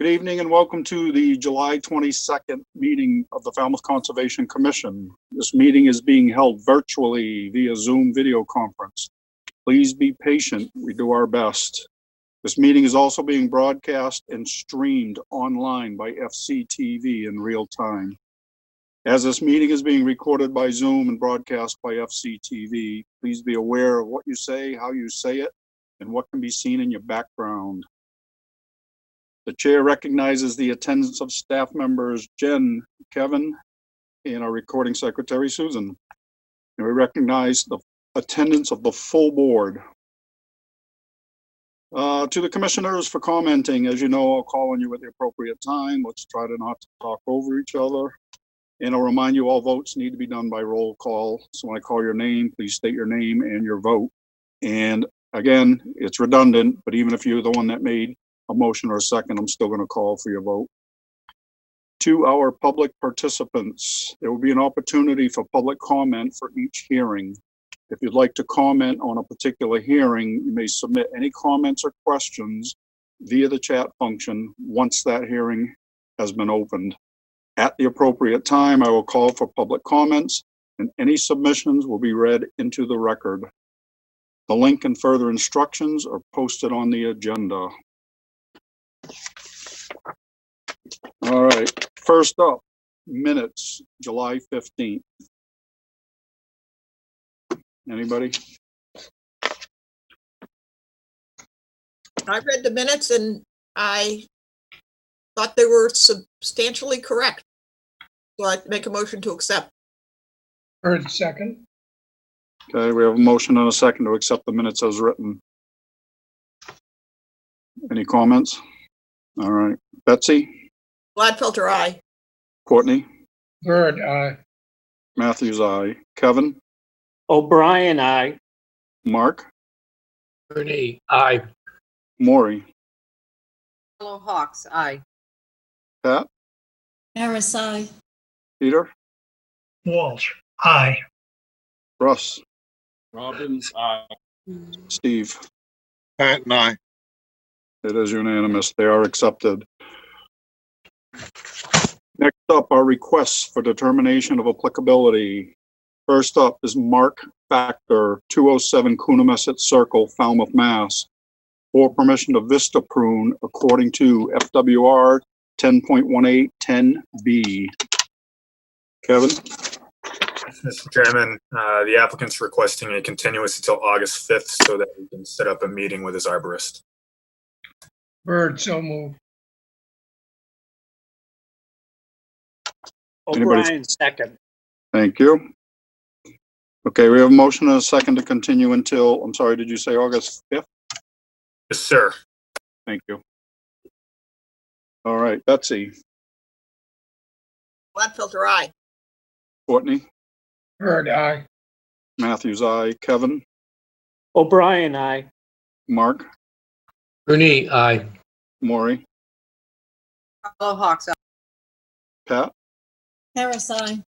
Good evening and welcome to the July 22nd meeting of the Falmouth Conservation Commission. This meeting is being held virtually via Zoom video conference. Please be patient. We do our best. This meeting is also being broadcast and streamed online by FCTV in real time. As this meeting is being recorded by Zoom and broadcast by FCTV, please be aware of what you say, how you say it, and what can be seen in your background. The chair recognizes the attendance of staff members Jen, Kevin, and our recording secretary, Susan. And we recognize the attendance of the full board. To the commissioners for commenting, as you know, I'll call on you at the appropriate time. Let's try to not talk over each other. And I'll remind you all votes need to be done by roll call. So when I call your name, please state your name and your vote. And again, it's redundant, but even if you're the one that made a motion or a second, I'm still going to call for your vote. To our public participants, there will be an opportunity for public comment for each hearing. If you'd like to comment on a particular hearing, you may submit any comments or questions via the chat function once that hearing has been opened. At the appropriate time, I will call for public comments and any submissions will be read into the record. The link and further instructions are posted on the agenda. All right, first up, minutes, July 15th. Anybody? I read the minutes and I thought they were substantially correct. So I'd make a motion to accept. Heard second. Okay, we have a motion and a second to accept the minutes as written. Any comments? All right, Betsy? Gladfelter, aye. Courtney? Bird, aye. Matthews, aye. Kevin? O'Brien, aye. Mark? Ernie, aye. Maury? Hello, Hawks, aye. Pat? Harris, aye. Peter? Walsh, aye. Russ? Robbins, aye. Steve? Pat and I. It is unanimous. They are accepted. Next up are requests for determination of applicability. First up is Mark Factor, 207 Coonamessett Circle, Falmouth, Mass. For permission to vista prune according to FWR 10.1810B. Kevin? Mr. Chairman, the applicant's requesting a continuance until August 5th so that we can set up a meeting with his arborist. Bird, so moved. O'Brien, second. Thank you. Okay, we have a motion and a second to continue until, I'm sorry, did you say August 5th? Yes, sir. Thank you. All right, Betsy. Gladfelter, aye. Courtney. Bird, aye. Matthews, aye. Kevin. O'Brien, aye. Mark. Ernie, aye. Maury. Hello, Hawks, aye. Pat. Harris, aye.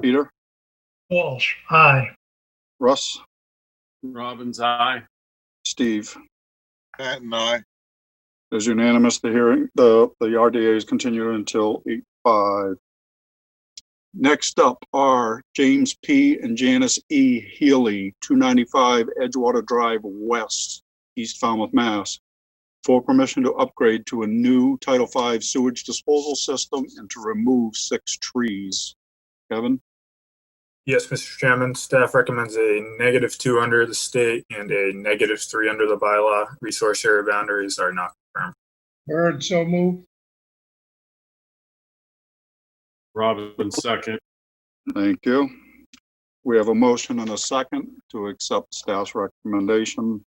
Peter. Walsh, aye. Russ. Robbins, aye. Steve. Pat and I. It is unanimous. The hearing, the RDA is continued until 8/5. Next up are James P. and Janice E. Healy, 295 Edgewater Drive West, East Falmouth, Mass. For permission to upgrade to a new Title V sewage disposal system and to remove 6 trees. Kevin? Yes, Mr. Chairman, staff recommends a -2 under the state and a -3 under the bylaw. Resource area boundaries are not confirmed. Bird, so moved. Robbins, second. Thank you. We have a motion and a second to accept staff's recommendation.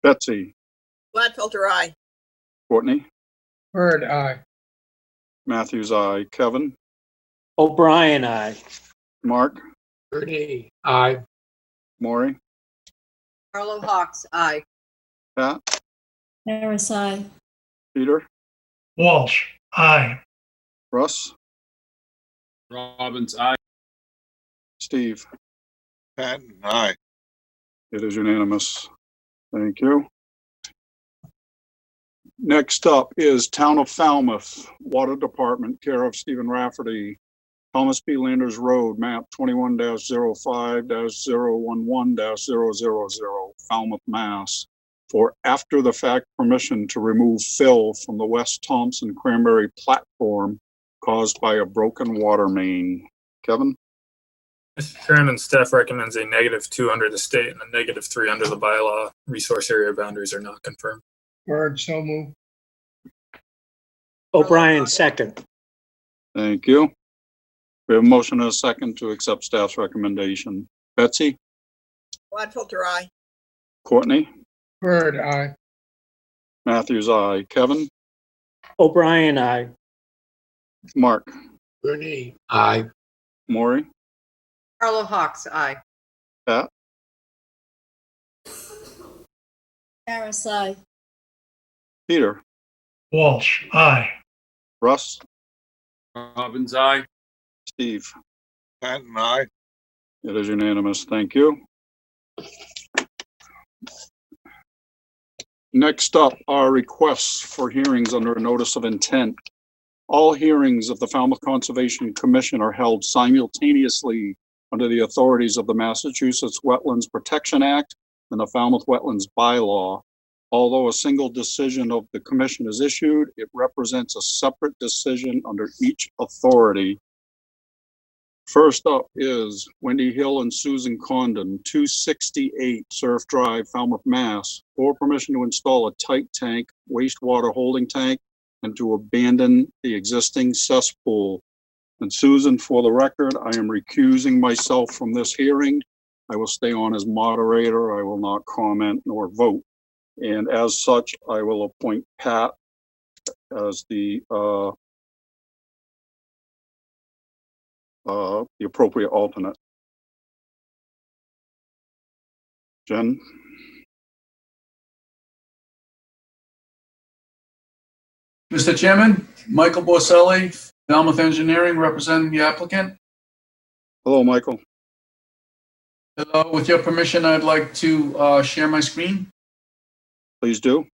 Betsy? Gladfelter, aye. Courtney? Bird, aye. Matthews, aye. Kevin? O'Brien, aye. Mark? Ernie, aye. Maury? Hello, Hawks, aye. Pat? Harris, aye. Peter? Walsh, aye. Russ? Robbins, aye. Steve? Pat and I. It is unanimous. Thank you. Next up is Town of Falmouth, Water Department, care of Stephen Rafferty. Thomas B. Landers Road, map 21-05-011-000, Falmouth, Mass. For after-the-fact permission to remove fill from the West Thompson Cranberry platform caused by a broken water main. Kevin? Mr. Chairman, staff recommends a -2 under the state and a -3 under the bylaw. Resource area boundaries are not confirmed. Bird, so moved. O'Brien, second. Thank you. We have a motion and a second to accept staff's recommendation. Betsy? Gladfilter, aye. Courtney? Bird, aye. Matthews, aye. Kevin? O'Brien, aye. Mark? Bird, aye. Maury? Carlo Hawks, aye. Pat? Harris, aye. Peter? Walsh, aye. Russ? Robbins, aye. Steve? Patton, aye. It is unanimous. Thank you. Next up are requests for hearings under a notice of intent. All hearings of the Falmouth Conservation Commission are held simultaneously under the authorities of the Massachusetts Wetlands Protection Act and the Falmouth Wetlands Bylaw. Although a single decision of the commission is issued, it represents a separate decision under each authority. First up is Wendy Hill and Susan Condon, 268 Surf Drive, Falmouth, Mass. For permission to install a tight tank, wastewater holding tank, and to abandon the existing cesspool. And Susan, for the record, I am recusing myself from this hearing. I will stay on as moderator. I will not comment nor vote. And as such, I will appoint Pat as the appropriate alternate. Jen? Mr. Chairman, Michael Borselli, Falmouth Engineering, representing the applicant. Hello, Michael. Hello, with your permission, I'd like to share my screen. Please do.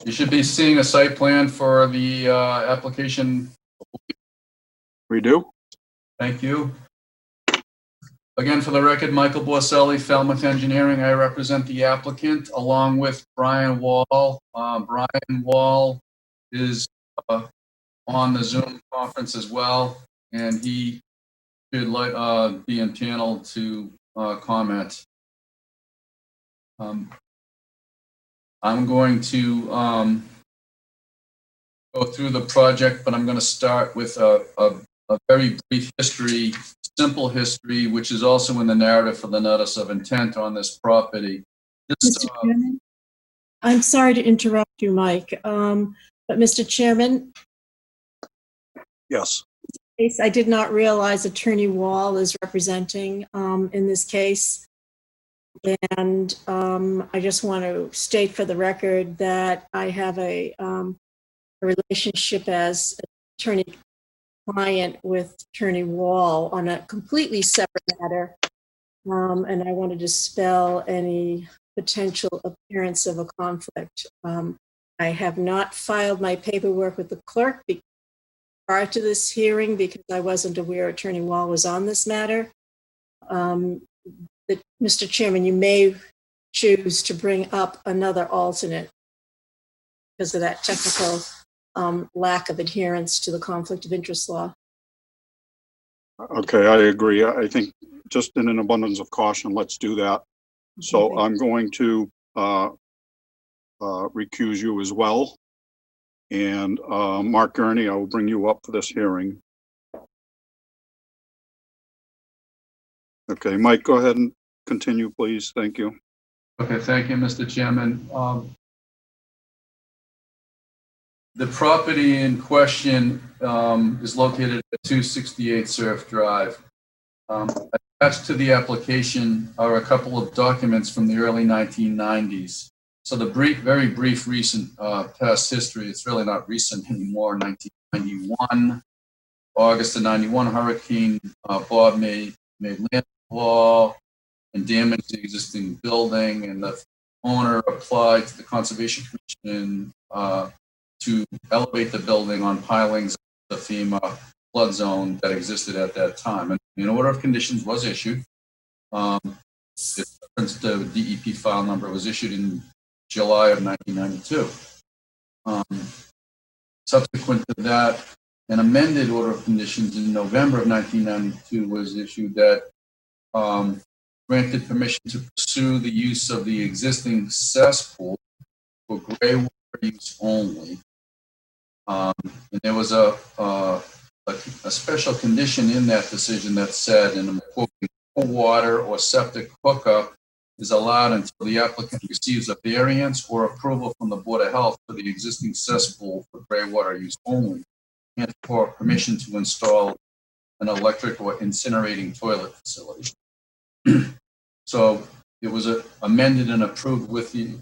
You should be seeing a site plan for the application. We do. Thank you. Again, for the record, Michael Borselli, Falmouth Engineering. I represent the applicant along with Brian Wall. Brian Wall is on the Zoom conference as well, and he should be in panel to comment. I'm going to go through the project, but I'm going to start with a very brief history, simple history, which is also in the narrative for the notice of intent on this property. Mr. Chairman, I'm sorry to interrupt you, Mike, but Mr. Chairman, Yes. I did not realize Attorney Wall is representing in this case. And I just want to state for the record that I have a relationship as attorney-client with Attorney Wall on a completely separate matter. And I want to dispel any potential appearance of a conflict. I have not filed my paperwork with the clerk prior to this hearing because I wasn't aware Attorney Wall was on this matter. Mr. Chairman, you may choose to bring up another alternate because of that technical lack of adherence to the conflict of interest law. Okay, I agree. I think just in an abundance of caution, let's do that. So I'm going to recuse you as well. And Mark Gurney, I will bring you up for this hearing. Okay, Mike, go ahead and continue, please. Thank you. Okay, thank you, Mr. Chairman. The property in question is located at 268 Surf Drive. Attached to the application are a couple of documents from the early 1990s. So the very brief recent past history, it's really not recent anymore, 1991. August of 91, Hurricane Bob made landfall and damaged the existing building, and the owner applied to the Conservation Commission to elevate the building on pilings of the FEMA flood zone that existed at that time. And an order of conditions was issued. The DEP file number was issued in July of 1992. Subsequent to that, an amended order of conditions in November of 1992 was issued that granted permission to pursue the use of the existing cesspool for gray water use only. And there was a special condition in that decision that said, and I'm quoting, "No water or septic hookup is allowed until the applicant receives a variance or approval from the Board of Health for the existing cesspool for gray water use only, and for permission to install an electric or incinerating toilet facility." So it was amended and approved with the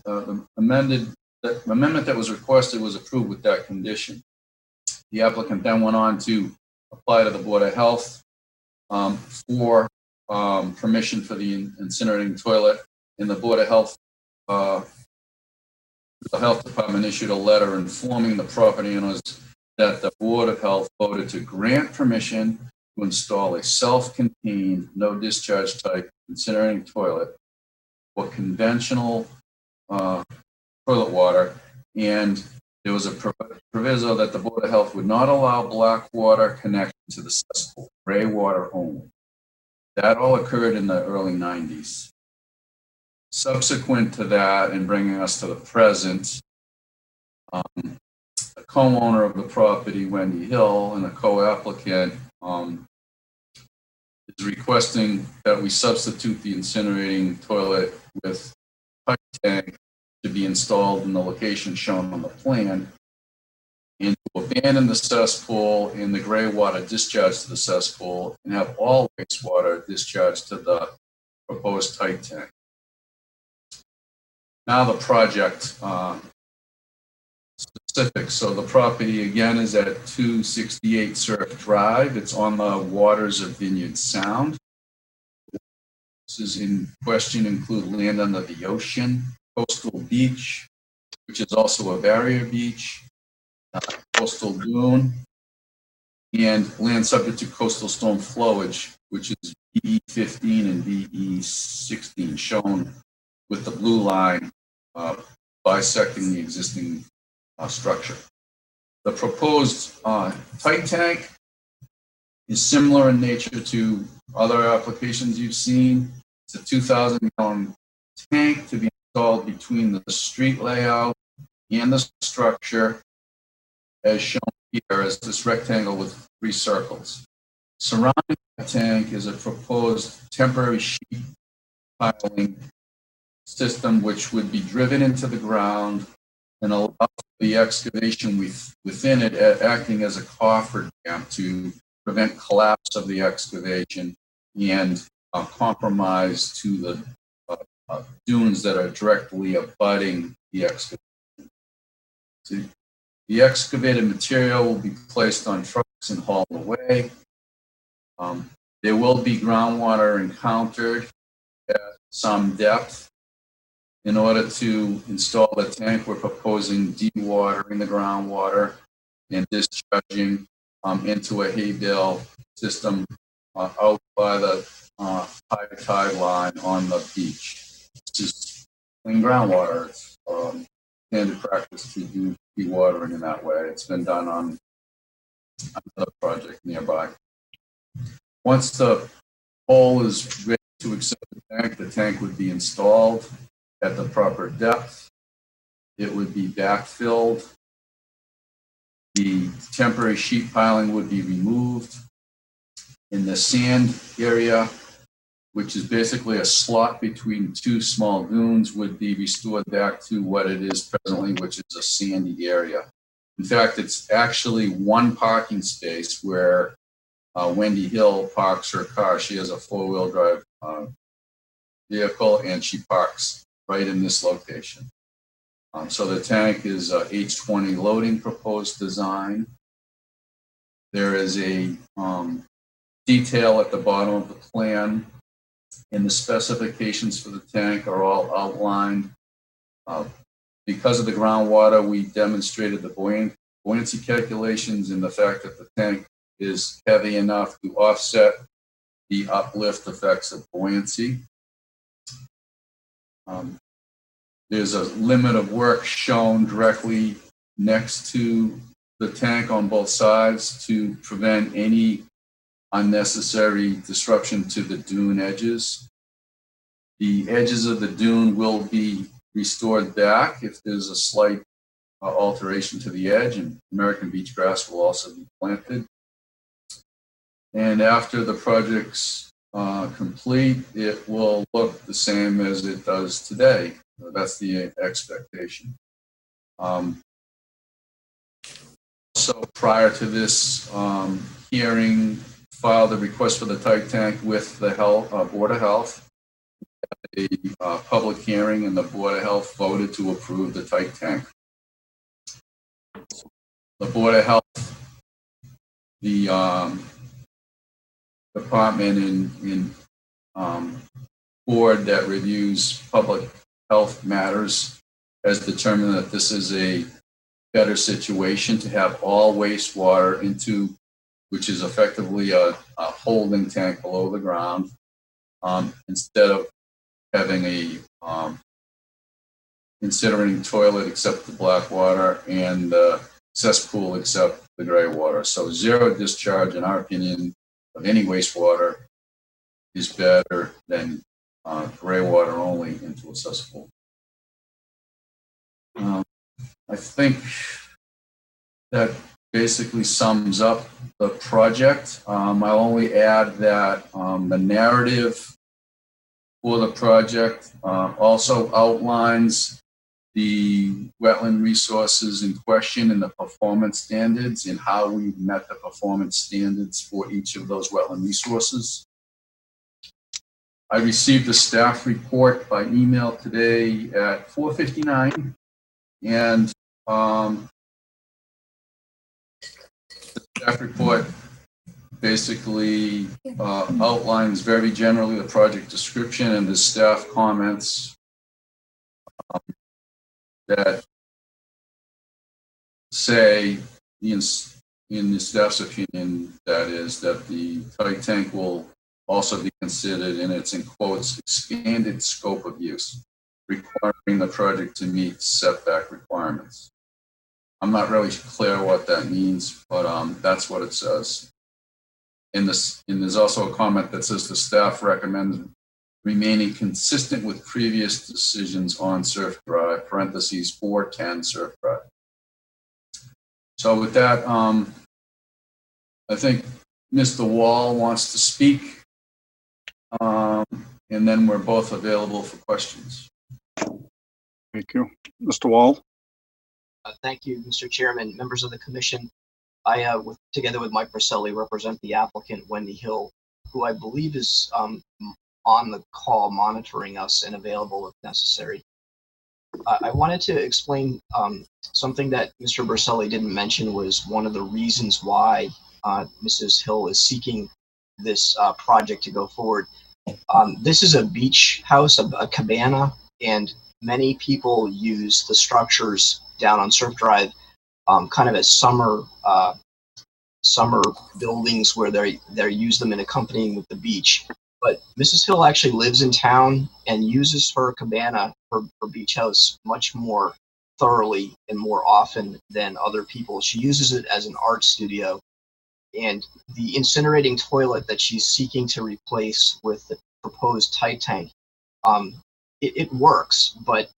amendment that was requested was approved with that condition. The applicant then went on to apply to the Board of Health for permission for the incinerating toilet, and the Board of Health, the Health Department issued a letter informing the property owners that the Board of Health voted to grant permission to install a self-contained, no discharge type incinerating toilet for conventional toilet water, and there was a proviso that the Board of Health would not allow black water connection to the cesspool, gray water only. That all occurred in the early 90s. Subsequent to that, and bringing us to the present, the co-owner of the property, Wendy Hill, and a co-applicant is requesting that we substitute the incinerating toilet with a pipe tank to be installed in the location shown on the plan, and to abandon the cesspool and the gray water discharge to the cesspool and have all wastewater discharged to the proposed tight tank. Now the project specifics. So the property again is at 268 Surf Drive. It's on the waters of Vineyard Sound. This is in question include land under the ocean, coastal beach, which is also a barrier beach, coastal dune, and land subject to coastal storm flowage, which is VE15 and VE16, shown with the blue line bisecting the existing structure. The proposed tight tank is similar in nature to other applications you've seen. It's a 2,000-gallon tank to be installed between the street layout and the structure, as shown here as this rectangle with 3 circles. Surrounding the tank is a proposed temporary sheet piling system which would be driven into the ground and allow the excavation within it, acting as a coffer dam to prevent collapse of the excavation and compromise to the dunes that are directly abutting the excavation. So the excavated material will be placed on trucks and hauled away. There will be groundwater encountered at some depth. In order to install the tank, we're proposing dewatering the groundwater and discharging into a hay bale system out by the high tide line on the beach. This is clean groundwater. It's standard practice to do dewatering in that way. It's been done on another project nearby. Once the hole is ready to accept the tank would be installed at the proper depth. It would be backfilled. The temporary sheet piling would be removed. In the sand area, which is basically a slot between 2 small dunes, would be restored back to what it is presently, which is a sandy area. In fact, it's actually 1 parking space where Wendy Hill parks her car. She has a 4-wheel drive vehicle, and she parks right in this location. So the tank is H20 loading proposed design. There is a detail at the bottom of the plan, and the specifications for the tank are all outlined. Because of the groundwater, we demonstrated the buoyancy calculations and the fact that the tank is heavy enough to offset the uplift effects of buoyancy. There's a limit of work shown directly next to the tank on both sides to prevent any unnecessary disruption to the dune edges. The edges of the dune will be restored back if there's a slight alteration to the edge, and American beach grass will also be planted. And after the project's complete, it will look the same as it does today. That's the expectation. So prior to this hearing, filed a request for the tight tank with the Board of Health. A public hearing, and the Board of Health voted to approve the tight tank. The Board of Health, the department in board that reviews public health matters, has determined that this is a better situation to have all wastewater into, which is effectively a holding tank below the ground, instead of having a considering toilet except the black water and cesspool except the gray water. So zero discharge, in our opinion, of any wastewater is better than gray water only into a cesspool. I think that basically sums up the project. I'll only add that the narrative for the project also outlines the wetland resources in question and the performance standards and how we've met the performance standards for each of those wetland resources. I received a staff report by email today at 4:59, and the staff report basically outlines very generally the project description, and the staff comments that say, in the staff's opinion, that is, that the tight tank will also be considered in its, in quotes, expanded scope of use, requiring the project to meet setback requirements. I'm not really clear what that means, but that's what it says. And there's also a comment that says the staff recommends remaining consistent with previous decisions on Surf Drive, parentheses 410 Surf Drive. So with that, I think Mr. Wall wants to speak, and then we're both available for questions. Thank you. Mr. Wall? Thank you, Mr. Chairman, members of the commission. I, together with Mike Berselli, represent the applicant, Wendy Hill, who I believe is on the call monitoring us and available if necessary. I wanted to explain something that Mr. Berselli didn't mention was one of the reasons why Mrs. Hill is seeking this project to go forward. This is a beach house, a cabana, and many people use the structures down on Surf Drive kind of as summer buildings where they use them in accompanying with the beach. But Mrs. Hill actually lives in town and uses her cabana, her beach house, much more thoroughly and more often than other people. She uses it as an art studio, and the incinerating toilet that she's seeking to replace with the proposed tight tank, it works, but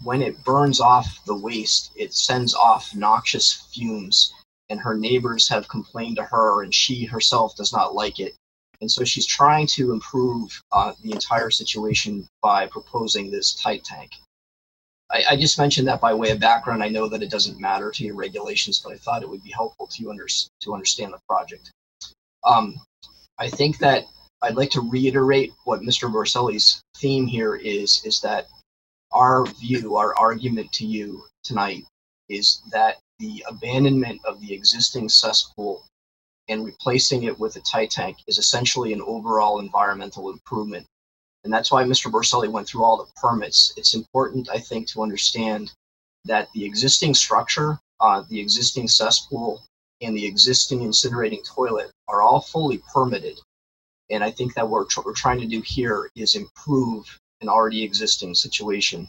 when it burns off the waste, it sends off noxious fumes, and her neighbors have complained to her, and she herself does not like it. And so she's trying to improve the entire situation by proposing this tight tank. I just mentioned that by way of background. I know that it doesn't matter to your regulations, but I thought it would be helpful to understand the project. I think that I'd like to reiterate what Mr. Berselli's theme here is that our view, our argument to you tonight is that the abandonment of the existing cesspool and replacing it with a tight tank is essentially an overall environmental improvement. And that's why Mr. Borselli went through all the permits. It's important, I think, to understand that the existing structure, the existing cesspool, and the existing incinerating toilet are all fully permitted. And I think that what we're trying to do here is improve an already existing situation.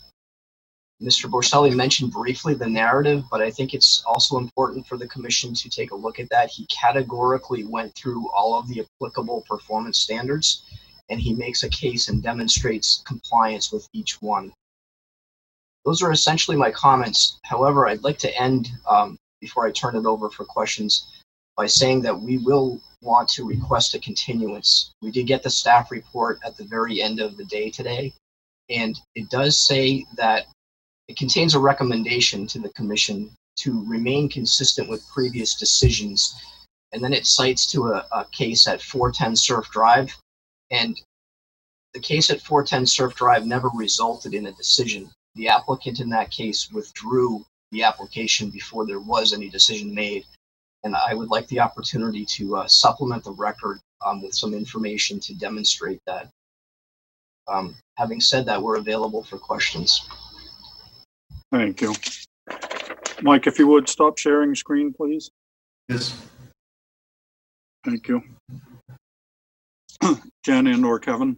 Mr. Borselli mentioned briefly the narrative, but I think it's also important for the commission to take a look at that. He categorically went through all of the applicable performance standards, and he makes a case and demonstrates compliance with each one. Those are essentially my comments. However, I'd like to end, before I turn it over for questions, by saying that we will want to request a continuance. We did get the staff report at the very end of the day today, and it does say that it contains a recommendation to the commission to remain consistent with previous decisions. And then it cites to a case at 410 Surf Drive. And the case at 410 Surf Drive never resulted in a decision. The applicant in that case withdrew the application before there was any decision made. And I would like the opportunity to supplement the record with some information to demonstrate that. Having said that, we're available for questions. Thank you. Mike, if you would stop sharing screen, please. Yes. Thank you. Jen and or Kevin.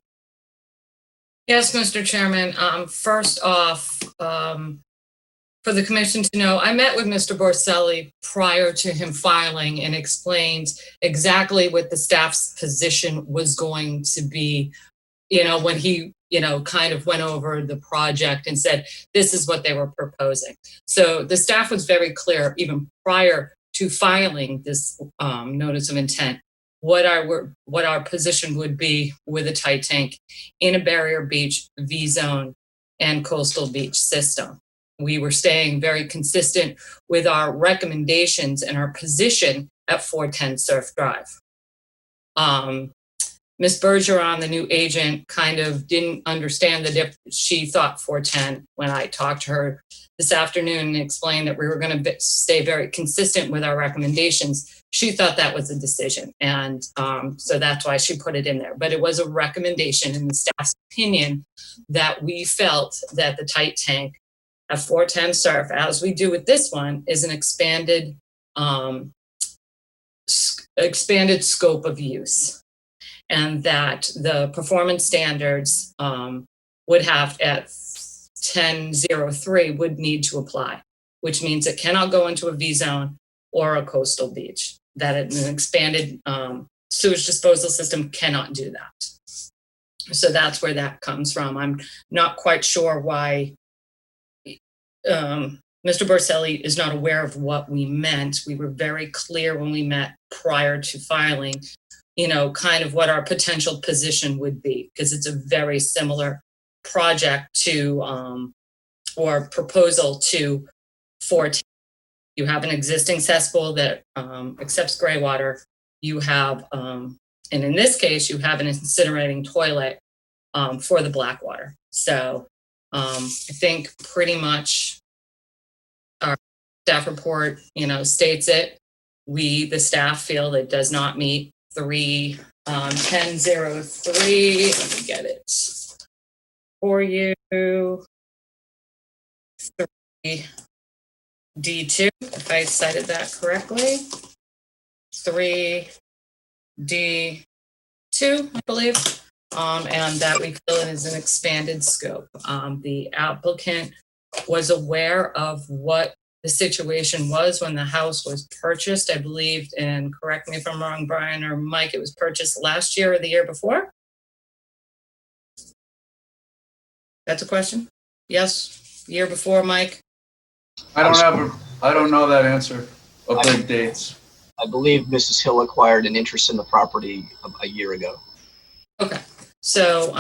Yes, Mr. Chairman. First off, for the commission to know, I met with Mr. Borselli prior to him filing and explained exactly what the staff's position was going to be, when he, kind of went over the project and said, this is what they were proposing. So the staff was very clear, even prior to filing this notice of intent, what our position would be with a tight tank in a barrier beach, V-zone, and coastal beach system. We were staying very consistent with our recommendations and our position at 410 Surf Drive. Ms. Bergeron, the new agent, kind of didn't understand the difference. She thought 410 when I talked to her this afternoon and explained that we were going to stay very consistent with our recommendations. She thought that was a decision. And so that's why she put it in there. But it was a recommendation in the staff's opinion that we felt that the tight tank at 410 Surf, as we do with this one, is an expanded scope of use. And that the performance standards would have at 1003 would need to apply, which means it cannot go into a V-zone or a coastal beach, that an expanded sewage disposal system cannot do that. So that's where that comes from. I'm not quite sure why Mr. Borselli is not aware of what we meant. We were very clear when we met prior to filing, kind of what our potential position would be, because it's a very similar project to, or proposal to 410. You have an existing cesspool that accepts gray water. You have, and in this case, you have an incinerating toilet for the black water. So I think pretty much our staff report, states it. We, the staff, feel it does not meet 1003. Let me get it for you. 3D2, if I cited that correctly. 3D2, I believe, and that we feel it is an expanded scope. The applicant was aware of what the situation was when the house was purchased, I believe, and correct me if I'm wrong, Brian or Mike, it was purchased last year or the year before? That's a question? Yes, year before, Mike? I don't know that answer of the dates. I believe Mrs. Hill acquired an interest in the property a year ago. Okay, so,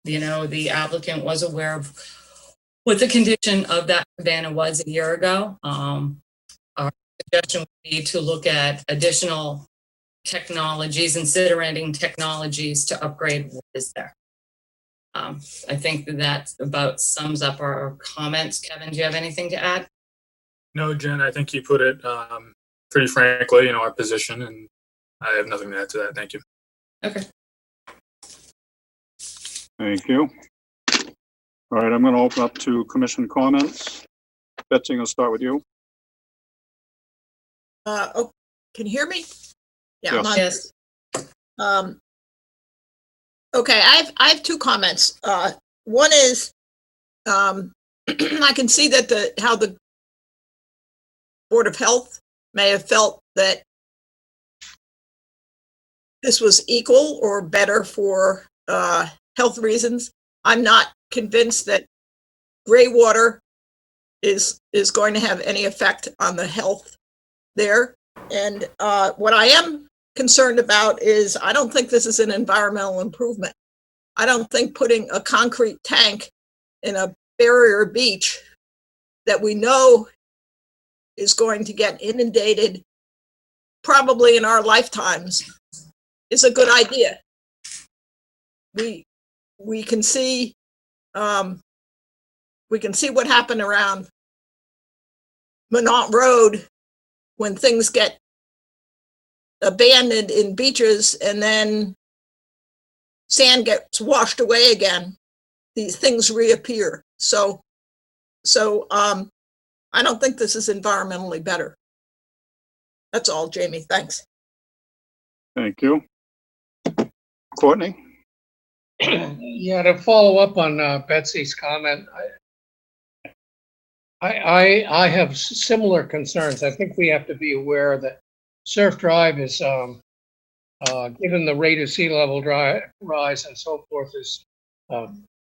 the applicant was aware of what the condition of that cabana was a year ago. Our suggestion would be to look at additional technologies, incinerating technologies to upgrade what is there. I think that about sums up our comments. Kevin, do you have anything to add? No, Jen, I think you put it pretty frankly, our position, and I have nothing to add to that. Thank you. Okay. Thank you. All right, I'm going to open up to commission comments. Betsy, I'll start with you. Oh, can you hear me? Yeah, I'm on. Yes. Okay, I have two comments. One is, I can see that how the Board of Health may have felt that this was equal or better for health reasons. I'm not convinced that gray water is going to have any effect on the health there. And what I am concerned about is I don't think this is an environmental improvement. I don't think putting a concrete tank in a barrier beach that we know is going to get inundated probably in our lifetimes is a good idea. We can see what happened around Minot Road when things get abandoned in beaches and then sand gets washed away again. These things reappear. So I don't think this is environmentally better. That's all, Jamie. Thanks. Thank you. Courtney? Yeah, to follow up on Betsy's comment, I have similar concerns. I think we have to be aware that Surf Drive is, given the rate of sea level rise and so forth, is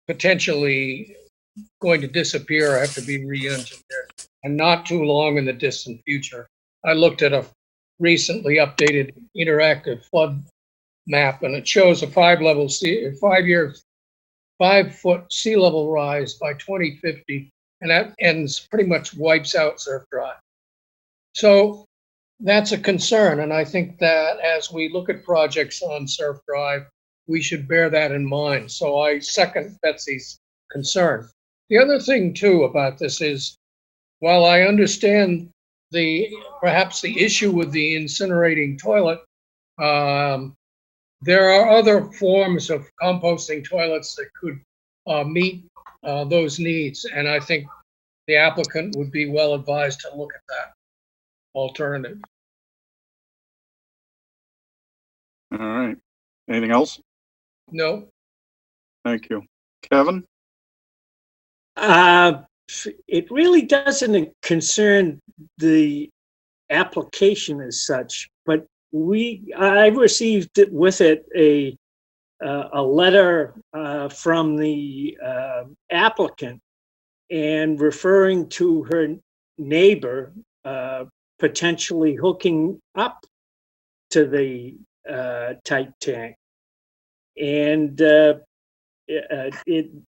potentially going to disappear or have to be re-engineered, and not too long in the distant future. I looked at a recently updated interactive flood map, and it shows a 5-foot sea level rise by 2050, and that pretty much wipes out Surf Drive. So that's a concern, and I think that as we look at projects on Surf Drive, we should bear that in mind. So I second Betsy's concern. The other thing too about this is, while I understand perhaps the issue with the incinerating toilet, there are other forms of composting toilets that could meet those needs, and I think the applicant would be well advised to look at that alternative. All right. Anything else? No. Thank you. Kevin? It really doesn't concern the application as such, but I received with it a letter from the applicant and referring to her neighbor potentially hooking up to the tight tank, and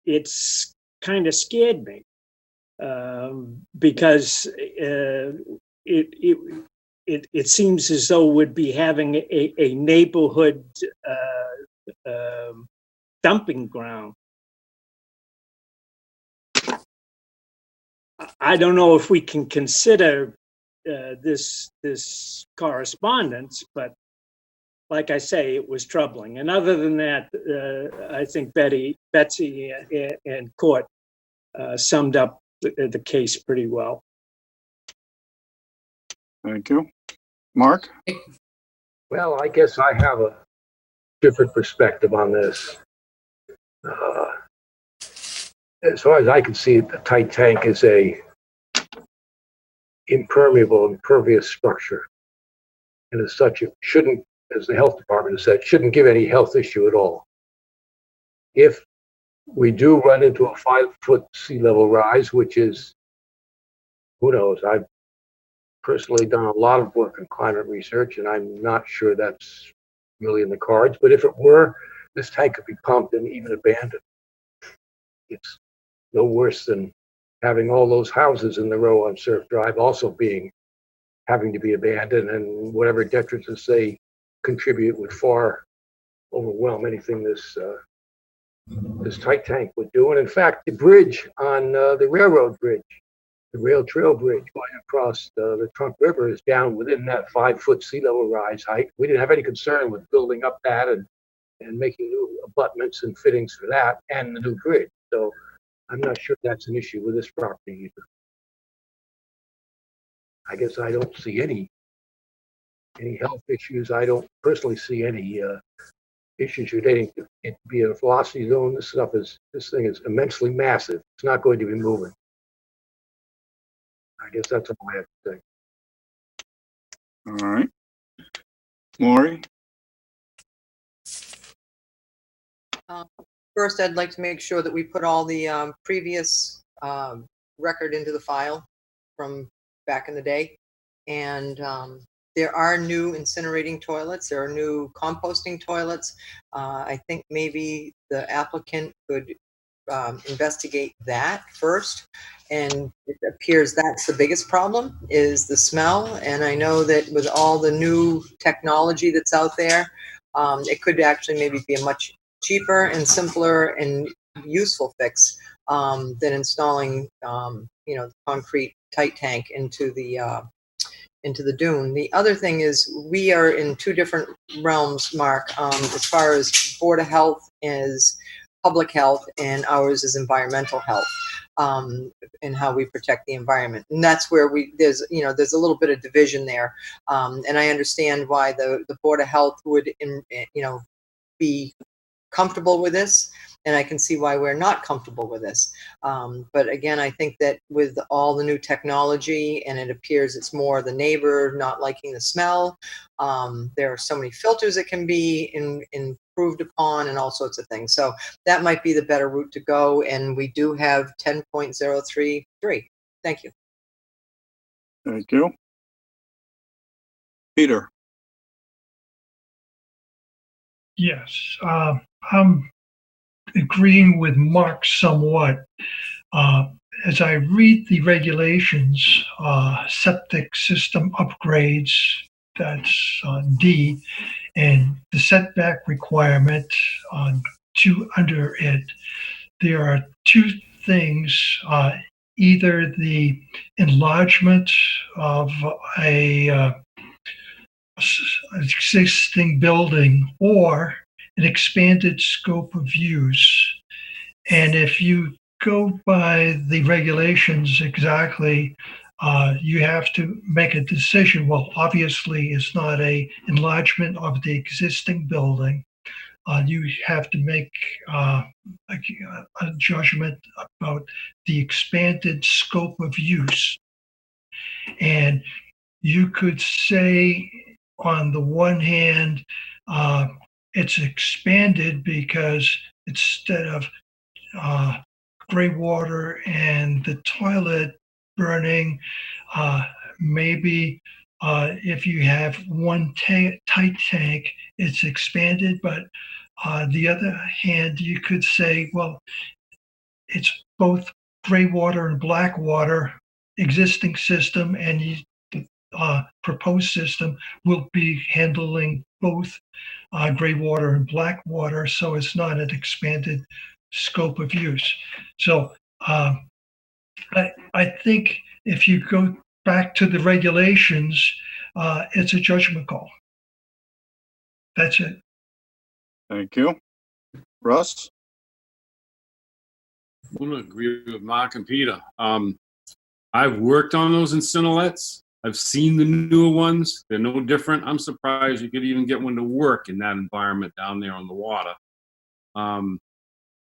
it's kind of scared me because it seems as though we'd be having a neighborhood dumping ground. I don't know if we can consider this correspondence, but like I say, it was troubling. And other than that, I think Betsy and Court summed up the case pretty well. Thank you. Mark? Well, I guess I have a different perspective on this. As far as I can see, the tight tank is a impervious structure. And as such, it shouldn't, as the health department has said, shouldn't give any health issue at all. If we do run into a 5-foot sea level rise, which is, who knows, I've personally done a lot of work in climate research, and I'm not sure that's really in the cards, but if it were, this tank could be pumped and even abandoned. It's no worse than having all those houses in the row on Surf Drive also having to be abandoned, and whatever detritants they contribute would far overwhelm anything this tight tank would do. And in fact, the bridge on the railroad bridge the rail trail bridge going across the Trunk River is down within that 5-foot sea level rise height. We didn't have any concern with building up that and making new abutments and fittings for that and the new bridge. So I'm not sure that's an issue with this property either. I guess I don't see any health issues. I don't personally see any issues relating to it being a velocity zone. This thing is immensely massive. It's not going to be moving. I guess that's all I have to say. All right. Maury? First, I'd like to make sure that we put all the previous record into the file from back in the day. And there are new incinerating toilets. There are new composting toilets. I think maybe the applicant could investigate that first. And it appears that's the biggest problem, is the smell. And I know that with all the new technology that's out there, it could actually maybe be a much cheaper and simpler and useful fix than installing, the concrete tight tank into the dune. The other thing is we are in two different realms, Mark, as far as Board of Health is public health and ours is environmental health, and how we protect the environment. And that's where there's a little bit of division there. And I understand why the Board of Health would, be comfortable with this, and I can see why we're not comfortable with this. But again, I think that with all the new technology, and it appears it's more the neighbor not liking the smell, there are so many filters that can be improved upon and all sorts of things. So that might be the better route to go, and we do have 10.033. Thank you. Thank you. Peter? Yes, I'm agreeing with Mark somewhat. As I read the regulations, septic system upgrades, that's on D, and the setback requirement on 2 under it, there are two things, either the enlargement of a existing building or an expanded scope of use. And if you go by the regulations exactly, you have to make a decision. Well, obviously, it's not a enlargement of the existing building. You have to make a judgment about the expanded scope of use. And you could say, on the one hand, it's expanded because instead of gray water and the toilet burning, maybe if you have one tight tank, it's expanded. But the other hand, you could say, well, it's both gray water and black water existing system, and proposed system will be handling both gray water and black water, so it's not an expanded scope of use. So I think if you go back to the regulations, it's a judgment call. That's it. Thank you. Russ? I'm going to agree with Mark and Peter. I've worked on those incinerates. I've seen the newer ones. They're no different. I'm surprised you could even get one to work in that environment down there on the water. And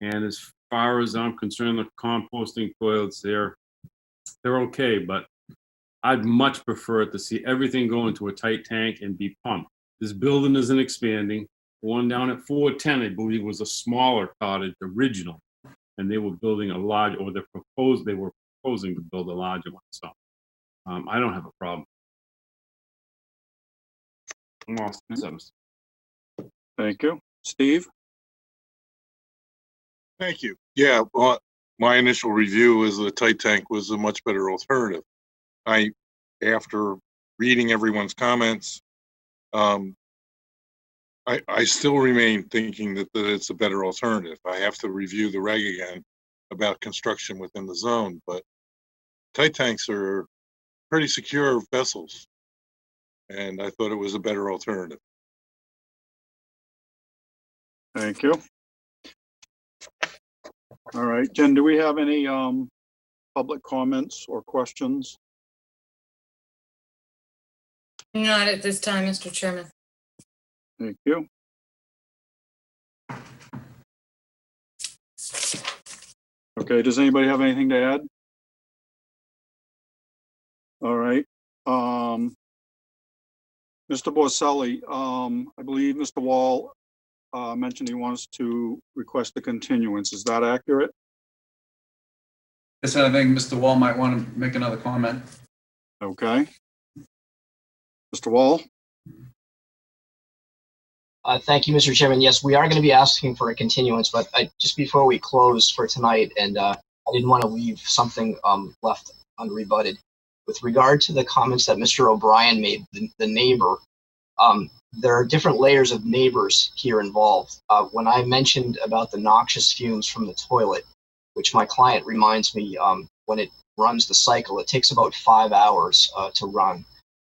as far as I'm concerned, the composting toilets, they're okay, but I'd much prefer to see everything go into a tight tank and be pumped. This building isn't expanding. The one down at 410, I believe, was a smaller cottage original, and they were building a large, or they were proposing to build a larger one. So I don't have a problem. I'm all set. Thank you. Steve? Thank you. Yeah, well, my initial review is the tight tank was a much better alternative. After reading everyone's comments, I still remain thinking that it's a better alternative. I have to review the reg again about construction within the zone, but tight tanks are pretty secure vessels. And I thought it was a better alternative. Thank you. All right, Jen, do we have any public comments or questions? Not at this time, Mr. Chairman. Thank you. Okay, does anybody have anything to add? All right. Mr. Borselli, I believe Mr. Wall mentioned he wants to request a continuance. Is that accurate? Yes, I think Mr. Wall might want to make another comment. Okay. Mr. Wall? Thank you, Mr. Chairman. Yes, we are going to be asking for a continuance, but just before we close for tonight, and I didn't want to leave something left unrebutted. With regard to the comments that Mr. O'Brien made, the neighbor, there are different layers of neighbors here involved. When I mentioned about the noxious fumes from the toilet, which my client reminds me when it runs the cycle, it takes about 5 hours to run.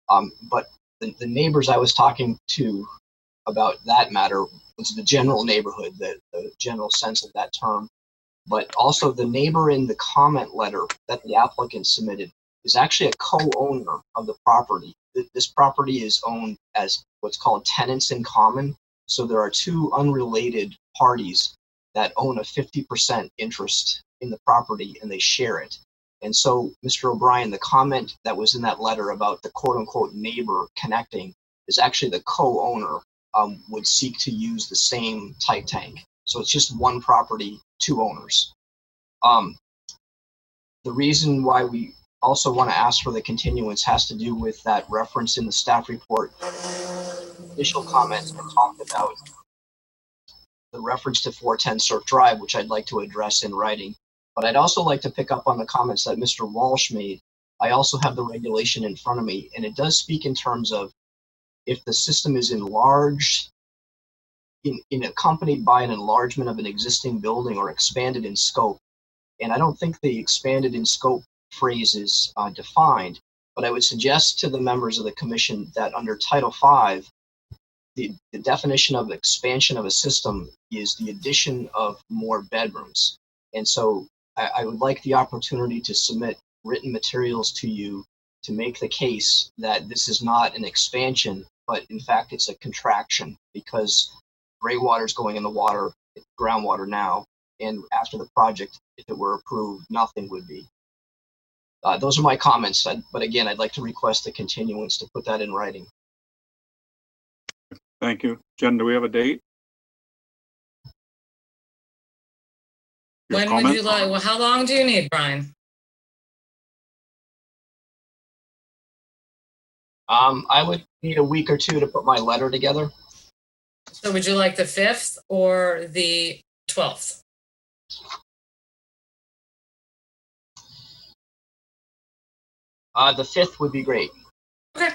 But the neighbors I was talking to about that matter was the general neighborhood, the general sense of that term. But also the neighbor in the comment letter that the applicant submitted is actually a co-owner of the property. This property is owned as what's called tenants in common. So there are two unrelated parties that own a 50% interest in the property and they share it. And so, Mr. O'Brien, the comment that was in that letter about the quote unquote neighbor connecting is actually the co-owner would seek to use the same tight tank. So it's just one property, two owners. The reason why we also want to ask for the continuance has to do with that reference in the staff report. Initial comments that talked about the reference to 410 Surf Drive, which I'd like to address in writing. But I'd also like to pick up on the comments that Mr. Walsh made. I also have the regulation in front of me, and it does speak in terms of if the system is enlarged, accompanied by an enlargement of an existing building or expanded in scope. And I don't think the expanded in scope phrase is defined, but I would suggest to the members of the commission that under Title V, the definition of expansion of a system is the addition of more bedrooms. And so I would like the opportunity to submit written materials to you to make the case that this is not an expansion, but in fact it's a contraction, because gray water is going in the water, groundwater now, and after the project, if it were approved, nothing would be. Those are my comments, but again, I'd like to request a continuance to put that in writing. Thank you. Jen, do we have a date? Your When would comment? you like, well, how long do you need, Brian? I would need a week or two to put my letter together. So would you like the 5th or the 12th? The 5th would be great. Okay.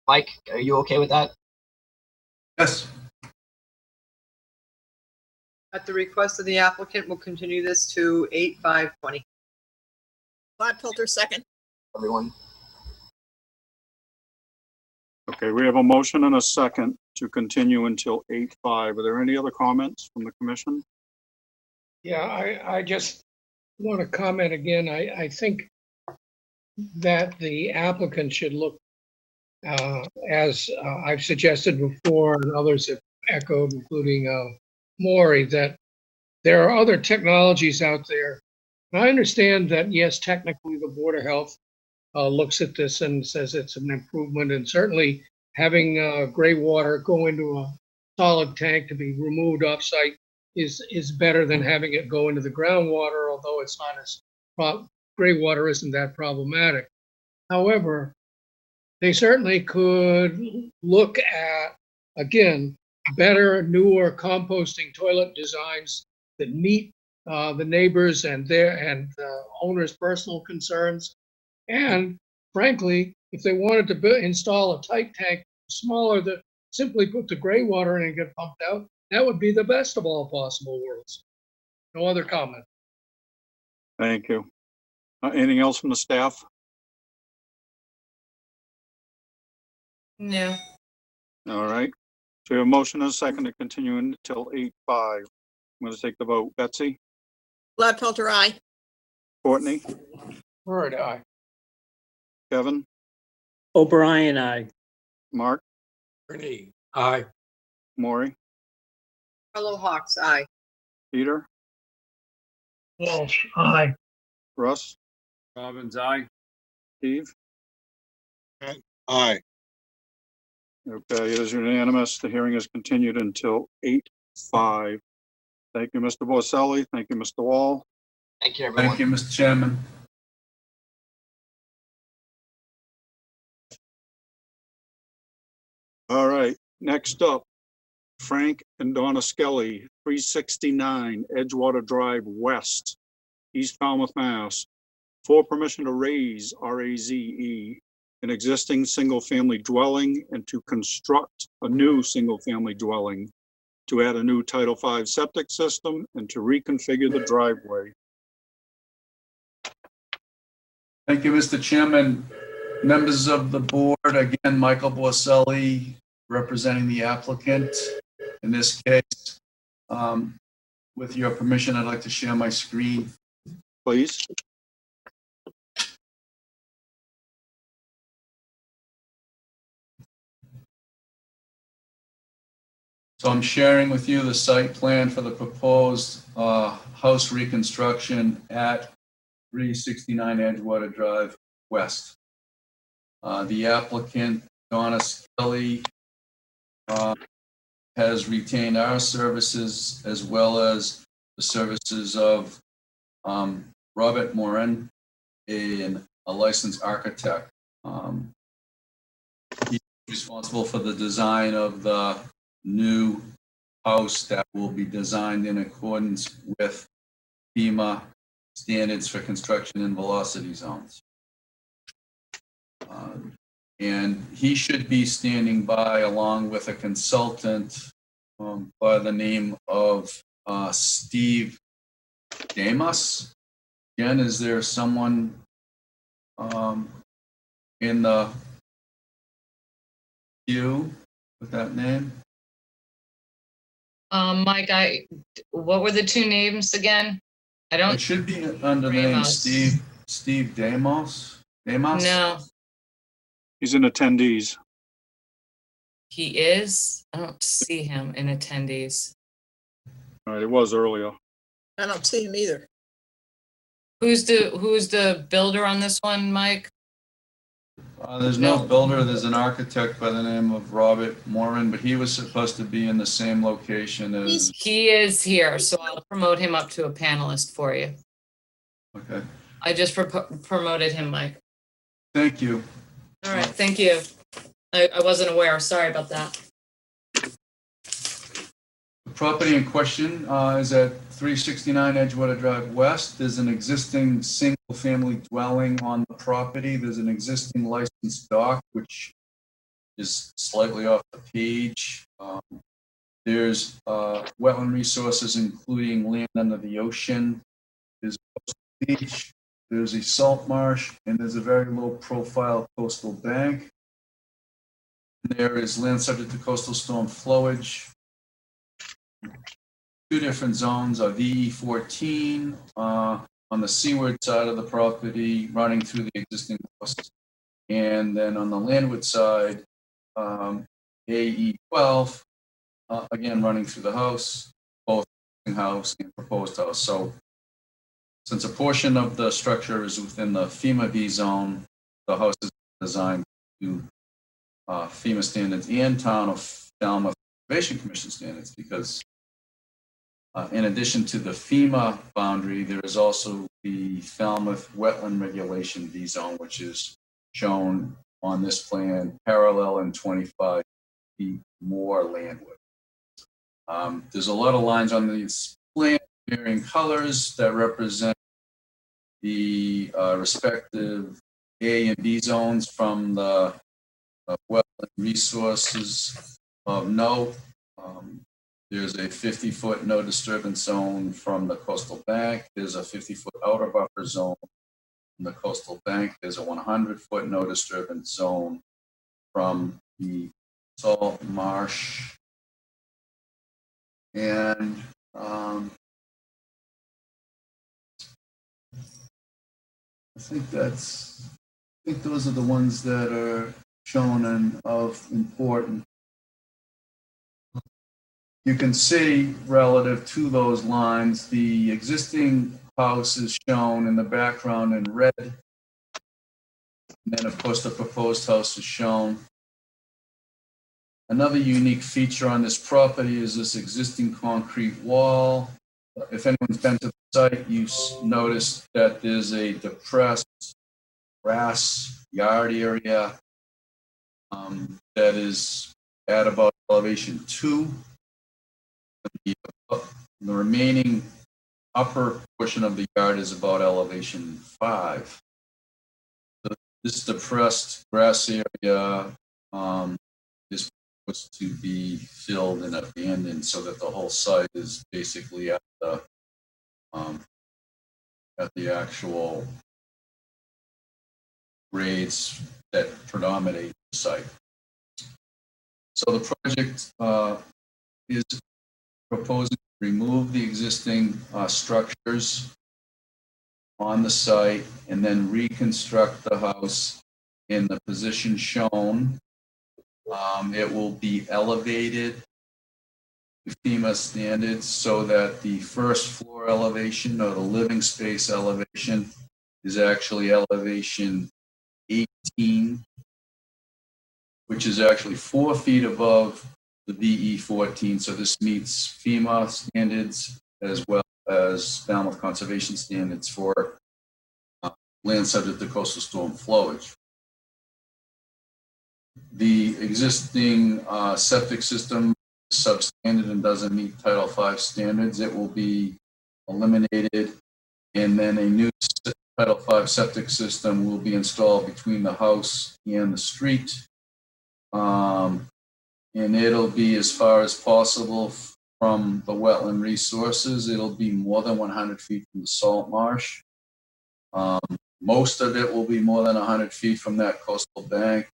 Mike, are you okay with that? Yes. At the request of the applicant, we'll continue this to 8/5/20. Gladfelter, second. Everyone. Okay, we have a motion and a second to continue until 8/5. Are there any other comments from the commission? Yeah, I just want to comment again. I think that the applicant should look, as I've suggested before and others have echoed, including Maury, that there are other technologies out there. And I understand that, yes, technically the Board of Health looks at this and says it's an improvement, and certainly having gray water go into a solid tank to be removed off-site is better than having it go into the groundwater, although it's not as gray water isn't that problematic. However, they certainly could look at, again, better, newer composting toilet designs that meet the neighbors and their owners' personal concerns. And frankly, if they wanted to install a tight tank smaller that simply put the gray water in and get pumped out, that would be the best of all possible worlds. No other comment. Thank you. Anything else from the staff? No. All right. So we have a motion and a second to continue until 8:05. I'm going to take the vote. Betsy, Gladfelter, aye. Courtney, Bird, aye. Kevin, O'Brien, aye. Mark, Ernie, aye. Maury, Hello, Hawks, aye. Peter, Walsh, aye. Russ, Robbins, aye. Steve. Aye. Okay, it is unanimous. The hearing is continued until 8:05. Thank you, Mr. Borselli. Thank you, Mr. Wall. Thank you, everyone. Thank you, Mr. Chairman. All right, next up, Frank and Donna Skelly, 369 Edgewater Drive West, East Falmouth, Mass. For permission to raise, RAZE, an existing single-family dwelling and to construct a new single-family dwelling, to add a new Title V septic system and to reconfigure the driveway. Thank you, Mr. Chairman. Members of the board, again, Michael Borselli, representing the applicant in this case. With your permission, I'd like to share my screen. Please. So I'm sharing with you the site plan for the proposed house reconstruction at 369 Edgewater Drive West. The applicant, Donna Skelly, has retained our services as well as the services of Robert Morin, a licensed architect. He's responsible for the design of the new house that will be designed in accordance with FEMA standards for construction in velocity zones. And he should be standing by along with a consultant by the name of Steve Damas. Again, is there someone in the queue with that name? Mike, what were the two names again? I It don't, should be under the name Ramos. Steve Damos. Damos? no, He's in attendees. he is. I don't see him in attendees. All right, it was earlier. I don't see him either. Who's the builder on this one, Mike? There's no builder. There's an architect by the name of Robert Morin, but he was supposed to be in the same location as. He is here, so I'll promote him up to a panelist for you. Okay. I just promoted him, Mike. Thank you. All right, thank you. I wasn't aware. Sorry about that. The property in question is at 369 Edgewater Drive West. There's an existing single-family dwelling on the property. There's an existing licensed dock, which is slightly off the page. There's wetland resources, including land under the ocean. There's a coastal beach. There's a salt marsh, and there's a very low-profile coastal bank. There is land subject to coastal storm flowage. Two different zones are VE14 on the seaward side of the property running through the existing house, and then on the landward side, AE12 again running through the house, both house and proposed house. So since a portion of the structure is within the FEMA B zone, the house is designed to FEMA standards and Town of Falmouth Conservation Commission standards, because in addition to the FEMA boundary, there is also the Falmouth Wetland Regulation V zone, which is shown on this plan parallel and 25 feet more landward. There's a lot of lines on these plans, varying colors that represent the respective A and B zones from the wetland resources of note. There's a 50-foot no disturbance zone from the coastal bank. There's a 50-foot outer buffer zone from the coastal bank. There's a 100-foot no disturbance zone from the salt marsh. And I think those are the ones that are shown and of importance. You can see relative to those lines, the existing house is shown in the background in red. And then of course the proposed house is shown. Another unique feature on this property is this existing concrete wall. If anyone's been to the site, you notice that there's a depressed grass yard area that is at about elevation 2. The remaining upper portion of the yard is about elevation 5. So this depressed grass area is supposed to be filled and abandoned so that the whole site is basically at the actual grades that predominate the site. So the project is proposing to remove the existing structures on the site and then reconstruct the house in the position shown. It will be elevated to FEMA standards so that the first floor elevation or the living space elevation is actually elevation 18, which is actually 4 feet above the VE 14. So this meets FEMA standards as well as Falmouth conservation standards for land subject to coastal storm flowage. The existing septic system is substandard and doesn't meet Title V standards. It will be eliminated, and then a new Title V septic system will be installed between the house and the street. And it'll be as far as possible from the wetland resources. It'll be more than 100 feet from the salt marsh. Most of it will be more than 100 feet from that coastal bank.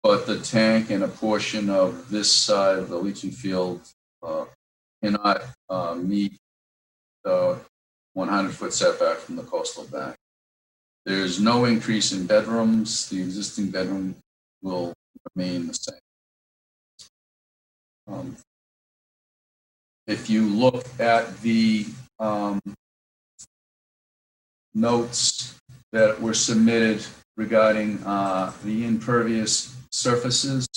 But the tank and a portion of this side of the leaching field cannot meet the 100-foot setback from the coastal bank. There's no increase in bedrooms. The existing bedroom will remain the same. If you look at the notes that were submitted regarding the impervious surfaces,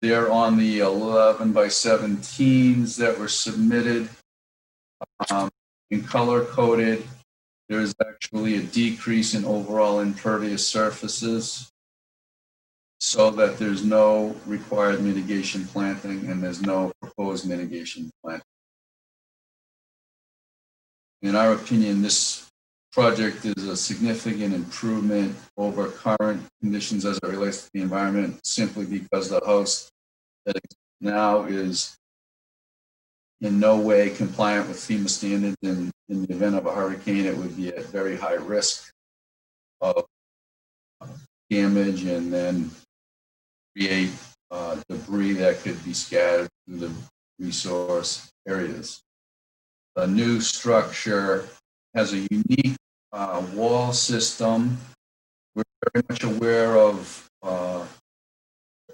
they're on the 11 by 17s that were submitted in color coded. There is actually a decrease in overall impervious surfaces so that there's no required mitigation planting and there's no proposed mitigation planting. In our opinion, this project is a significant improvement over current conditions as it relates to the environment, simply because the house that now is in no way compliant with FEMA standards. In the event of a hurricane, it would be at very high risk of damage and then create debris that could be scattered through the resource areas. The new structure has a unique wall system. We're very much aware of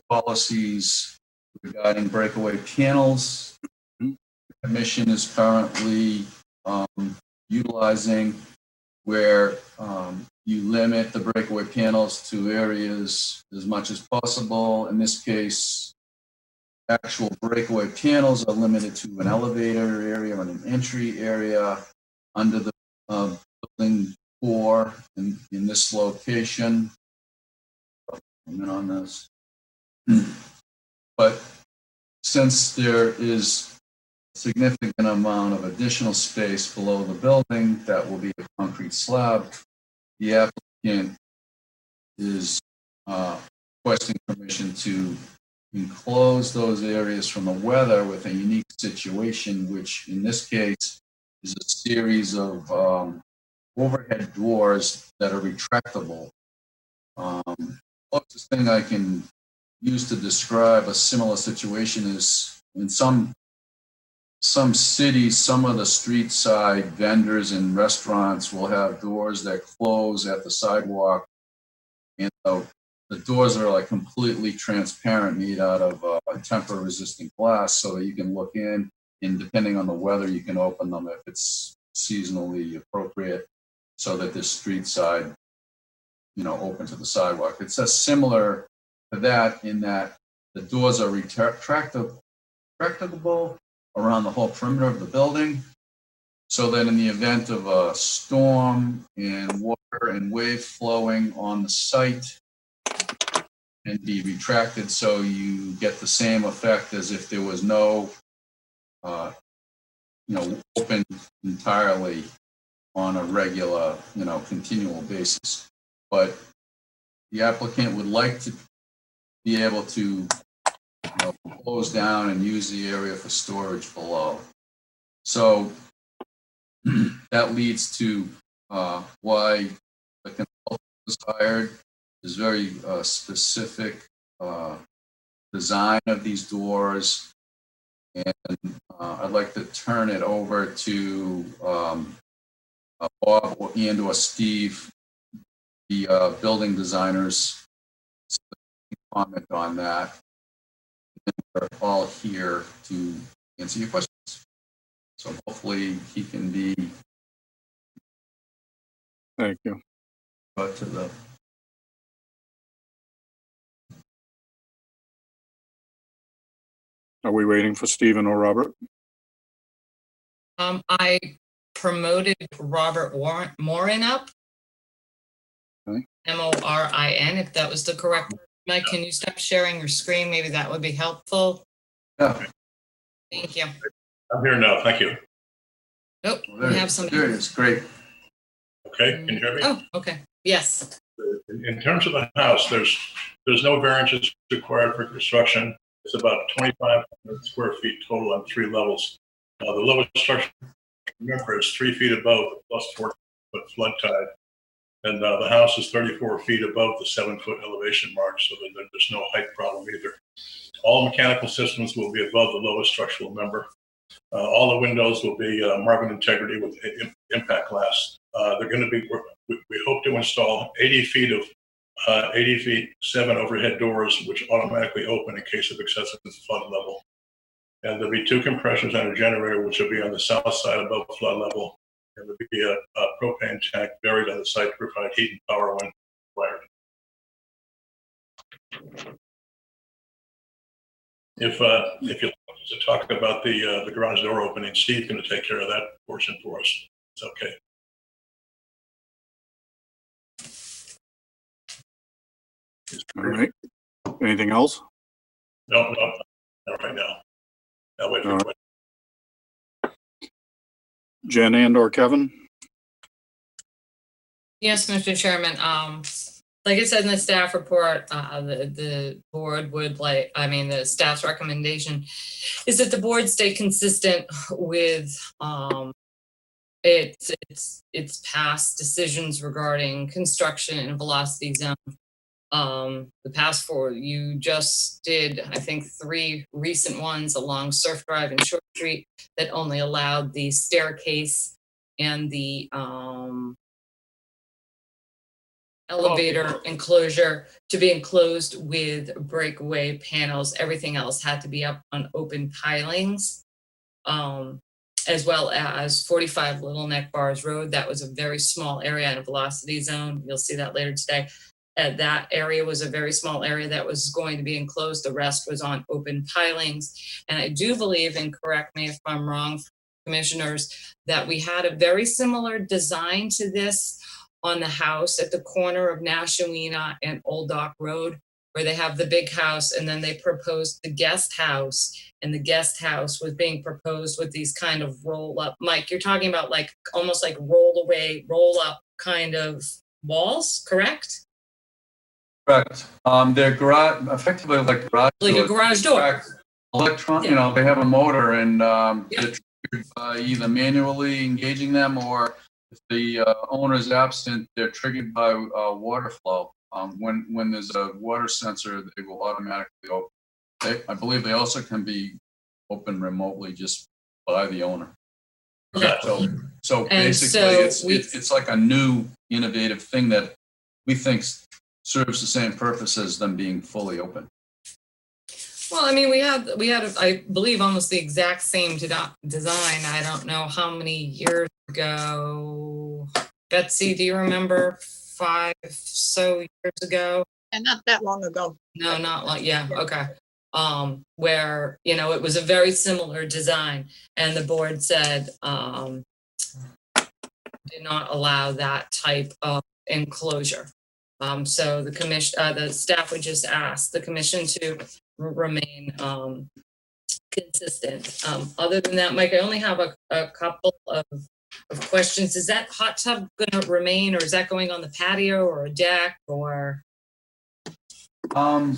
policies regarding breakaway panels. The Commission is currently utilizing where you limit the breakaway panels to areas as much as possible. In this case, actual breakaway panels are limited to an elevator area and an entry area under the building 4 in this location. Comment on this. But since there is a significant amount of additional space below the building that will be a concrete slab, the applicant is requesting permission to enclose those areas from the weather with a unique situation, which in this case is a series of overhead doors that are retractable. Closest thing I can use to describe a similar situation is in some cities, some of the street side vendors and restaurants will have doors that close at the sidewalk. And the doors are like completely transparent, made out of temper resistant glass so that you can look in, and depending on the weather, you can open them if it's seasonally appropriate so that the street side, open to the sidewalk. It's similar to that in that the doors are retractable around the whole perimeter of the building, so that in the event of a storm and water and wave flowing on the site, and be retracted so you get the same effect as if there was no, open entirely on a regular, continual basis. But the applicant would like to be able to close down and use the area for storage below. So that leads to why the consultant was hired. Is very specific design of these doors, and I'd like to turn it over to Bob and or Steve, the building designers, so they can comment on that. And we're all here to answer your questions. So hopefully he can be. Thank you. Brought to the. Are we waiting for Stephen or Robert? I promoted Robert Morin up. Okay. Morin, if that was the correct word. Mike, can you stop sharing your screen? Maybe that would be helpful. Yeah. Thank you. I'm here now, thank you. Oh, Well, we have some. There it is, great. Okay, can you hear me? Oh, okay. Yes. In terms of the house, there's no variances required for construction. It's about 2,500 square feet total on 3 levels. The lowest structure, remember, is 3 feet above the plus 4-foot flood tide. And the house is 34 feet above the 7-foot elevation mark, so that there's no height problem either. All mechanical systems will be above the lowest structural member. All the windows will be Marvin integrity with impact glass. They're going to be, we hope to install 80 feet 7 overhead doors, which automatically open in case of excessive flood level. And there'll be 2 compressors and a generator, which will be on the south side above flood level. And there'll be a propane tank buried on the site to provide heat and power when required. If you like to talk about the garage door opening, Steve's going to take care of that portion for us. It's okay. All right. Anything else? No, not right now. I'll wait for questions. Jen and or Kevin? Yes, Mr. Chairman. Like it said in the staff report, the board would the staff's recommendation is that the board stay consistent with its past decisions regarding construction and velocity zone. The past 4, you just did, I think, 3 recent ones along Surf Drive and Short Street that only allowed the staircase and the elevator enclosure to be enclosed with breakaway panels. Everything else had to be up on open pilings, as well as 45 Little Neck Bars Road. That was a very small area in a velocity zone. You'll see that later today. That area was a very small area that was going to be enclosed. The rest was on open pilings. And I do believe, and correct me if I'm wrong, commissioners, that we had a very similar design to this on the house at the corner of Nashawina and Old Dock Road, where they have the big house, and then they proposed the guest house, and the guest house was being proposed with these kind of roll up. Mike, you're talking about almost like roll away, roll up kind of walls, correct? Correct. They're garage, effectively like garage Like a doors. garage door. Electron, you know, they have a motor and they're triggered by either manually engaging them or if the owner is absent, they're triggered by water flow. When there's a water sensor, they will automatically open. I believe they also can be opened remotely just by the owner. Okay. So And basically, so it's like a new innovative thing that we think serves the same purpose as them being fully open. Well, I mean, we had, I believe, almost the exact same design. I don't know how many years ago. Betsy, do you remember 5 so years ago? And not that long ago. No, not like, yeah, okay. Where, you know, it was a very similar design and the board said, did not allow that type of enclosure. So the commission, the staff would just ask the commission to remain consistent. Other than that, Mike, I only have a couple of questions. Is that hot tub going to remain, or is that going on the patio or a deck, or? I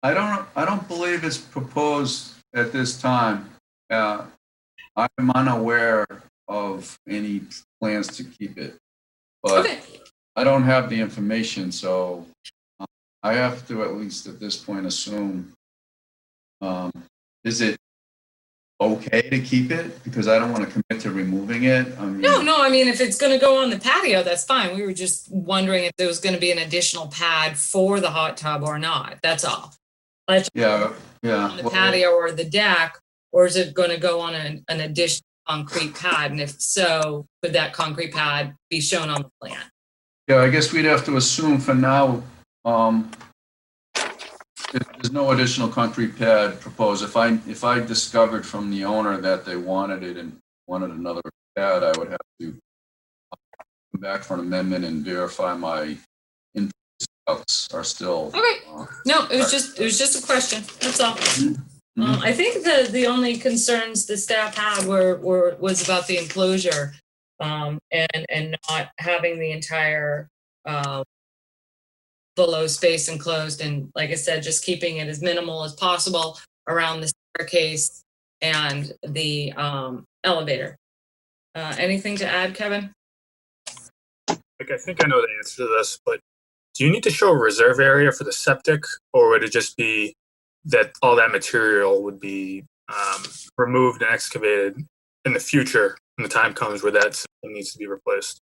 don't believe it's proposed at this time. I'm unaware of any plans to keep it, but Okay. I don't have the information, so I have to at least at this point assume. Is it okay to keep it? Because I don't want to commit to removing it. I mean, No, I mean, if it's going to go on the patio, that's fine. We were just wondering if there was going to be an additional pad for the hot tub or not. That's all. Yeah. On the patio or the deck, or is it going to go on an additional concrete pad? And if so, could that concrete pad be shown on the plan? Yeah, I guess we'd have to assume for now, there's no additional concrete pad proposed. If I discovered from the owner that they wanted it and wanted another pad, I would have to come back for an amendment and verify my inputs are still. Okay. No, it was just a question. That's all. I think the only concerns the staff had was about the enclosure, and not having the entire below space enclosed, and like I said, just keeping it as minimal as possible around the staircase and the elevator. Anything to add, Kevin? Like, I think I know the answer to this, but do you need to show a reserve area for the septic, or would it just be that all that material would be removed and excavated in the future when the time comes where that system needs to be replaced?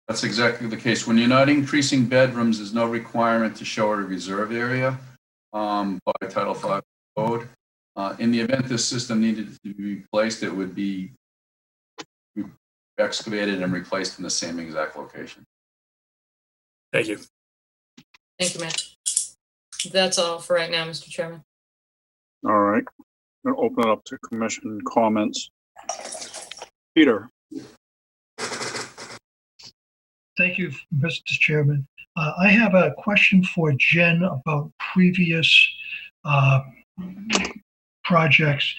That's exactly the case. When you're not increasing bedrooms, there's no requirement to show a reserve area by Title V code. In the event this system needed to be replaced, it would be excavated and replaced in the same exact location. Thank you. Thank you, Matt. That's all for right now, Mr. Chairman. All right. I'm going to open it up to commission comments. Peter. Thank you, Mr. Chairman. I have a question for Jen about previous projects.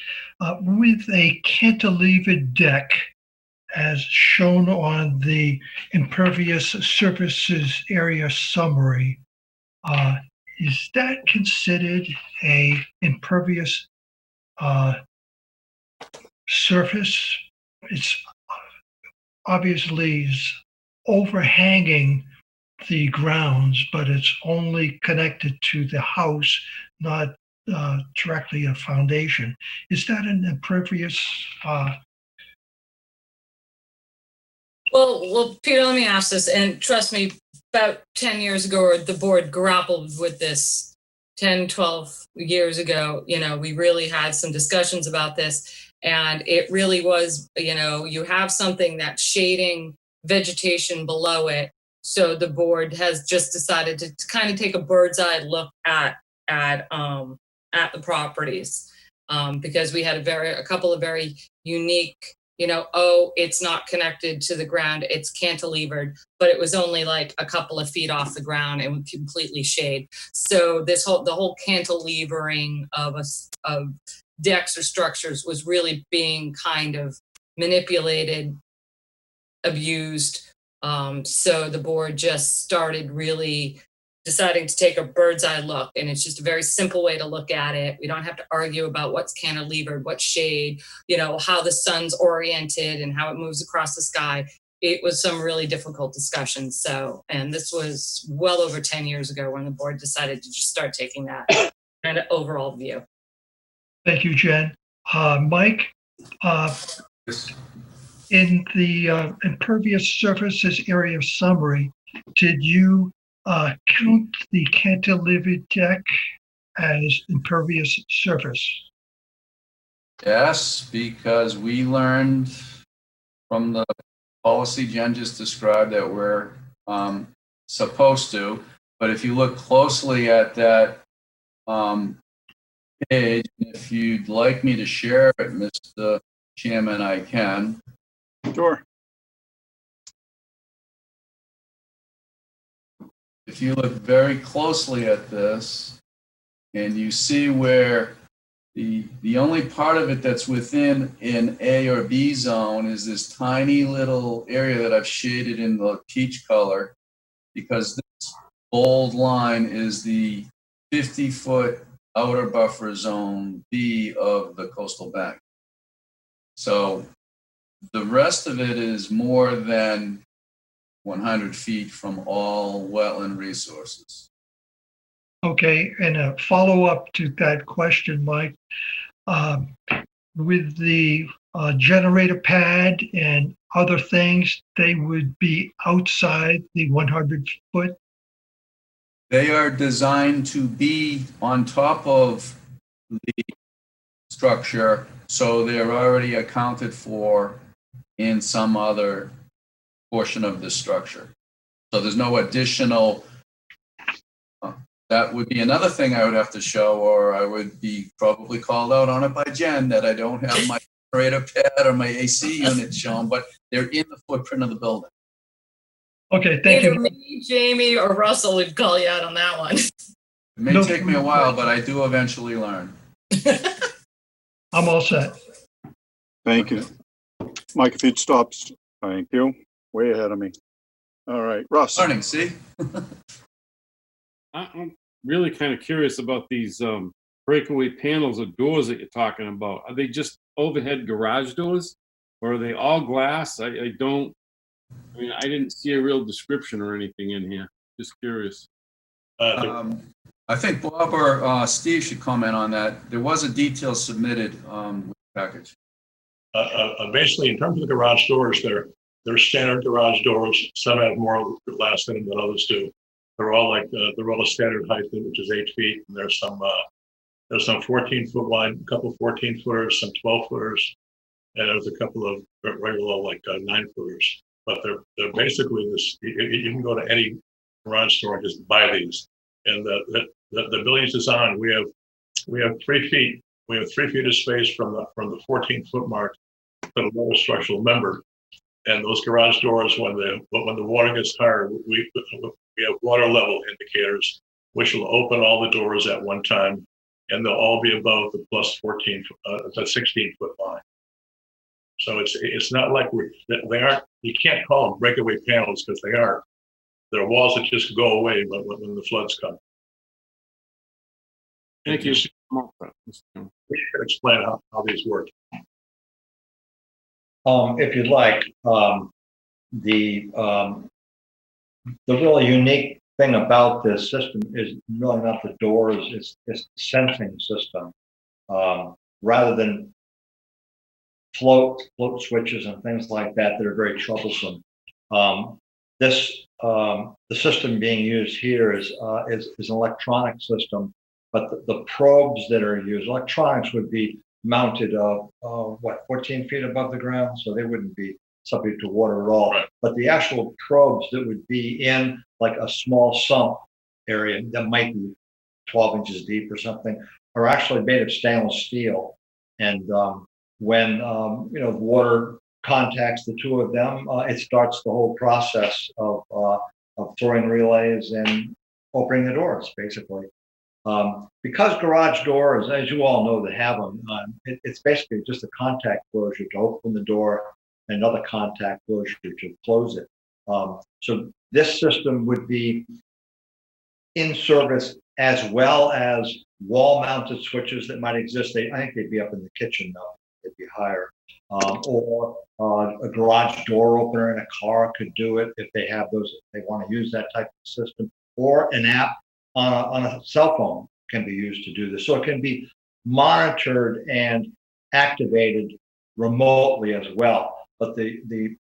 With a cantilevered deck, as shown on the impervious surfaces area summary, is that considered a impervious surface? It's obviously overhanging the grounds, but it's only connected to the house, not directly a foundation. Is that an impervious? Well, Peter, let me ask this, and trust me, about 10 years ago, the board grappled with this 10, 12 years ago. You know, we really had some discussions about this, and it really was, you know, you have something that's shading vegetation below it. So the board has just decided to kind of take a bird's eye look at the properties, because we had a couple of very unique, you know, it's not connected to the ground, it's cantilevered, but it was only like a couple of feet off the ground and would completely shade. So the whole cantilevering of decks or structures was really being kind of manipulated, abused. So the board just started really deciding to take a bird's eye look, and it's just a very simple way to look at it. We don't have to argue about what's cantilevered, what's shade, how the sun's oriented and how it moves across the sky. It was some really difficult discussions. And this was well over 10 years ago when the board decided to just start taking that kind of overall view. Thank you, Jen. Mike, in the impervious surfaces area summary, did you count the cantilevered deck as impervious surface? Yes, because we learned from the policy Jen just described that we're supposed to. But if you look closely at that page, if you'd like me to share it, Mr. Chairman, I can. Sure. If you look very closely at this, and you see where the only part of it that's within an A or B zone is this tiny little area that I've shaded in the peach color, because this bold line is the 50-foot outer buffer zone B of the coastal bank. So the rest of it is more than 100 feet from all wetland resources. Okay, and a follow-up to that question, Mike, with the generator pad and other things, they would be outside the 100-foot? They are designed to be on top of the structure, so they're already accounted for in some other portion of the structure. So there's no additional. That would be another thing I would have to show, or I would be probably called out on it by Jen that I don't have my generator pad or my AC unit shown, but they're in the footprint of the building. Okay, thank Either you. me, Jamie, or Russell would call you out on that one. It may take me a while, but I do eventually learn. I'm all set. Thank you. Mike, if you'd stop, thank you. Way ahead of me. All right, Russ. Learning, see? I'm really kind of curious about these breakaway panels or doors that you're talking about. Are they just overhead garage doors, or are they all glass? I didn't see a real description or anything in here. Just curious. I think Bob or Steve should comment on that. There was a detail submitted with the package. Basically, in terms of the garage doors, they're standard garage doors. Some have more glass in them than others do. They're all a standard height, which is 8 feet. And there's some 14-foot wide, a couple 14-footers, some 12-footers, and there's a couple of regular 9-footers. But they're basically this. You can go to any garage store and just buy these. And the building's design, we have 3 feet. We have 3 feet of space from the 14-foot mark to the lowest structural member. And those garage doors, when the water gets higher, we have water level indicators, which will open all the doors at one time, and they'll all be above the plus 14, the 16-foot line. So it's not like they aren't. You can't call them breakaway panels because they aren't. They're walls that just go away when the floods come. Thank you. We can explain how these work. If you'd like, the really unique thing about this system is really not the doors, it's the sensing system. Rather than float switches and things like that are very troublesome. The system being used here is an electronic system, but the probes that are used, electronics would be mounted 14 feet above the ground, so they wouldn't be subject to water at all. Right. But the actual probes that would be in like a small sump area that might be 12 inches deep or something are actually made of stainless steel. And when the water contacts the two of them, it starts the whole process of throwing relays and opening the doors, basically. Because garage doors, as you all know that have them, it's basically just a contact closure to open the door, and another contact closure to close it. So this system would be in service, as well as wall-mounted switches that might exist. I think they'd be up in the kitchen though. They'd be higher. Or a garage door opener in a car could do it if they have those, if they want to use that type of system. Or an app on a cell phone can be used to do this. So it can be monitored and activated remotely as well. But the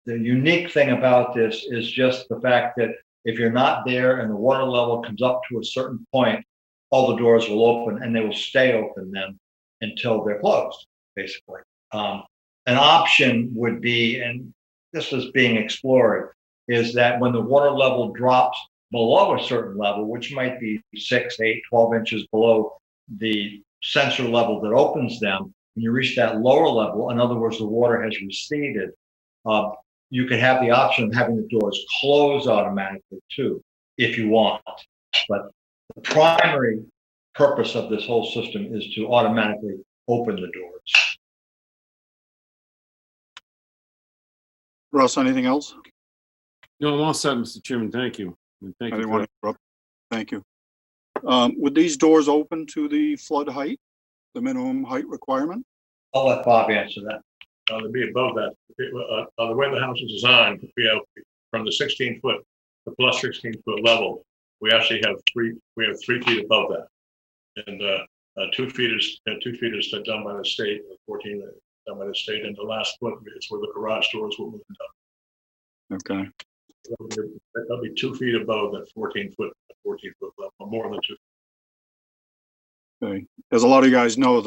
unique thing about this is just the fact that if you're not there and the water level comes up to a certain point, all the doors will open and they will stay open then until they're closed, basically. An option would be, and this is being explored, is that when the water level drops below a certain level, which might be 6, 8, 12 inches below the sensor level that opens them, and you reach that lower level, in other words, the water has receded, you could have the option of having the doors close automatically too, if you want. But the primary purpose of this whole system is to automatically open the doors. Russ, anything else? No, I'm all set, Mr. Chairman. Thank you. And I thank you didn't for want to interrupt. Thank you. Would these doors open to the flood height, the minimum height requirement? I'll let Bob answer that. To be above that, the way the house is designed, we have from the 16-foot, the plus 16-foot level, we actually have 3 feet above that, and 2 feet is done by the state, 14 done by the state, and the last foot is where the garage doors will move up. Okay. That'll be 2 feet above that 14-foot level, more than 2. Okay. As a lot of you guys know,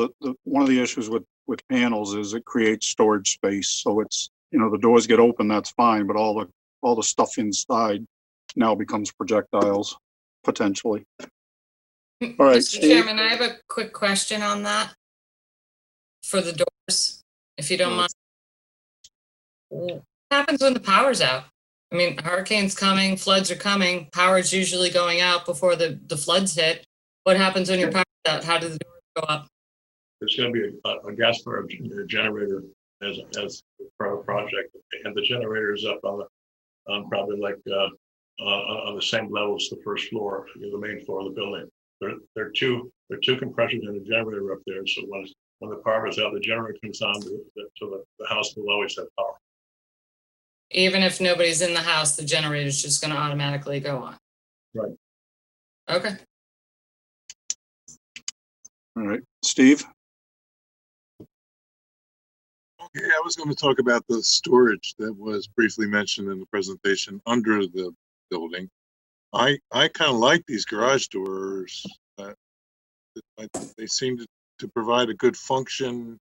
one of the issues with panels is it creates storage space. So it's, the doors get open, that's fine, but all the stuff inside now becomes projectiles, potentially. All right, Mr. Steve? Chairman, I have a quick question on that for the doors, if you don't mind. What happens when the power's out? I mean, hurricanes coming, floods are coming, power's usually going out before the floods hit. What happens when your power's out? How do the doors go up? There's going to be a gas-fired generator as part of the project, and the generator is up on probably like on the same level as the first floor, the main floor of the building. There are two compressors and a generator up there. So when the power is out, the generator comes on, so the house will always have power. Even if nobody's in the house, the generator's just going to automatically go on. Right. Okay. All right, Steve? Yeah, I was going to talk about the storage that was briefly mentioned in the presentation under the building. I kind of like these garage doors. They seem to provide a good function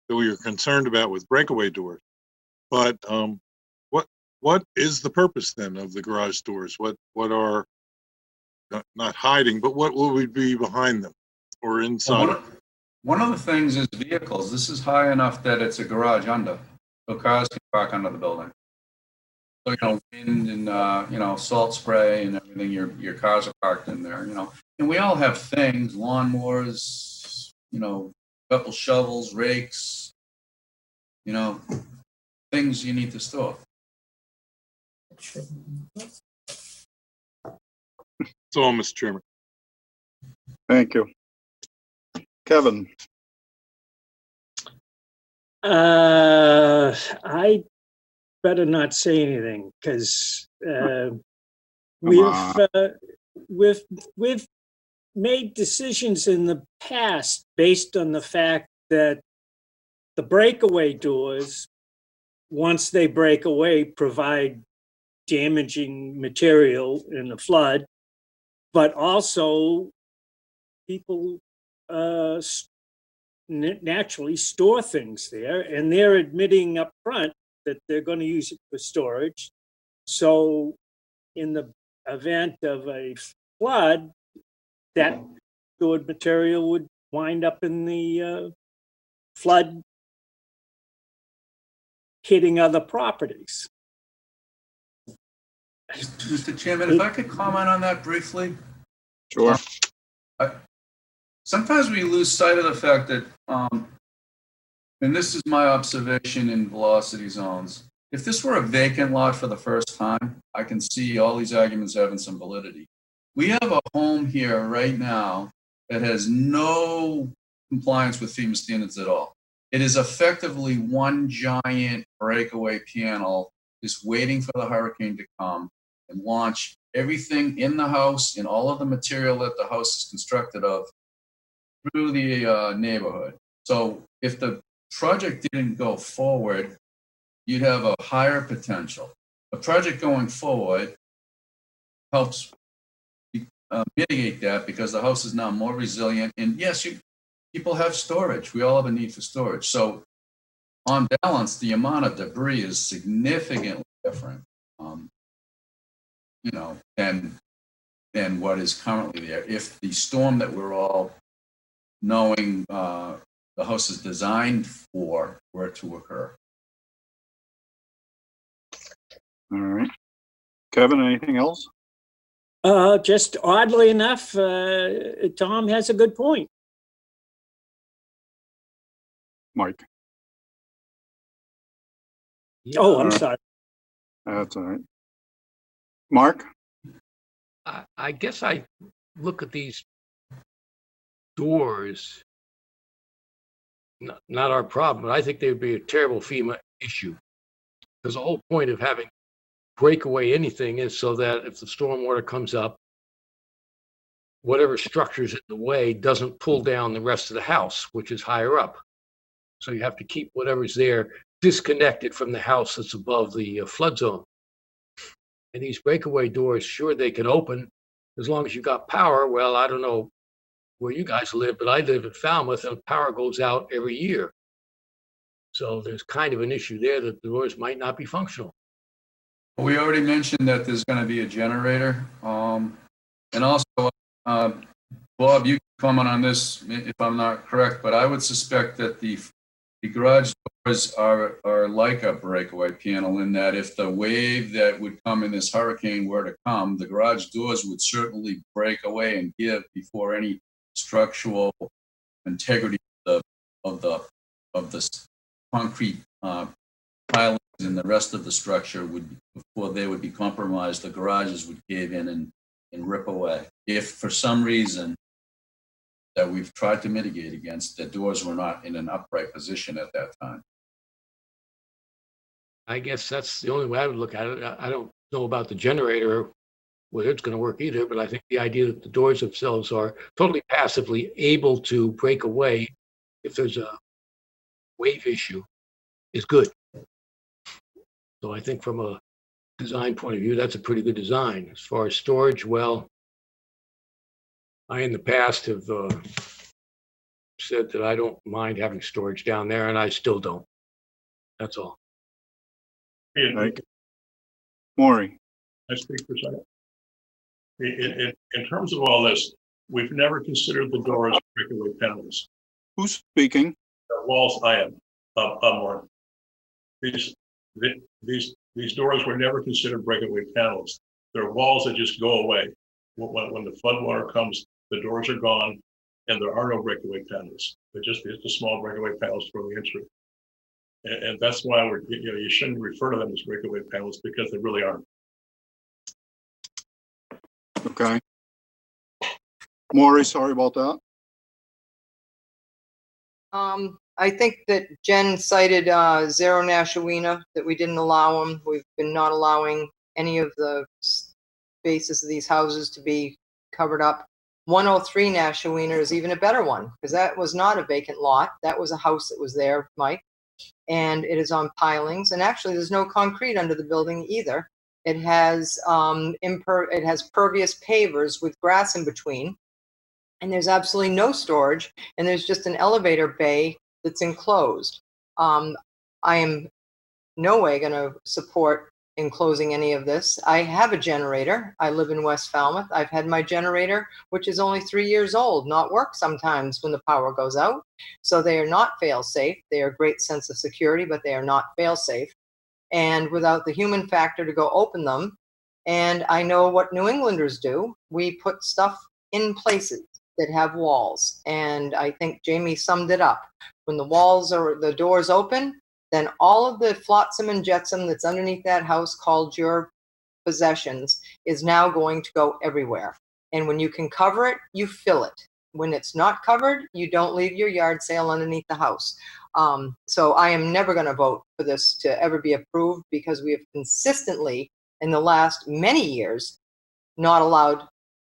that we were concerned about with breakaway doors. But what is the purpose then of the garage doors? What are not hiding, but what will we be behind them or inside? Well, one of the things is vehicles. This is high enough that it's a garage under, so cars can park under the building. So, wind and, salt spray and everything, your cars are parked in there, And we all have things, lawnmowers, couple shovels, rakes, things you need to store. That's all, Mr. Chairman. Thank you. Kevin? I better not say anything because we've made decisions in the past based on the fact that the breakaway doors, once they break away, provide damaging material in the flood, but also people naturally store things there, and they're admitting up front that they're going to use it for storage. So in the event of a flood, that stored material would wind up in the flood hitting other properties. Mr. Chairman, if I could comment on that briefly. Sure. Sometimes we lose sight of the fact that, and this is my observation in velocity zones, if this were a vacant lot for the first time, I can see all these arguments having some validity. We have a home here right now that has no compliance with FEMA standards at all. It is effectively one giant breakaway panel just waiting for the hurricane to come and launch everything in the house and all of the material that the house is constructed of through the neighborhood. So if the project didn't go forward, you'd have a higher potential. A project going forward helps mitigate that because the house is now more resilient. And yes, people have storage. We all have a need for storage. So on balance, the amount of debris is significantly different, than what is currently there. If the storm that we're all knowing the house is designed for were to occur. All right. Kevin, anything else? Just oddly enough, Tom has a good point. Mike? Oh, I'm sorry. That's all right. Mark? I guess I look at these doors, not our problem, but I think they would be a terrible FEMA issue. Because the whole point of having breakaway anything is so that if the stormwater comes up, whatever structure's in the way doesn't pull down the rest of the house, which is higher up. So you have to keep whatever's there disconnected from the house that's above the flood zone. And these breakaway doors, sure, they can open as long as you got power. Well, I don't know where you guys live, but I live in Falmouth and power goes out every year. So there's kind of an issue there that the doors might not be functional. We already mentioned that there's going to be a generator. And also, Bob, you can comment on this if I'm not correct, but I would suspect that the garage doors are like a breakaway panel in that if the wave that would come in this hurricane were to come, the garage doors would certainly break away and give before any structural integrity of the concrete pilings and the rest of the structure before they would be compromised, the garages would cave in and rip away. If for some reason that we've tried to mitigate against, the doors were not in an upright position at that time. I guess that's the only way I would look at it. I don't know about the generator, whether it's going to work either, but I think the idea that the doors themselves are totally passively able to break away if there's a wave issue is good. So I think from a design point of view, that's a pretty good design. As far as storage, well, I in the past have said that I don't mind having storage down there, and I still don't. That's all. Mike? Maury? I speak for a second. In terms of all this, we've never considered the doors breakaway panels. Who's speaking? Walls, I am. More. These doors were never considered breakaway panels. They're walls that just go away. When the floodwater comes, the doors are gone, and there are no breakaway panels. It's just small breakaway panels for the entry. And that's why you shouldn't refer to them as breakaway panels because they really aren't. Okay. Maury, sorry about that. I think that Jen cited Zero Nashawina, that we didn't allow them. We've been not allowing any of the spaces of these houses to be covered up. 103 Nashawina is even a better one because that was not a vacant lot. That was a house that was there, Mike, and it is on pilings. And actually, there's no concrete under the building either. It has pervious pavers with grass in between, and there's absolutely no storage. And there's just an elevator bay that's enclosed. I am no way going to support enclosing any of this. I have a generator. I live in West Falmouth. I've had my generator, which is only 3 years old, not work sometimes when the power goes out. So they are not fail-safe. They are a great sense of security, but they are not fail-safe. And without the human factor to go open them, and I know what New Englanders do, we put stuff in places that have walls. And I think Jamie summed it up. When the doors open, then all of the flotsam and jetsam that's underneath that house called your possessions is now going to go everywhere. And when you can cover it, you fill it. When it's not covered, you don't leave your yard sale underneath the house. So I am never going to vote for this to ever be approved, because we have consistently, in the last many years, not allowed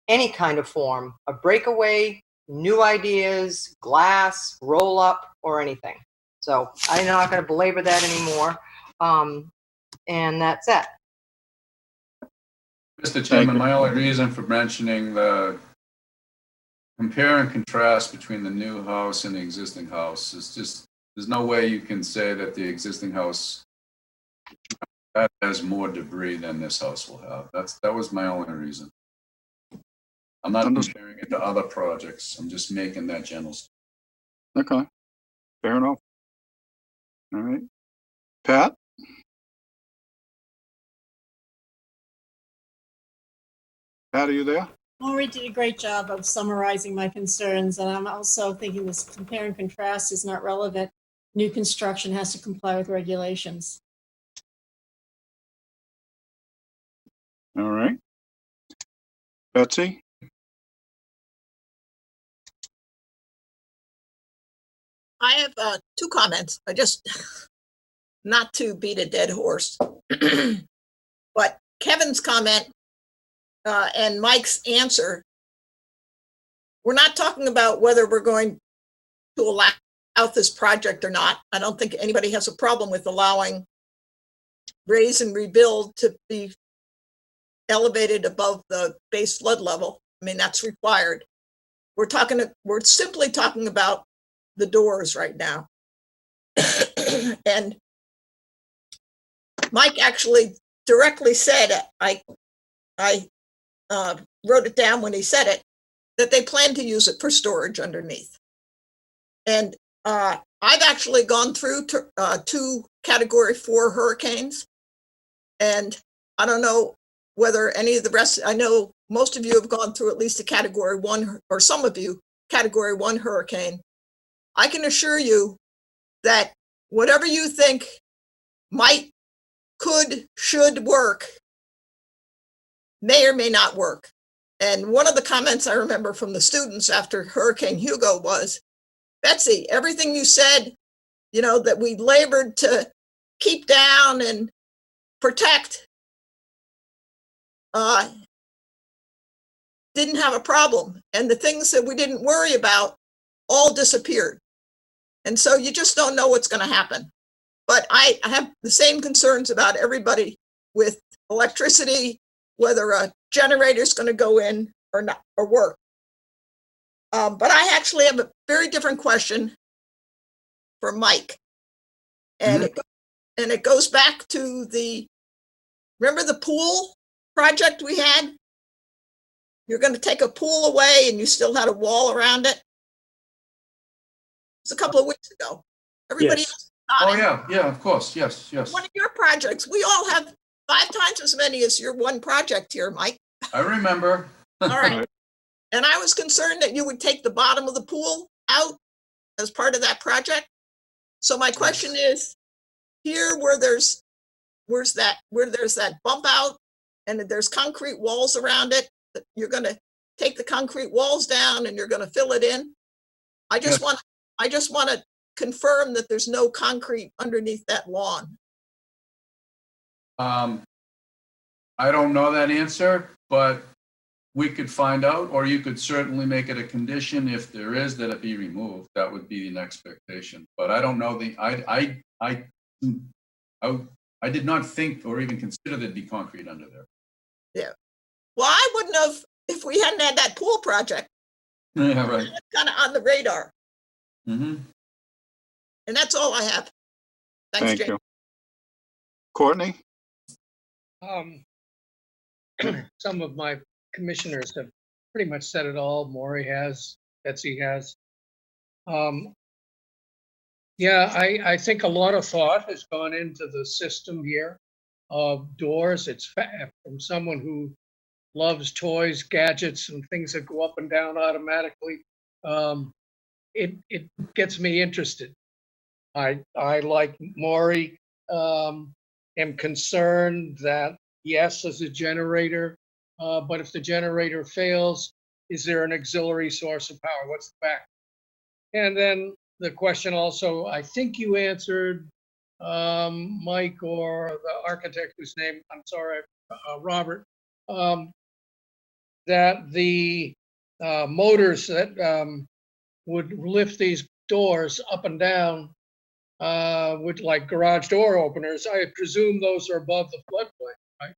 any kind of form of breakaway, new ideas, glass, roll up, or anything. So I'm not going to belabor that anymore. And that's it. Mr. Chairman, my only reason for mentioning the compare and contrast between the new house and the existing house is just, there's no way you can say that the existing house that has more debris than this house will have. That was my only reason. I'm not comparing it to other projects. I'm just making that general statement. Okay, fair enough. All right. Pat? Pat, are you there? Maureen did a great job of summarizing my concerns, and I'm also thinking this compare and contrast is not relevant. New construction has to comply with regulations. All right. Betsy? I have two comments. I just, not to beat a dead horse, but Kevin's comment and Mike's answer, we're not talking about whether we're going to allow out this project or not. I don't think anybody has a problem with allowing raise and rebuild to be elevated above the base flood level. I mean, that's required. We're simply talking about the doors right now. And Mike actually directly said, I wrote it down when he said it, that they plan to use it for storage underneath. And I've actually gone through two Category 4 hurricanes, and I don't know whether any of the rest, I know most of you have gone through at least a Category 1, or some of you, Category 1 hurricane. I can assure you that whatever you think might, could, should work may or may not work. And one of the comments I remember from the students after Hurricane Hugo was, Betsy, everything you said, you know, that we labored to keep down and protect, didn't have a problem. And the things that we didn't worry about all disappeared. And so you just don't know what's going to happen. But I have the same concerns about everybody with electricity, whether a generator is going to go in or not, or work. But I actually have a very different question for Mike. And it goes back to remember the pool project we had? You're going to take a pool away and you still had a wall around it. It's a couple of weeks ago. Everybody else. Oh, yeah, of course. Yes. One of your projects, we all have 5 times as many as your one project here, Mike. I remember. All right. And I was concerned that you would take the bottom of the pool out as part of that project. So my question is, here where there's that bump out and there's concrete walls around it, you're going to take the concrete walls down and you're going to fill it in. I just want to confirm that there's no concrete underneath that lawn. I don't know that answer, but we could find out, or you could certainly make it a condition if there is that it be removed. That would be an expectation. But I don't know I did not think or even consider there'd be concrete under there. Yeah. Well, I wouldn't have if we hadn't had that pool project. Yeah, right. Kind of on the radar. Mm-hmm. And that's all I have. Thanks, Thank Jane. you. Courtney? Some of my commissioners have pretty much said it all. Maury has, Betsy has. Yeah, I think a lot of thought has gone into the system here of doors. It's from someone who loves toys, gadgets, and things that go up and down automatically. It gets me interested. I like Maury, am concerned that yes, as a generator, But if the generator fails, is there an auxiliary source of power? What's the backup? And then the question also, I think you answered, Mike, or the architect whose name, I'm sorry, Robert, that the motors that would lift these doors up and down with like garage door openers, I presume those are above the floodplain, right?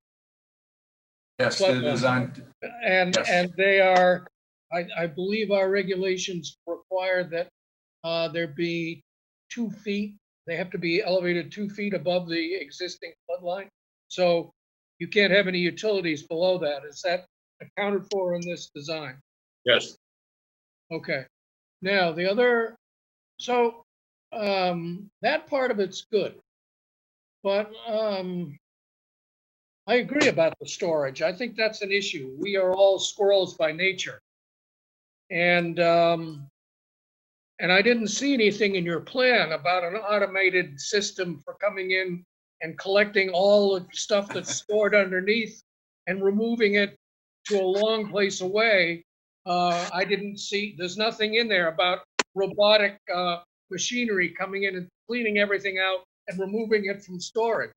Yes, they're designed. And Yes. and they are, I believe our regulations require that there be 2 feet. They have to be elevated 2 feet above the existing flood line. So you can't have any utilities below that. Is that accounted for in this design? Yes. Okay. Now, the other, so that part of it's good. But I agree about the storage. I think that's an issue. We are all squirrels by nature. And I didn't see anything in your plan about an automated system for coming in and collecting all the stuff that's stored underneath and removing it to a long place away. I didn't see, there's nothing in there about robotic machinery coming in and cleaning everything out and removing it from storage.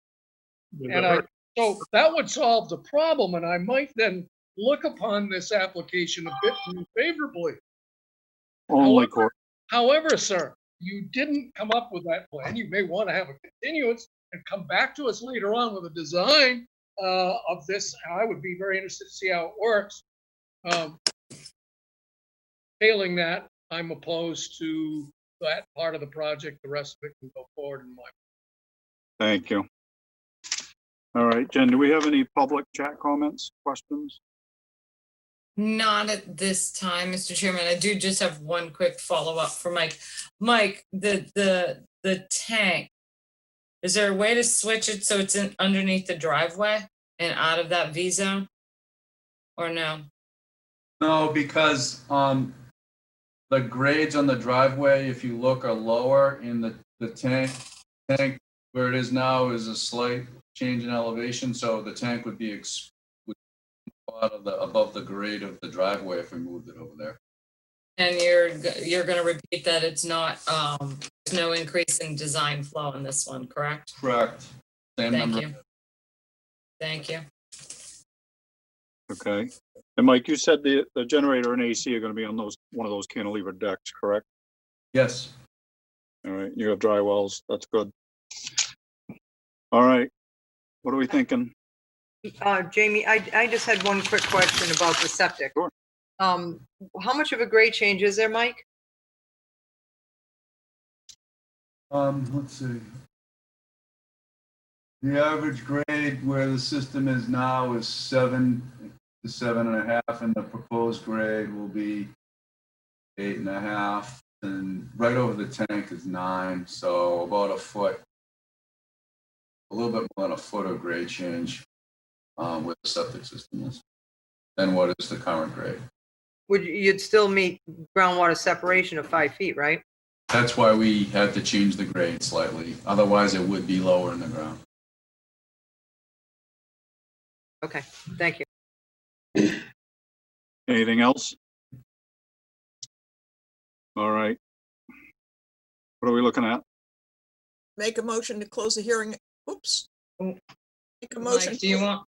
So that would solve the problem, and I might then look upon this application a bit more favorably. Only court. However, sir, you didn't come up with that plan. You may want to have a continuance and come back to us later on with a design of this. I would be very interested to see how it works. Failing that, I'm opposed to that part of the project. The rest of it can go forward in my. Thank you. All right, Jen, do we have any public chat comments, questions? Not at this time, Mr. Chairman. I do just have one quick follow-up for Mike. Mike, the tank, is there a way to switch it so it's in underneath the driveway and out of that V zone? Or no? No, because the grades on the driveway, if you look, are lower in the tank. Tank where it is now is a slight change in elevation, so the tank would be above the grade of the driveway if we moved it over there. And you're going to repeat that it's not, there's no increase in design flow in this one, correct? Correct. Same Thank number. you. Thank you. Okay. And Mike, you said the generator and AC are going to be on one of those cantilever decks, correct? Yes. All right. You have dry wells. That's good. All right. What are we thinking? Jamie, I just had one quick question about the septic. Sure. How much of a grade change is there, Mike? Let's see. The average grade where the system is now is 7 to 7.5, and the proposed grade will be 8.5, and right over the tank is 9, so about a foot, a little bit more than a foot of grade change with the septic system is than what is the current grade. You'd still meet groundwater separation of 5 feet, right? That's why we had to change the grade slightly. Otherwise, it would be lower in the ground. Okay, thank you. Anything else? All right. What are we looking at? Make a motion to close the hearing. Oops. Make a motion. Mike, do you want?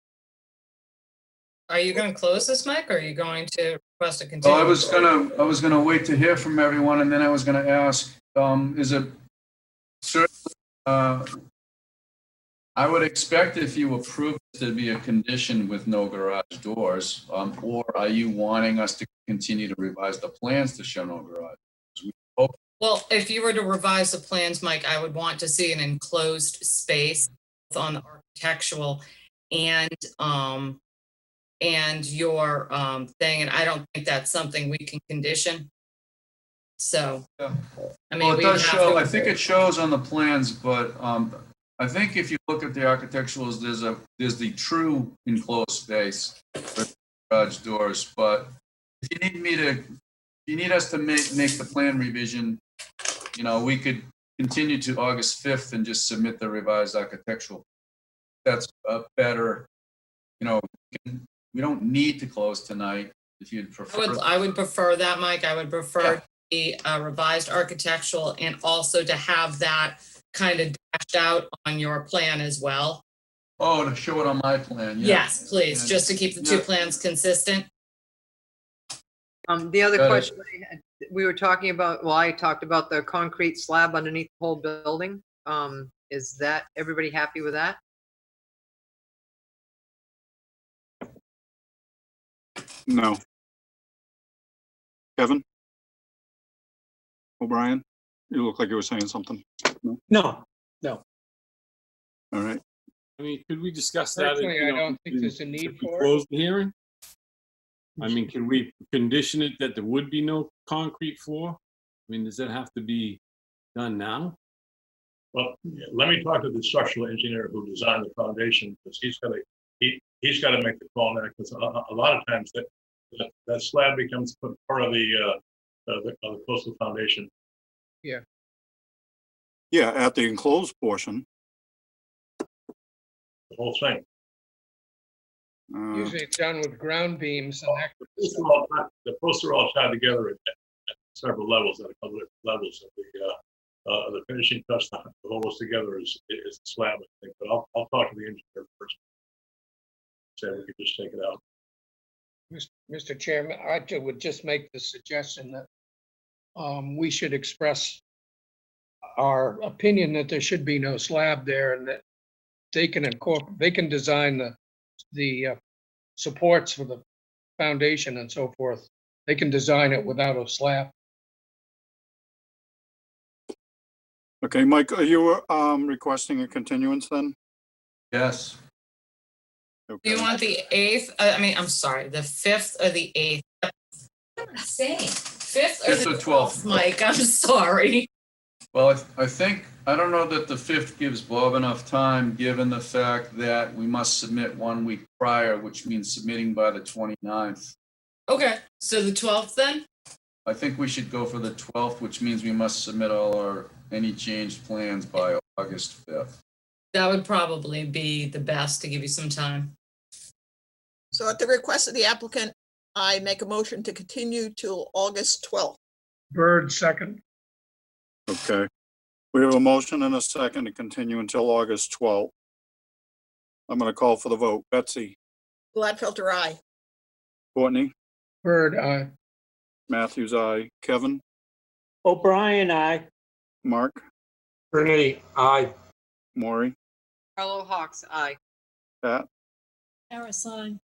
Are you going to close this, Mike, or are you going to request a Well, continuance? I was gonna wait to hear from everyone, and then I was gonna ask, is it certain? I would expect if you approve it to be a condition with no garage doors, or are you wanting us to continue to revise the plans to show no garage? Well, if you were to revise the plans, Mike, I would want to see an enclosed space on the architectural and your thing, and I don't think that's something we can condition. So, Yeah. I mean, Well, it we does have show, to- I think it shows on the plans, but I think if you look at the architecturals, there's the true enclosed space with garage doors, but if you need us to make the plan revision, we could continue to August 5th and just submit the revised architectural. That's a better, we don't need to close tonight if you'd prefer. I would prefer that, Mike. I would prefer the revised architectural and also to have that kind of dashed out on your plan as well. Oh, to show it on my plan, yeah. Yes, please, And- just to keep the two yeah. plans consistent. The other Got it. question I had, we were talking about, well, I talked about the concrete slab underneath the whole building. Is that, everybody happy with that? No. Kevin? O'Brien? You look like you were saying something. No? No, All right. I mean, could we discuss that? Personally, you I know, don't think there's a if need we for it. Close the hearing? I mean, can we condition it that there would be no concrete floor? I mean, does that have to be done now? Well, let me talk to the structural engineer who designed the foundation, because he's got to make the call now, because a lot of times that slab becomes part of the coastal foundation. Yeah, at the enclosed portion. The whole thing. Usually it's done with ground beams and that. The posts are all tied together at several levels, at a couple of levels of the finishing touch to hold us together is the slab, I think. But I'll talk to the engineer first. Say we could just take it out. Mr. Chairman, I would just make the suggestion that we should express our opinion that there should be no slab there and that they can design the supports for the foundation and so forth. They can design it without a slab. Okay, Mike, are you requesting a continuance then? Yes. Do you want the 8th? I'm sorry, the 5th or the 8th? What am I saying? 5th or 5th the or 12th, 12th. Mike? I'm sorry. Well, I don't know that the 5th gives Bob enough time, given the fact that we must submit 1 week prior, which means submitting by the 29th. Okay, so the 12th then? I think we should go for the 12th, which means we must submit any changed plans by August 5th. That would probably be the best to give you some time. So at the request of the applicant, I make a motion to continue till August 12th. Bird second. Okay. We have a motion and a second to continue until August 12th. I'm going to call for the vote. Betsy? Gladfelter, aye. Courtney? Bird, aye. Matthews, aye. Kevin? O'Brien, aye. Mark? Bernini, aye. Maury? Carlo Hawks, aye. Pat? Harris, aye.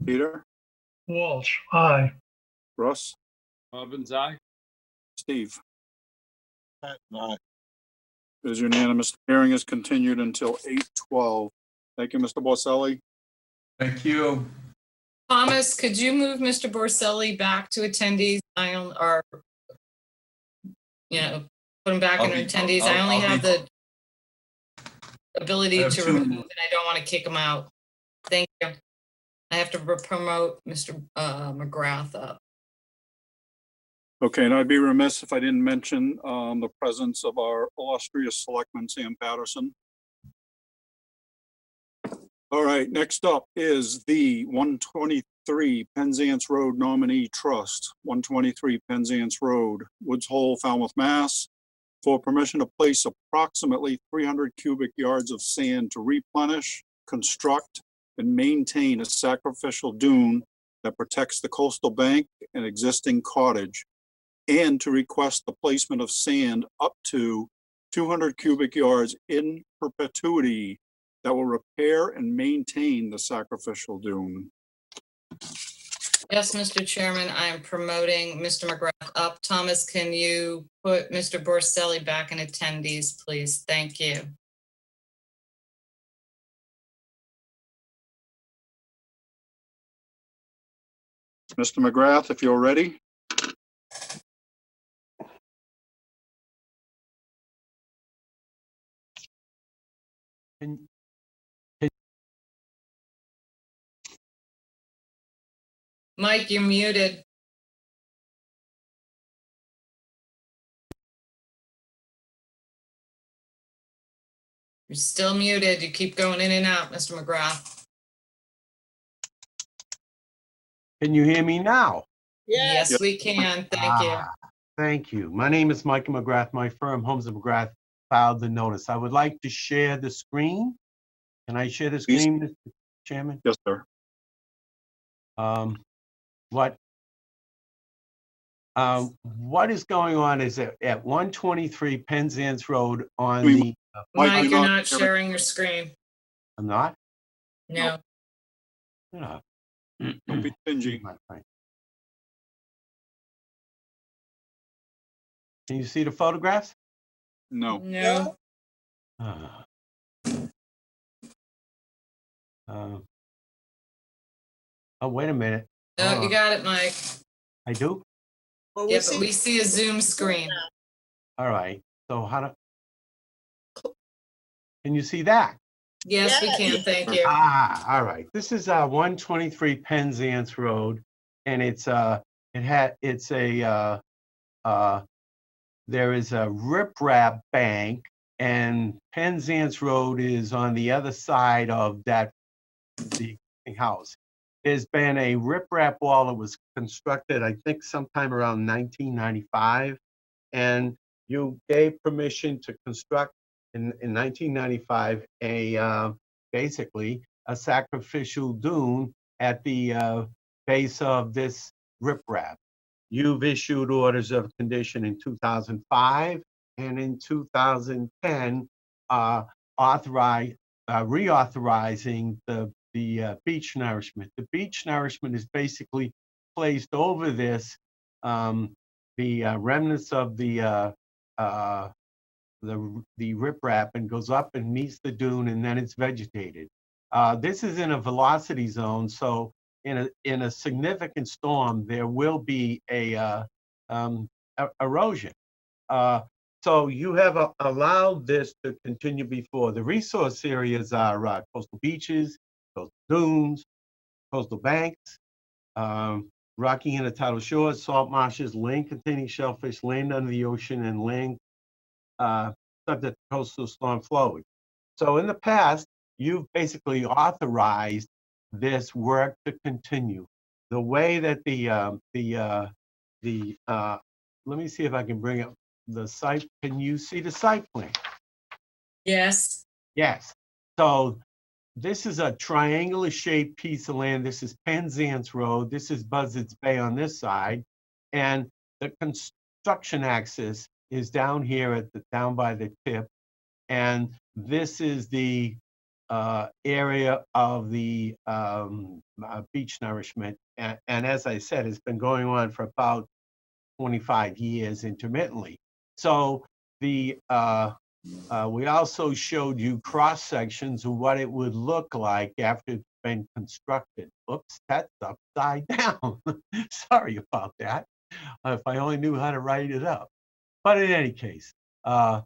Peter? Walsh, aye. Russ? Robbins, aye. Steve? Aye. It is unanimous. The hearing is continued until 8/12. Thank you, Mr. Borselli. Thank you. Thomas, could you move Mr. Borselli back to attendees? Put him back in attendees. I only have the ability to remove, and I don't want to kick him out. Thank you. I have to promote Mr. McGrath up. Okay, and I'd be remiss if I didn't mention the presence of our illustrious selectman, Sam Patterson. All right, next up is the 123 Penzance Road Nominee Trust, 123 Penzance Road, Woods Hole, Falmouth, Mass, for permission to place approximately 300 cubic yards of sand to replenish, construct, and maintain a sacrificial dune that protects the coastal bank and existing cottage, and to request the placement of sand up to 200 cubic yards in perpetuity that will repair and maintain the sacrificial dune. Yes, Mr. Chairman, I am promoting Mr. McGrath up. Thomas, can you put Mr. Borselli back in attendees, please? Thank you. Mr. McGrath, if you're ready. Mike, you're muted. You're still muted. You keep going in and out, Mr. McGrath. Can you hear me now? Yes, we can. Thank you. Thank you. My name is Michael McGrath. My firm, Holmes and McGrath, filed the notice. I would like to share the screen. Can I share the screen, Mr. Chairman? Yes, sir. What is going on is that at 123 Penzance Road on We- the, Mike, you're you're not not sharing- sharing your screen. I'm not? No. Yeah. Don't be stingy. Can you see the photographs? No. No. Oh, wait a minute. No, you got it, Mike. I do? Well, Yeah, but we see a Zoom screen. All right. So how do, can you see that? Yes, we can. Thank you. All right. This is 123 Penzance Road, and there is a riprap bank, and Penzance Road is on the other side of the house. There's been a riprap wall that was constructed, I think, sometime around 1995, and you gave permission to construct in 1995 basically a sacrificial dune at the base of this riprap. You've issued orders of condition in 2005 and in 2010 reauthorizing the beach nourishment. The beach nourishment is basically placed over this, the remnants of the riprap, and goes up and meets the dune, and then it's vegetated. This is in a velocity zone, so in a significant storm, there will be a erosion. So you have allowed this to continue before. The resource areas are coastal beaches, coastal dunes, coastal banks, rocky and tidal shores, salt marshes, land containing shellfish, land under the ocean, and land subject to coastal storm flowing. So in the past, you've basically authorized this work to continue. The way that let me see if I can bring up the site. Can you see the site plan? Yes. Yes. So this is a triangular shaped piece of land. This is Penzance Road. This is Buzzards Bay on this side. And the construction axis is down here down by the tip. And this is the area of the beach nourishment. And as I said, it's been going on for about 25 years intermittently. So we also showed you cross sections of what it would look like after it's been constructed. Oops, that's upside down. Sorry about that. If I only knew how to write it up. But in any case, Mike,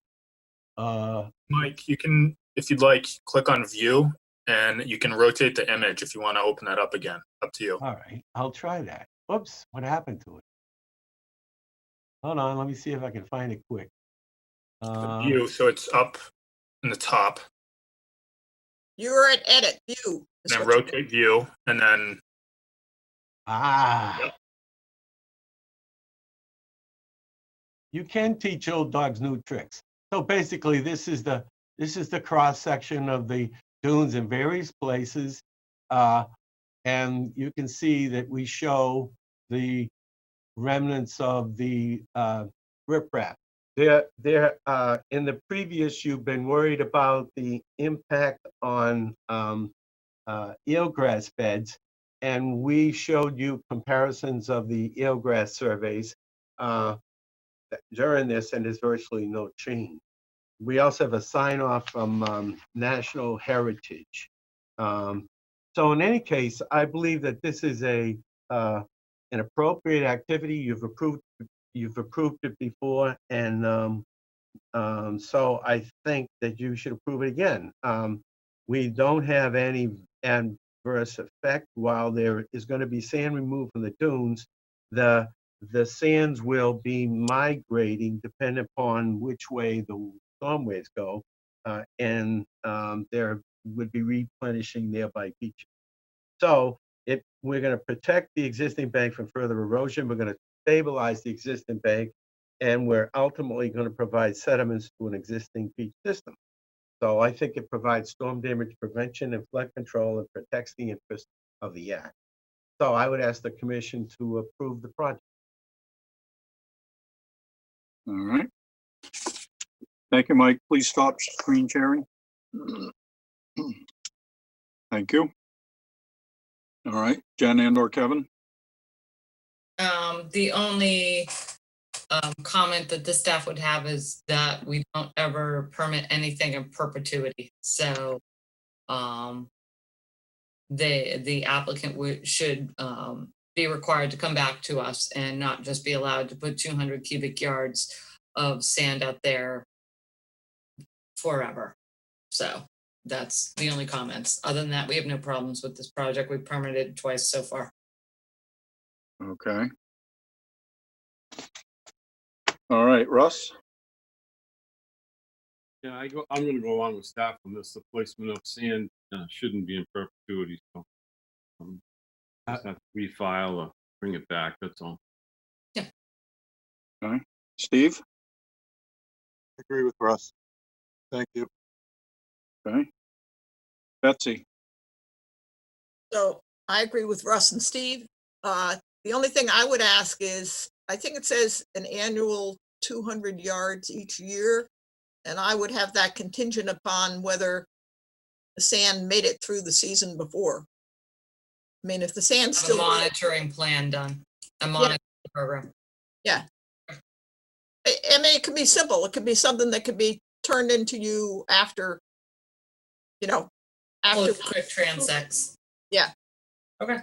you can, if you'd like, click on view and you can rotate the image if you want to open that up again. Up to you. All right, I'll try that. Whoops, what happened to it? Hold on, let me see if I can find it quick. The view, so it's up in the top. You're at edit view. And then rotate view, and then. Yep. You can teach old dogs new tricks. So basically, this is the cross section of the dunes in various places, and you can see that we show the remnants of the riprap. There, in the previous, you've been worried about the impact on eelgrass beds, and we showed you comparisons of the eelgrass surveys during this, and there's virtually no change. We also have a sign off from National Heritage. So in any case, I believe that this is an appropriate activity. You've approved it before, and so I think that you should approve it again. We don't have any adverse effect. While there is going to be sand removed from the dunes, the sands will be migrating depending upon which way the storm waves go, and there would be replenishing nearby beaches. So we're going to protect the existing bank from further erosion. We're going to stabilize the existing bank, and we're ultimately going to provide sediments to an existing beach system. So I think it provides storm damage prevention and flood control and protects the interest of the act. So I would ask the commission to approve the project. All right. Thank you, Mike. Please stop screen sharing. Thank you. All right, Jen and or Kevin? The only comment that the staff would have is that we don't ever permit anything in perpetuity. So the applicant should be required to come back to us and not just be allowed to put 200 cubic yards of sand out there forever. So that's the only comments. Other than that, we have no problems with this project. We've permitted it twice so far. Okay. All right, Russ? Yeah, I'm gonna go along with staff on this. The placement of sand shouldn't be in perpetuity, so just have to refile or bring it back, that's all. Yeah. Okay, Steve? I agree with Russ. Thank you. Okay. Betsy? So I agree with Russ and Steve. The only thing I would ask is, I think it says an annual 200 yards each year. And I would have that contingent upon whether the sand made it through the season before. I mean, if the sand's Have a still. monitoring plan done, a monitoring program. Yeah. I mean, it could be simple. It could be something that could be turned into you after, after. Quick transects. Yeah. Okay.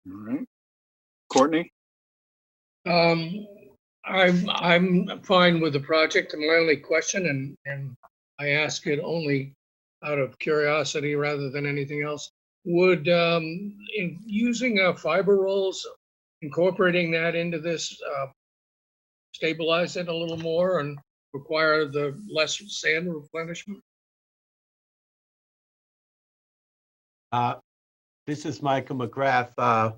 All right. Courtney? I'm fine with the project. And my only question, and I ask it only out of curiosity rather than anything else, would in using fiber rolls, incorporating that into this, stabilize it a little more and require the less sand replenishment? This is Michael McGrath.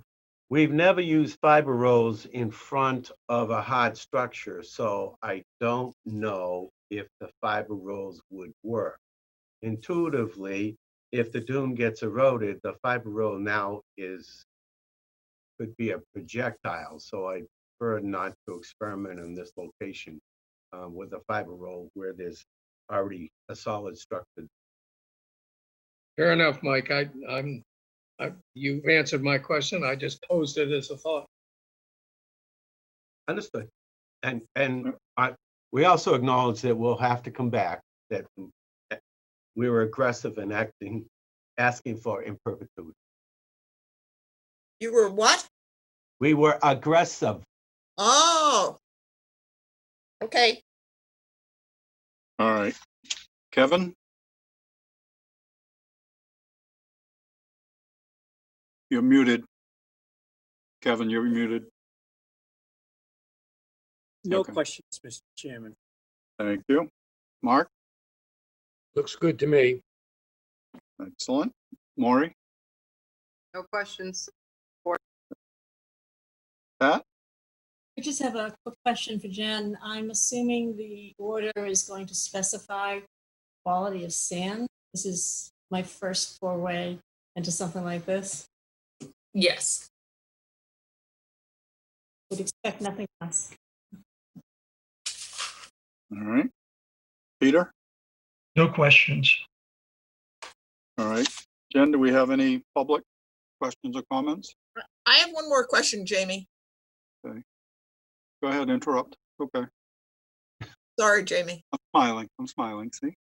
We've never used fiber rolls in front of a hard structure, so I don't know if the fiber rolls would work. Intuitively, if the dune gets eroded, the fiber roll now could be a projectile, so I prefer not to experiment in this location with a fiber roll where there's already a solid structure. Fair enough, Mike. You've answered my question. I just posed it as a thought. Understood. And we also acknowledge that we'll have to come back, that we were aggressive in asking for in perpetuity. You were what? We were aggressive. Oh. Okay. All right. Kevin? You're muted. Kevin, you're muted. No Okay. questions, Mr. Chairman. Thank you. Mark? Looks good to me. Excellent. Maury? No questions. Pat? I just have a quick question for Jen. I'm assuming the order is going to specify quality of sand. This is my first foray into something like this. Yes. Would expect nothing less. All right. Peter? No questions. All right. Jen, do we have any public questions or comments? I have one more question, Jamie. Okay. Go ahead, interrupt. Okay. Sorry, Jamie. I'm smiling, see?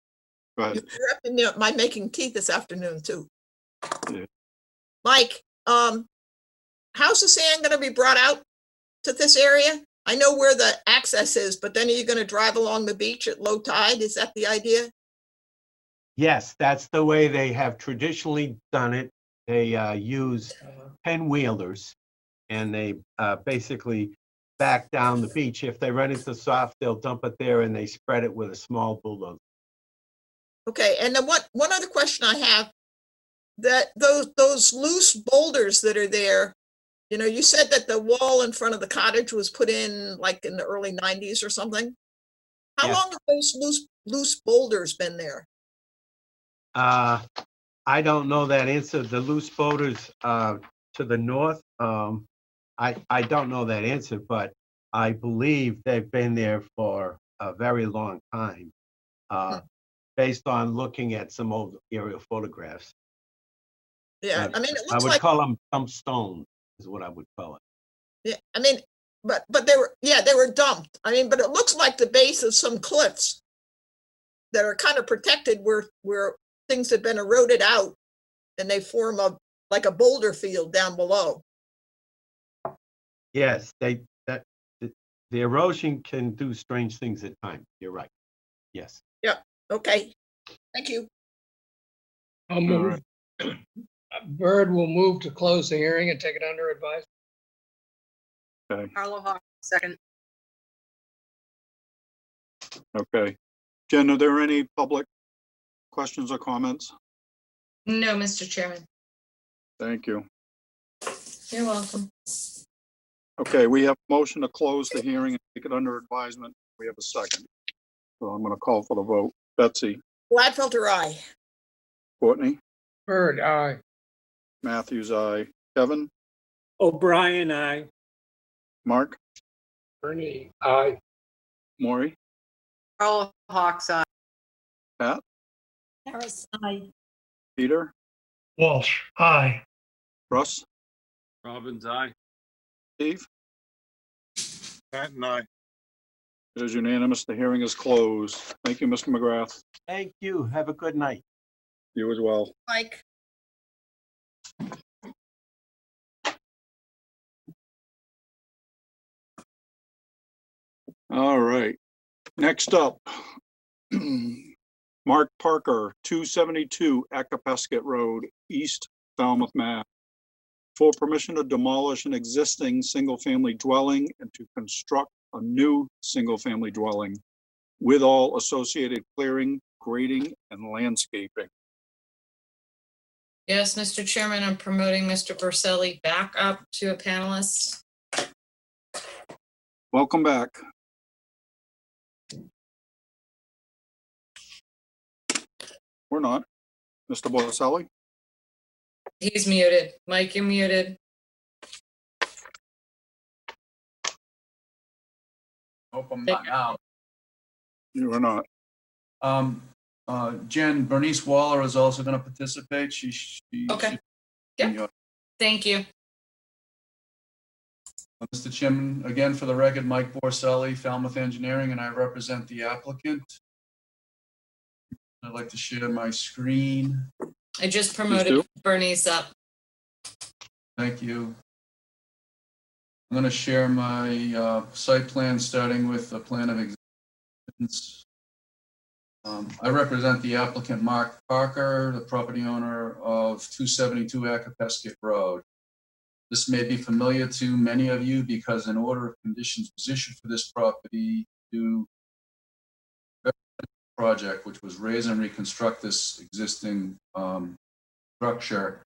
Go ahead. You're up in my making teeth this afternoon too. Yeah. Mike, how's the sand gonna be brought out to this area? I know where the access is, but then are you gonna drive along the beach at low tide? Is that the idea? Yes, that's the way they have traditionally done it. They use pinwheelers, and they basically back down the beach. If they run into soft, they'll dump it there and they spread it with a small bulldozer. Okay, and then one other question I have. that those loose boulders that are there, you know, you said that the wall in front of the cottage was put in like in the early 90s or something. How Yes. long have those loose boulders been there? I don't know that answer. The loose boulders to the north, I don't know that answer, but I believe they've been there for a very long time, based on looking at some old aerial photographs. Yeah, I mean, it I looks would like, call them dump stones, is what I would call it. yeah, I mean, but they were dumped. I mean, but it looks like the base of some cliffs that are kind of protected where things have been eroded out and they form like a boulder field down below. Yes, the erosion can do strange things at times. You're right. Yes. Yeah, okay. Thank you. I'll move. Bird will move to close the hearing and take it under advisement. Okay, Carlo Hawk, second. okay. Jen, are there any public questions or comments? No, Mr. Chairman. Thank you. You're welcome. Okay, we have a motion to close the hearing and take it under advisement. We have a second. So I'm going to call for the vote. Betsy, Gladfelter, aye. Courtney, Bird, aye. Matthews, aye. Kevin, O'Brien, aye. Mark, Bernie, aye. Maury, Carlo Hawk's aye. Pat, Harris, aye. Peter, Walsh, aye. Russ, Robbins, aye. Steve. Pat and I. It is unanimous. The hearing is closed. Thank you, Mr. McGrath. Thank you. Have a good night. You as well. Mike. All right. Next up, Mark Parker, 272 Acapesket Road, East Falmouth, Mass. For permission to demolish an existing single-family dwelling and to construct a new single-family dwelling with all associated clearing, grading, and landscaping. Yes, Mr. Chairman, I'm promoting Mr. Verselli back up to a panelist. Welcome back. We're not. Mr. Boselli? He's muted. Mike, you're muted. Hope I'm not now. You are not. Jen, Bernice Waller is also going to participate. Okay. Yeah. Thank you. Mr. Chairman, again, for the record, Mike Borselli, Falmouth Engineering, and I represent the applicant. I'd like to share my screen. I just promoted Bernice up. Thank you. I'm going to share my site plan, starting with the plan of existence. I represent the applicant, Mark Parker, the property owner of 272 Acapesket Road. This may be familiar to many of you because an order of conditions was issued for this property to project, which was raise and reconstruct this existing structure.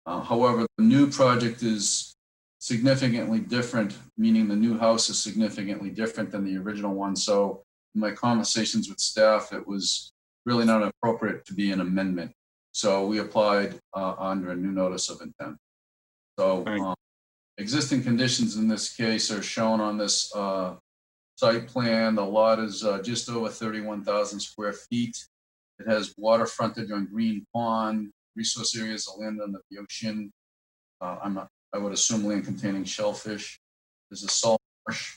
However, the new project is significantly different, meaning the new house is significantly different than the original one. So in my conversations with staff, it was really not appropriate to be an amendment. So we applied under a new notice of intent. So existing conditions in this case are shown on this site plan. The lot is just over 31,000 square feet. It has water frontage on Green Pond, resource areas of land under the ocean. I would assume land containing shellfish. There's a salt marsh,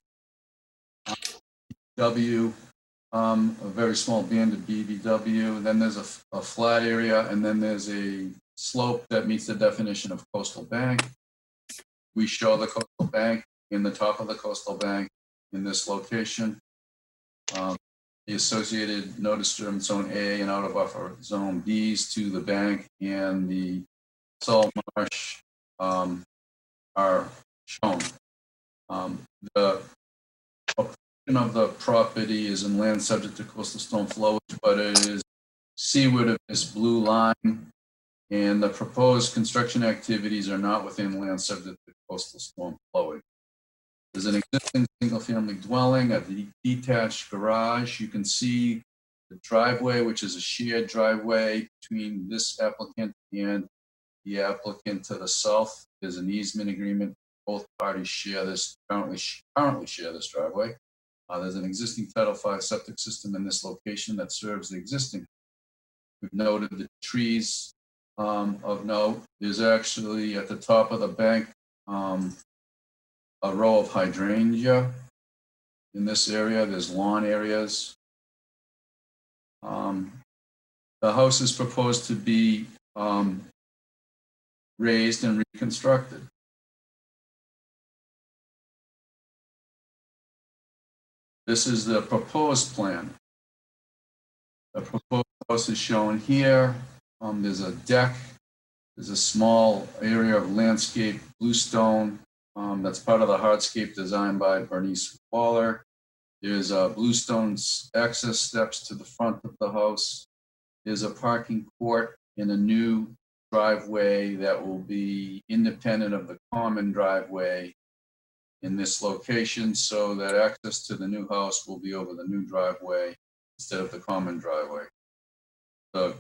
a very small band of BBW. Then there's a flat area, and then there's a slope that meets the definition of coastal bank. We show the coastal bank in the top of the coastal bank in this location. The associated no disturbance zone A and outer buffer zone Bs to the bank and the salt marsh are shown. The portion of the property is in land subject to coastal stone flowage, but it is seaward of this blue line. And the proposed construction activities are not within land subject to coastal storm flowing. There's an existing single-family dwelling, a detached garage. You can see the driveway, which is a shared driveway between this applicant and the applicant to the south. There's an easement agreement. Both parties share this, currently share this driveway. There's an existing Title V septic system in this location that serves the existing. We've noted the trees of note. There's actually at the top of the bank a row of hydrangea in this area. There's lawn areas. The house is proposed to be raised and reconstructed. This is the proposed plan. The proposed house is shown here. There's a deck. There's a small area of landscape bluestone that's part of the hardscape designed by Bernice Waller. There's bluestone access steps to the front of the house. There's a parking court and a new driveway that will be independent of the common driveway in this location, so that access to the new house will be over the new driveway instead of the common driveway. The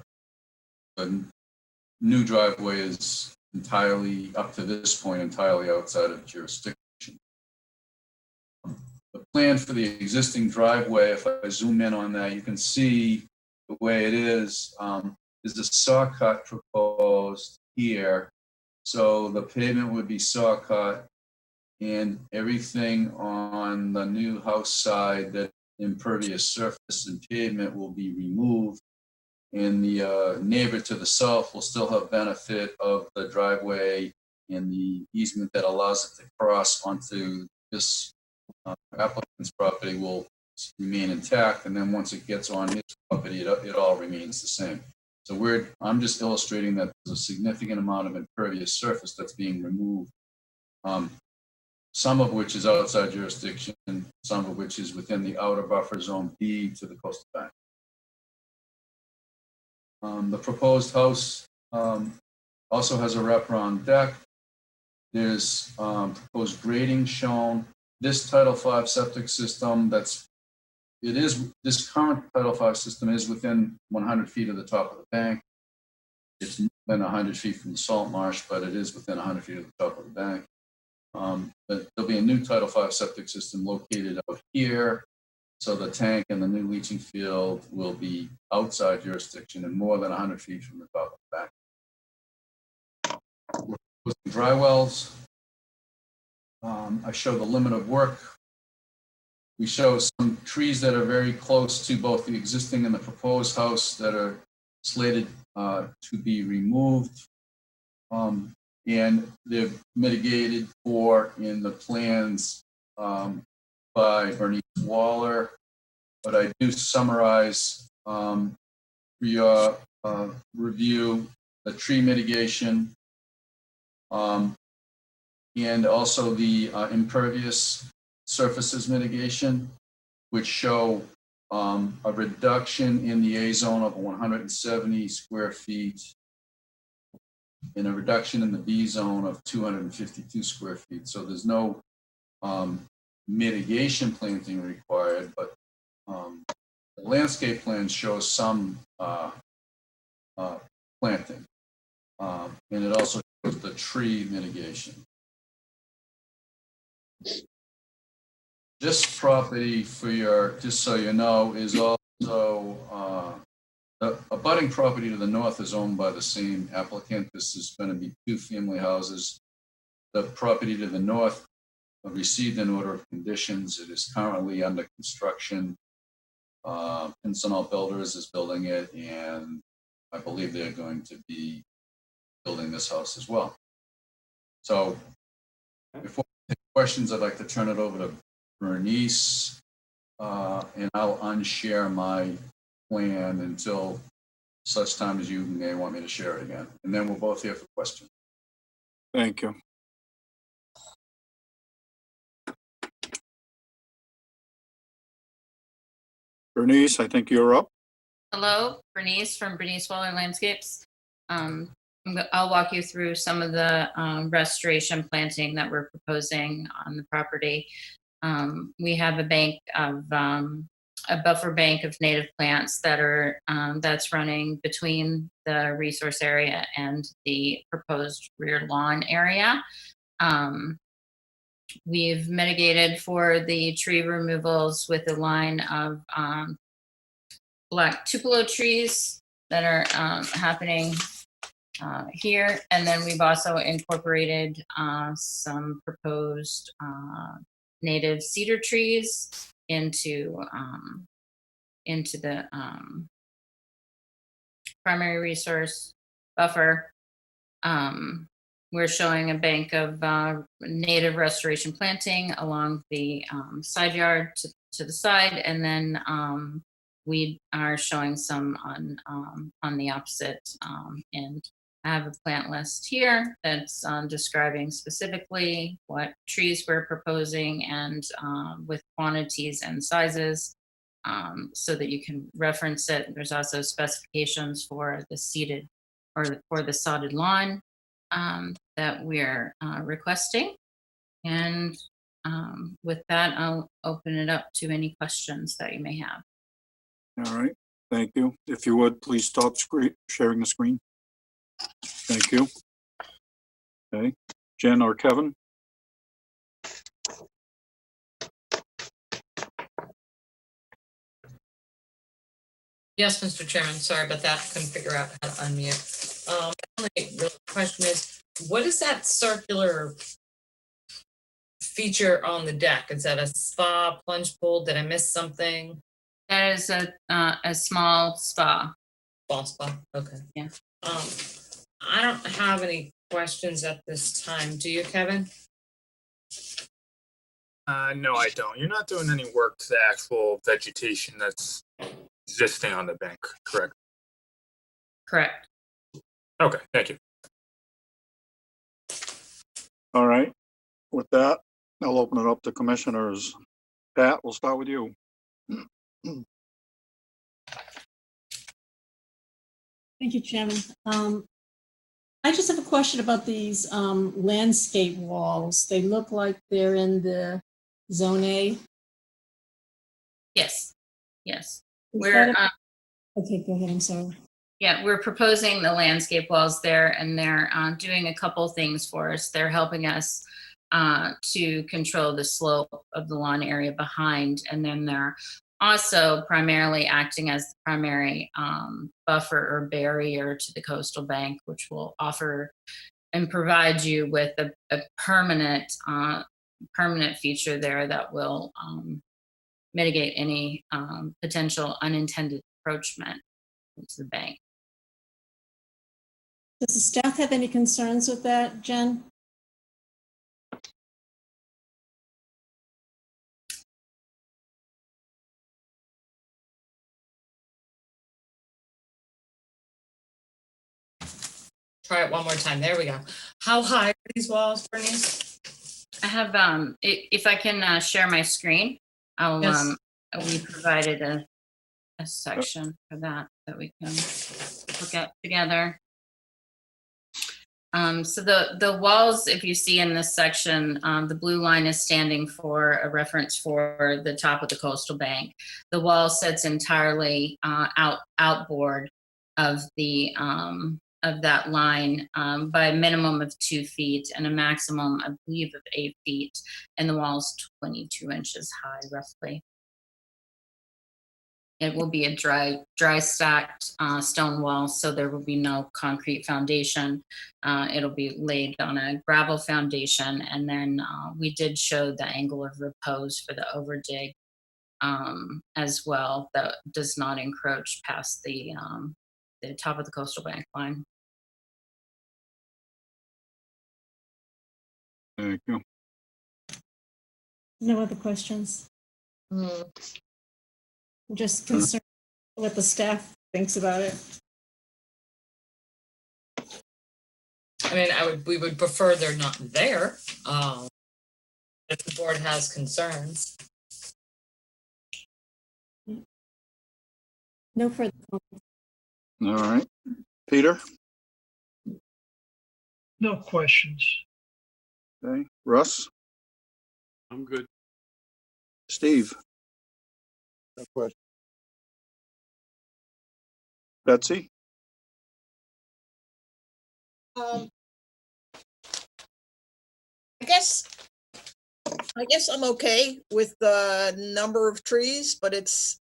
new driveway is entirely, up to this point, entirely outside of jurisdiction. The plan for the existing driveway, if I zoom in on that, you can see the way it is. There's a saw cut proposed here. So the pavement would be saw cut, and everything on the new house side, that impervious surface and pavement, will be removed. And the neighbor to the south will still have benefit of the driveway and the easement that allows it to cross onto this applicant's property will remain intact. And then once it gets on his property, it all remains the same. So I'm just illustrating that there's a significant amount of impervious surface that's being removed, some of which is outside jurisdiction, some of which is within the outer buffer zone B to the coastal bank. The proposed house also has a wraparound deck. There's proposed grading shown. This Title V septic system, this current Title V system is within 100 feet of the top of the bank. It's within 100 feet from the salt marsh, but it is within 100 feet of the top of the bank. But there'll be a new Title V septic system located out here. So the tank and the new leaching field will be outside jurisdiction and more than 100 feet from the top of the back. With the dry wells, I show the limit of work. We show some trees that are very close to both the existing and the proposed house that are slated to be removed. And they're mitigated for in the plans by Bernice Waller, but I do summarize for your review the tree mitigation and also the impervious surfaces mitigation, which show a reduction in the A zone of 170 square feet and a reduction in the B zone of 252 square feet. So there's no mitigation planting required, but the landscape plan shows some planting, and it also shows the tree mitigation. This property, just so you know, is also the abutting property to the north is owned by the same applicant. This is going to be 2 family houses. The property to the north received an order of conditions. It is currently under construction. Pinson Builders is building it, and I believe they're going to be building this house as well. So before I take questions, I'd like to turn it over to Bernice, and I'll unshare my plan until such time as you may want me to share it again. And then we're both here for questions. Thank you. Bernice, I think you're up. Hello, Bernice from Bernice Waller Landscapes. I'll walk you through some of the restoration planting that we're proposing on the property. We have a buffer bank of native plants that are that's running between the resource area and the proposed rear lawn area. We've mitigated for the tree removals with a line of black tupelo trees that are happening here. And then we've also incorporated some proposed native cedar trees into the primary resource buffer. We're showing a bank of native restoration planting along the side yard to the side, and then we are showing some on the opposite end. I have a plant list here that's describing specifically what trees we're proposing and with quantities and sizes so that you can reference it. There's also specifications for the seeded or for the sodded lawn that we're requesting. And with that, I'll open it up to any questions that you may have. All right, thank you. If you would, please stop sharing the screen. Thank you. Okay, Jen or Kevin? Yes, Mr. Chairman, sorry about that. Couldn't figure out how to unmute. The only real question is, what is that circular feature on the deck? Is that a spa, plunge pool? Did I miss something? That is a small spa. Small spa, okay. Yeah. I don't have any questions at this time. Do you, Kevin? No, I don't. You're not doing any work to the actual vegetation that's existing on the bank, correct? Correct. Okay, thank you. All right, with that, I'll open it up to commissioners. Pat, we'll start with you. Thank you, Chairman. I just have a question about these landscape walls. They look like they're in the Zone A. Yes. Yes. Is We're that okay, go ahead. I'm sorry. yeah, we're proposing the landscape walls there, and they're doing a couple things for us. They're helping us to control the slope of the lawn area behind, and then they're also primarily acting as the primary buffer or barrier to the coastal bank, which will offer and provide you with a permanent feature there that will mitigate any potential unintended encroachment into the bank. Does the staff have any concerns with that, Jen? Try it one more time. There we go. How high are these walls, Bernice? I have, if I can share my screen, I'll, Yes. we provided a section for that we can look at together. So the walls, if you see in this section, the blue line is standing for a reference for the top of the coastal bank. The wall sits entirely outboard of the of that line by a minimum of 2 feet and a maximum, I believe, of 8 feet, and the wall's 22 inches high, roughly. It will be a dry stacked stone wall, so there will be no concrete foundation. It'll be laid on a gravel foundation, and then we did show the angle of repose for the overdig as well. That does not encroach past the top of the coastal bank line. Thank you. No other questions? I'm just concerned what the staff thinks about it. I mean, we would prefer they're not there. If the board has concerns. No further comments. All right, Peter? No questions. Okay, Russ, I'm good. Steve, No question. Betsy, I guess I'm okay with the number of trees, but it's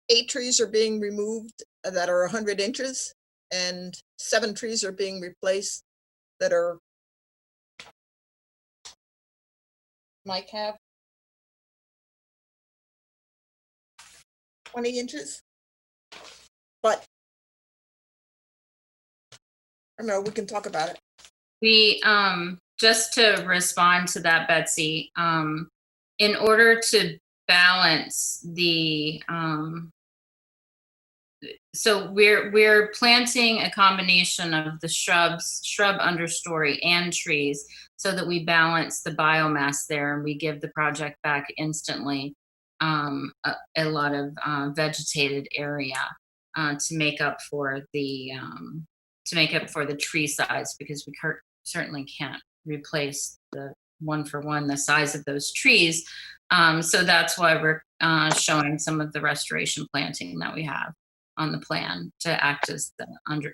8 trees are being removed that are 100 inches and 7 trees are being replaced that are might have 20 inches. But I don't know, we can talk about it. We, just to respond to that, Betsy, in order to balance the, so we're planting a combination of the shrub understory and trees so that we balance the biomass there and we give the project back instantly a lot of vegetated area to make up for the tree size, because we certainly can't replace the one-for-one the size of those trees. So that's why we're showing some of the restoration planting that we have on the plan to act as the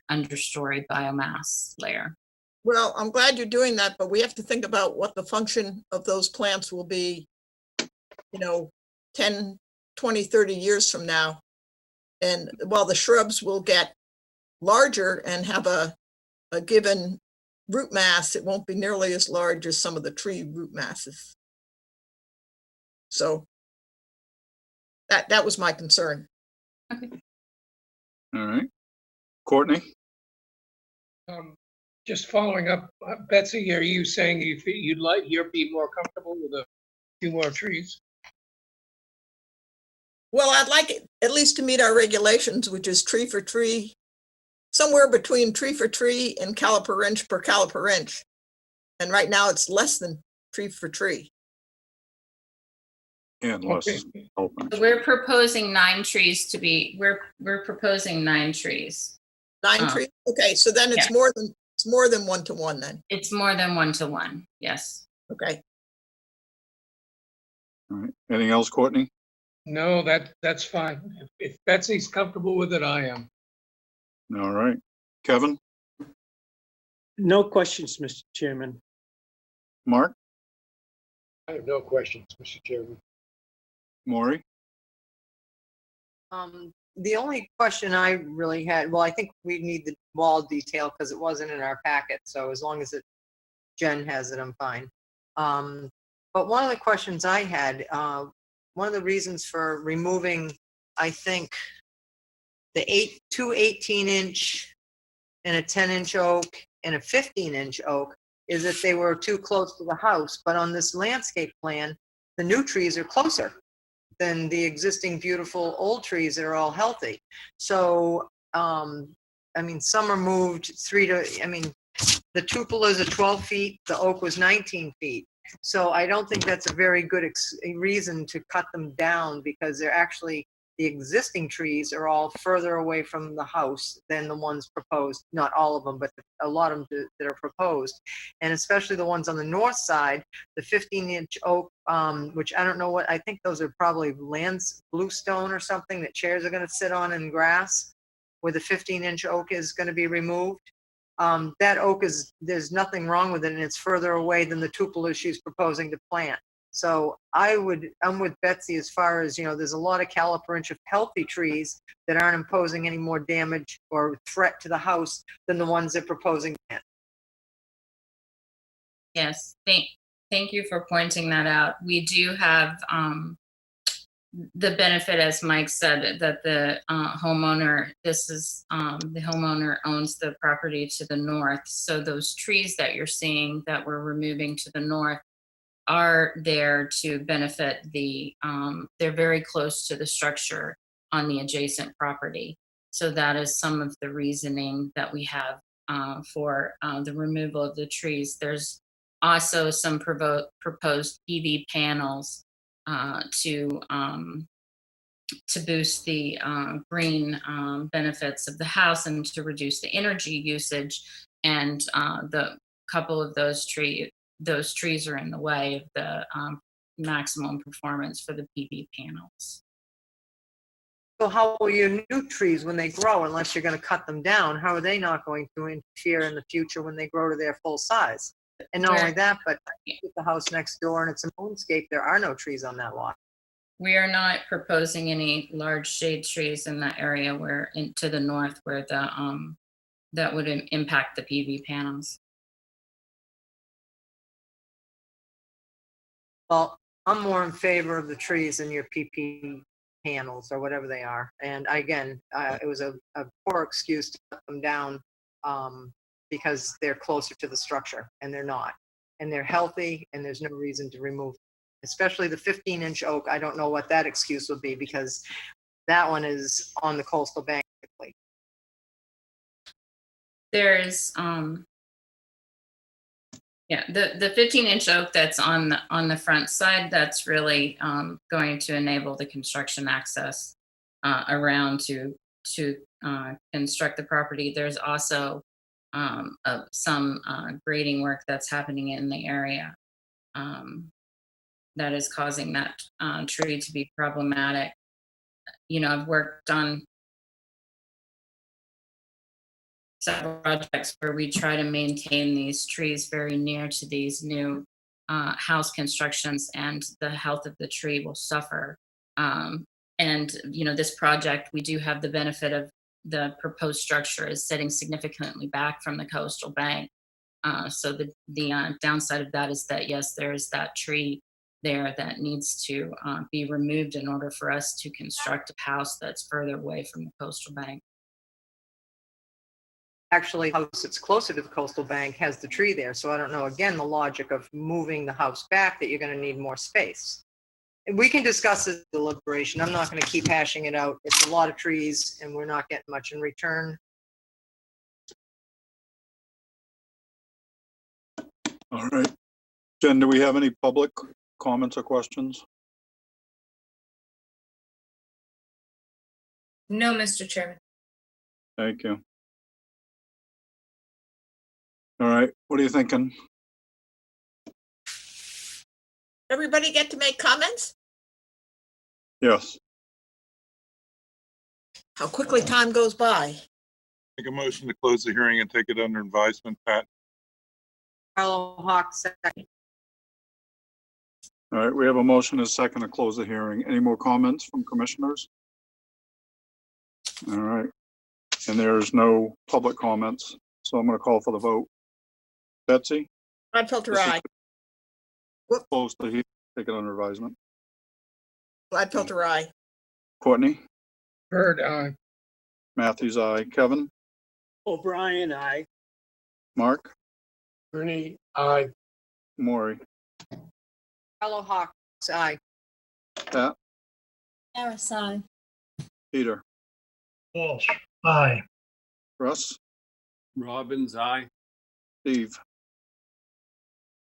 understory biomass layer. Well, I'm glad you're doing that, but we have to think about what the function of those plants will be, 10, 20, 30 years from now. And while the shrubs will get larger and have a given root mass, it won't be nearly as large as some of the tree root masses. So that was my concern. Okay. all right. Courtney, Just following up, Betsy, are you saying you'd be more comfortable with a few more trees? Well, I'd like it at least to meet our regulations, which is tree for tree, somewhere between tree for tree and caliper inch per caliper inch. And right now it's less than tree for tree. and less. Okay. Open. So we're proposing 9 trees to be, we're proposing 9 trees. 9 trees? Okay, so then it's yes. more than 1-to-1 then. It's more than 1-to-1, yes. Okay. All right. Anything else, Courtney? No, that's fine. If Betsy's comfortable with it, I am. All right. Kevin, No questions, Mr. Chairman. Mark, I have no questions, Mr. Chairman. Maury, The only question I really had, well, I think we need the wall detail because it wasn't in our packet. So as long as Jen has it, I'm fine. But one of the questions I had, one of the reasons for removing, I think, the 2 18-inch and a 10-inch oak and a 15-inch oak is that they were too close to the house. But on this landscape plan, the new trees are closer than the existing beautiful old trees that are all healthy. So, I mean, some are moved the tupulas are 12 feet, the oak was 19 feet. So I don't think that's a very good reason to cut them down, because they're actually, the existing trees are all further away from the house than the ones proposed. Not all of them, but a lot of them that are proposed. And especially the ones on the north side, the 15-inch oak, which I don't know what, I think those are probably bluestone or something that chairs are going to sit on in grass, where the 15-inch oak is going to be removed. That oak there's nothing wrong with it, and it's further away than the tupula she's proposing to plant. So I'm with Betsy as far as, there's a lot of caliper inch of healthy trees that aren't imposing any more damage or threat to the house than the ones they're proposing to plant. Yes, thank you for pointing that out. We do have the benefit, as Mike said, that the homeowner, the homeowner owns the property to the north. So those trees that you're seeing that we're removing to the north are there to benefit they're very close to the structure on the adjacent property. So that is some of the reasoning that we have for the removal of the trees. There's also some proposed PV panels to boost the green benefits of the house and to reduce the energy usage. And couple of those trees are in the way of the maximum performance for the PV panels. So how will your new trees, when they grow, unless you're going to cut them down, how are they not going to interfere in the future when they grow to their full size? And not only that, but with the house next door and it's a moonscape, there are no trees on that lot. We are not proposing any large shade trees in that area where to the north where the that would impact the PV panels. Well, I'm more in favor of the trees than your PP panels or whatever they are. And again, it was a poor excuse to cut them down because they're closer to the structure, and they're not. And they're healthy, and there's no reason to remove them. Especially the 15-inch oak. I don't know what that excuse would be because that one is on the coastal bank. There's yeah, the 15-inch oak that's on the front side, that's really going to enable the construction access around to construct the property. There's also some grading work that's happening in the area that is causing that tree to be problematic. You know, I've worked on several projects where we try to maintain these trees very near to these new house constructions, and the health of the tree will suffer. And, you know, this project, we do have the benefit of the proposed structure is setting significantly back from the coastal bank. So the downside of that is that, yes, there is that tree there that needs to be removed in order for us to construct a house that's further away from the coastal bank. Actually, the house that's closer to the coastal bank has the tree there. So I don't know, again, the logic of moving the house back, that you're going to need more space. And we can discuss this deliberation. I'm not going to keep hashing it out. It's a lot of trees and we're not getting much in return. All right. Jen, do we have any public comments or questions? No, Mr. Chairman. Thank you. All right, what are you thinking? Everybody get to make comments? Yes. How quickly time goes by. Make a motion to close the hearing and take it under advisement, Pat. Carlo Hawk, second. All right, we have a motion and a second to close the hearing. Any more comments from commissioners? All right, and there's no public comments, so I'm going to call for the vote. Betsy? Gladfelter, aye. Close the hearing, take it under advisement. Gladfelter, aye. Courtney? Bird, aye. Matthews, aye. Kevin? O'Brien, aye. Mark? Rooney, aye. Maury? Carlo Hawk, aye. Pat? Harris, aye. Peter? Walsh, aye. Russ? Robbins, aye. Steve?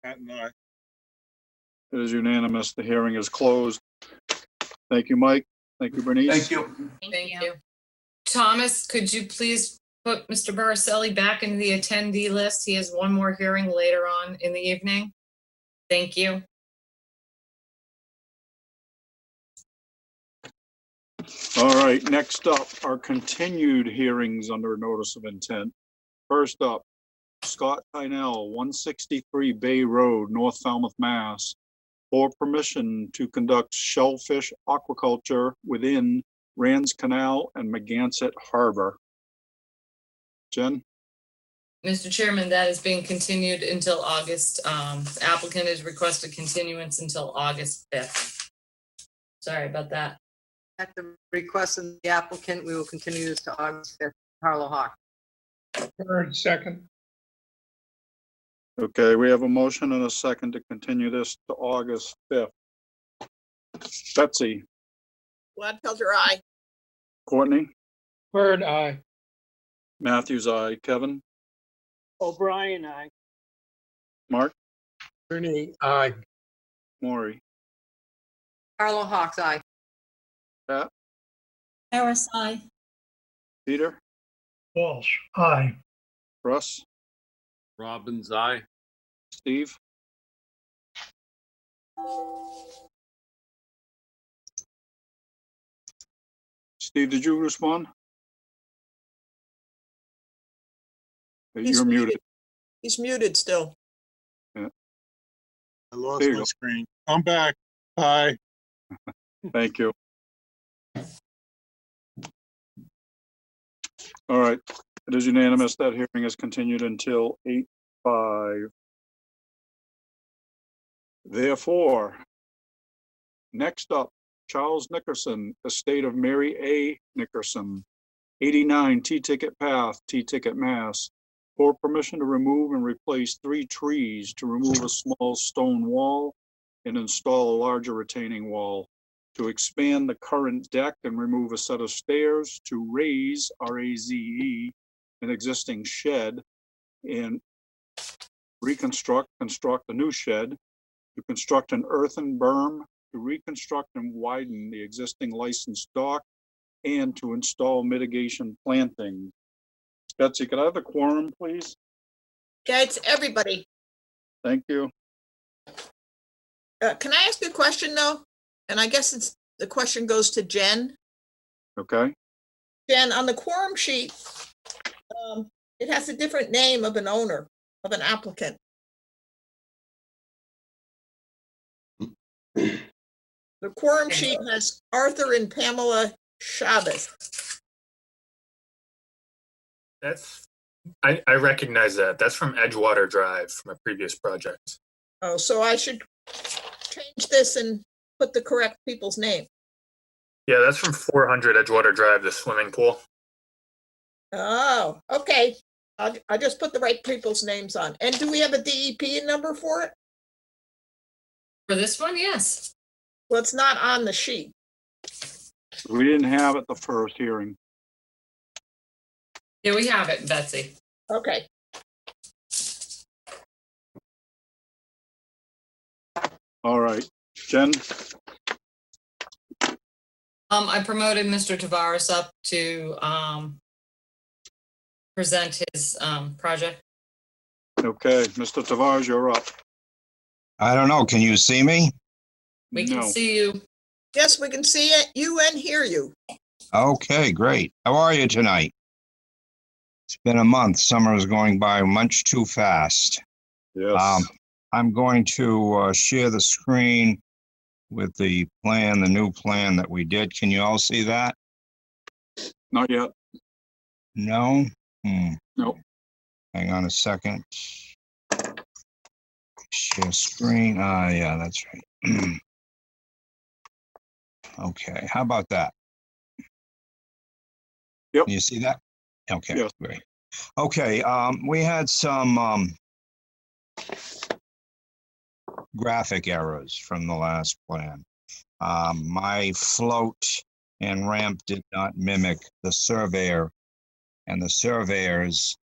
Pat and I. It is unanimous. The hearing is closed. Thank you, Mike. Thank you, Bernice. Thank you. Thank you. Thomas, could you please put Mr. Baraselli back into the attendee list? He has one more hearing later on in the evening. Thank you. All right, next up are continued hearings under a notice of intent. First up, Scott Tynell, 163 Bay Road, North Falmouth, Mass, for permission to conduct shellfish aquaculture within Rands Canal and Megansett Harbor. Jen? Mr. Chairman, that is being continued until August. The applicant has requested continuance until August 5th. Sorry about that. At the request of the applicant, we will continue this to August 5th. Carlo Hawk. Bird, second. Okay, we have a motion and a second to continue this to August 5th. Betsy? Gladfelter, aye. Courtney? Bird, aye. Matthews, aye. Kevin? O'Brien, aye. Mark? Rooney, aye. Maury? Carlo Hawk, aye. Pat? Harris, aye. Peter? Walsh, aye. Russ? Robbins, aye. Steve? Steve, did you respond? He's You're muted. He's muted still. Yeah. I lost There you my go. screen. I'm back. Bye. Thank you. All right, it is unanimous. That hearing is continued until 8:05. Therefore, next up, Charles Nickerson, estate of Mary A. Nickerson, 89 T-Ticket Path, T-Ticket, Mass. For permission to remove and replace 3 trees, to remove a small stone wall and install a larger retaining wall, to expand the current deck and remove a set of stairs, to raise, R-A-Z-E, an existing shed, and construct a new shed, to construct an earthen berm, to reconstruct and widen the existing licensed dock, and to install mitigation planting. Betsy, could I have the quorum, please? Yeah, it's everybody. Thank you. Can I ask a question though? And I guess the question goes to Jen. Okay. Jen, on the quorum sheet, it has a different name of an owner, of an applicant. The quorum sheet has Arthur and Pamela Shabbos. I recognize that. That's from Edgewater Drive from a previous project. Oh, so I should change this and put the correct people's name. Yeah, that's from 400 Edgewater Drive, the swimming pool. Oh, okay. I just put the right people's names on. And do we have a DEP number for it? For this one, yes. Well, it's not on the sheet. We didn't have it the first hearing. Yeah, we have it, Betsy. Okay. All right, Jen? I promoted Mr. Tavares up to present his project. Okay, Mr. Tavares, you're up. I don't know. Can you see me? We can No. see you. Yes, we can see it, you and hear you. Okay, great. How are you tonight? It's been a month. Summer is going by much too fast. Yes. I'm going to share the screen with the plan, the new plan that we did. Can you all see that? Not yet. No? Nope. Hang on a second. Share screen. Yeah, that's right. Okay, how about that? Yep. Can you see that? Okay, Yes. great. Okay, we had some graphic errors from the last plan. My float and ramp did not mimic the surveyor, and the surveyors,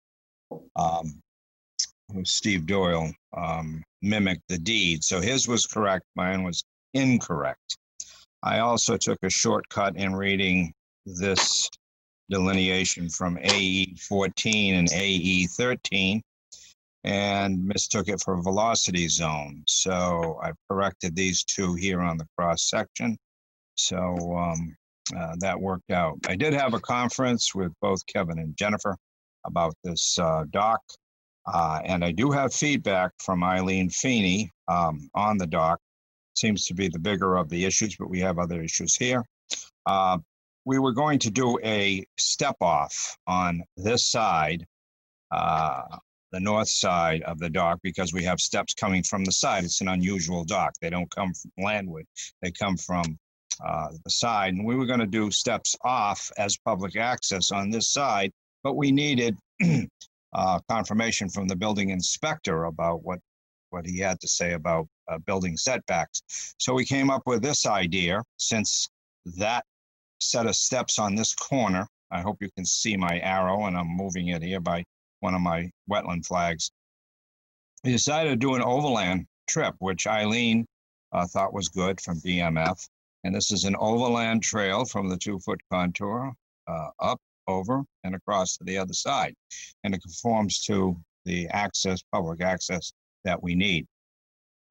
who's Steve Doyle, mimicked the deed. So his was correct, mine was incorrect. I also took a shortcut in reading this delineation from AE 14 and AE 13 and mistook it for velocity zone. So I've corrected these two here on the cross section. So that worked out. I did have a conference with both Kevin and Jennifer about this dock. And I do have feedback from Eileen Feeney on the dock. Seems to be the bigger of the issues, but we have other issues here. We were going to do a step off on this side, the north side of the dock, because we have steps coming from the side. It's an unusual dock. They don't come from landward. They come from the side. And we were going to do steps off as public access on this side, but we needed confirmation from the building inspector about what he had to say about building setbacks. So we came up with this idea. Since that set of steps on this corner, I hope you can see my arrow, and I'm moving it here by one of my wetland flags. We decided to do an overland trip, which Eileen thought was good, from DMF. And this is an overland trail from the 2-foot contour up, over, and across to the other side. And it conforms to the access, public access that we need.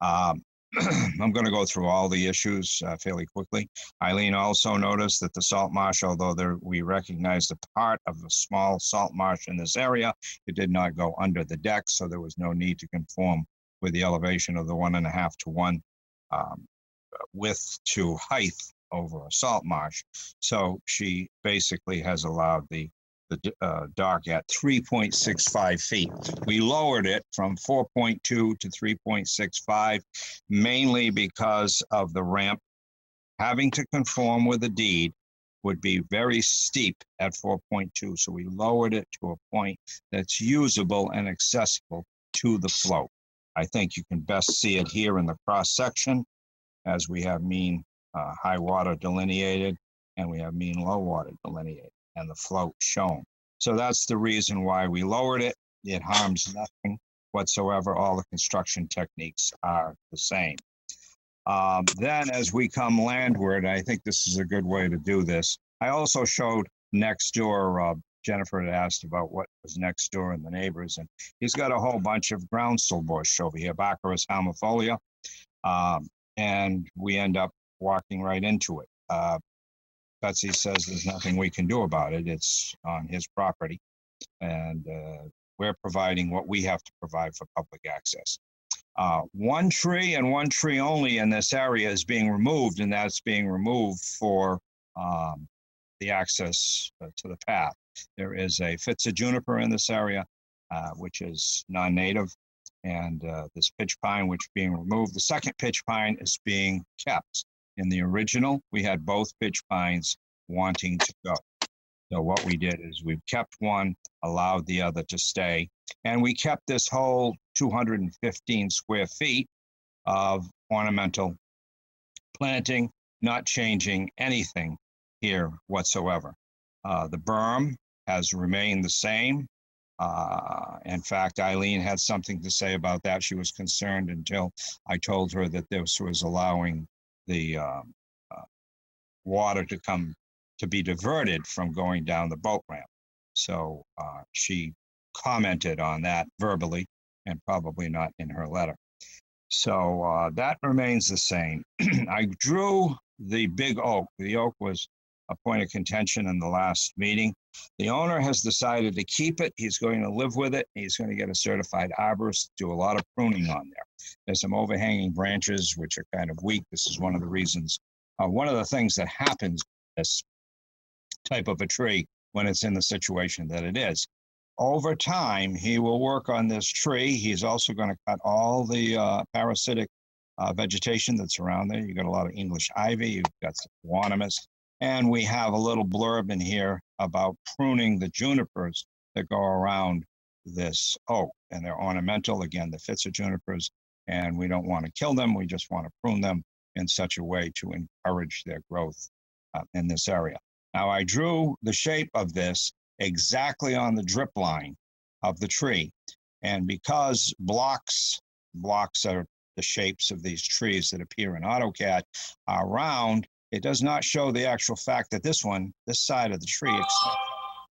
I'm going to go through all the issues fairly quickly. Eileen also noticed that the salt marsh, although we recognized a part of a small salt marsh in this area, it did not go under the deck, so there was no need to conform with the elevation of the 1.5 to 1 width to height over a salt marsh. So she basically has allowed the dock at 3.65 feet. We lowered it from 4.2 to 3.65, mainly because of the ramp. Having to conform with the deed would be very steep at 4.2, so we lowered it to a point that's usable and accessible to the float. I think you can best see it here in the cross section, as we have mean high water delineated and we have mean low water delineated and the float shown. So that's the reason why we lowered it. It harms nothing whatsoever. All the construction techniques are the same. Then as we come landward, I think this is a good way to do this. I also showed next door, Jennifer had asked about what was next door and the neighbors, and he's got a whole bunch of groundsel bush over here, Baccharis hamifolia, and we end up walking right into it. Betsy says there's nothing we can do about it. It's on his property, and we're providing what we have to provide for public access. One tree and one tree only in this area is being removed, and that's being removed for the access to the path. There is a Fitza juniper in this area, which is non-native, and this pitch pine, which is being removed. The second pitch pine is being kept. In the original, we had both pitch pines wanting to go. So what we did is we've kept one, allowed the other to stay, and we kept this whole 215 square feet of ornamental planting, not changing anything here whatsoever. The berm has remained the same. In fact, Eileen had something to say about that. She was concerned until I told her that this was allowing the water to be diverted from going down the boat ramp. So she commented on that verbally and probably not in her letter. So that remains the same. I drew the big oak. The oak was a point of contention in the last meeting. The owner has decided to keep it. He's going to live with it. He's going to get a certified arborist, do a lot of pruning on there. There's some overhanging branches, which are kind of weak. This is one of the reasons, one of the things that happens with this type of a tree when it's in the situation that it is. Over time, he will work on this tree. He's also going to cut all the parasitic vegetation that's around there. You've got a lot of English ivy, you've got some guanamus, and we have a little blurb in here about pruning the junipers that go around this oak, and they're ornamental. Again, the Fitza junipers, and we don't want to kill them. We just want to prune them in such a way to encourage their growth in this area. Now, I drew the shape of this exactly on the drip line of the tree. And because blocks are the shapes of these trees that appear in AutoCAD are round, it does not show the actual fact that this side of the tree extends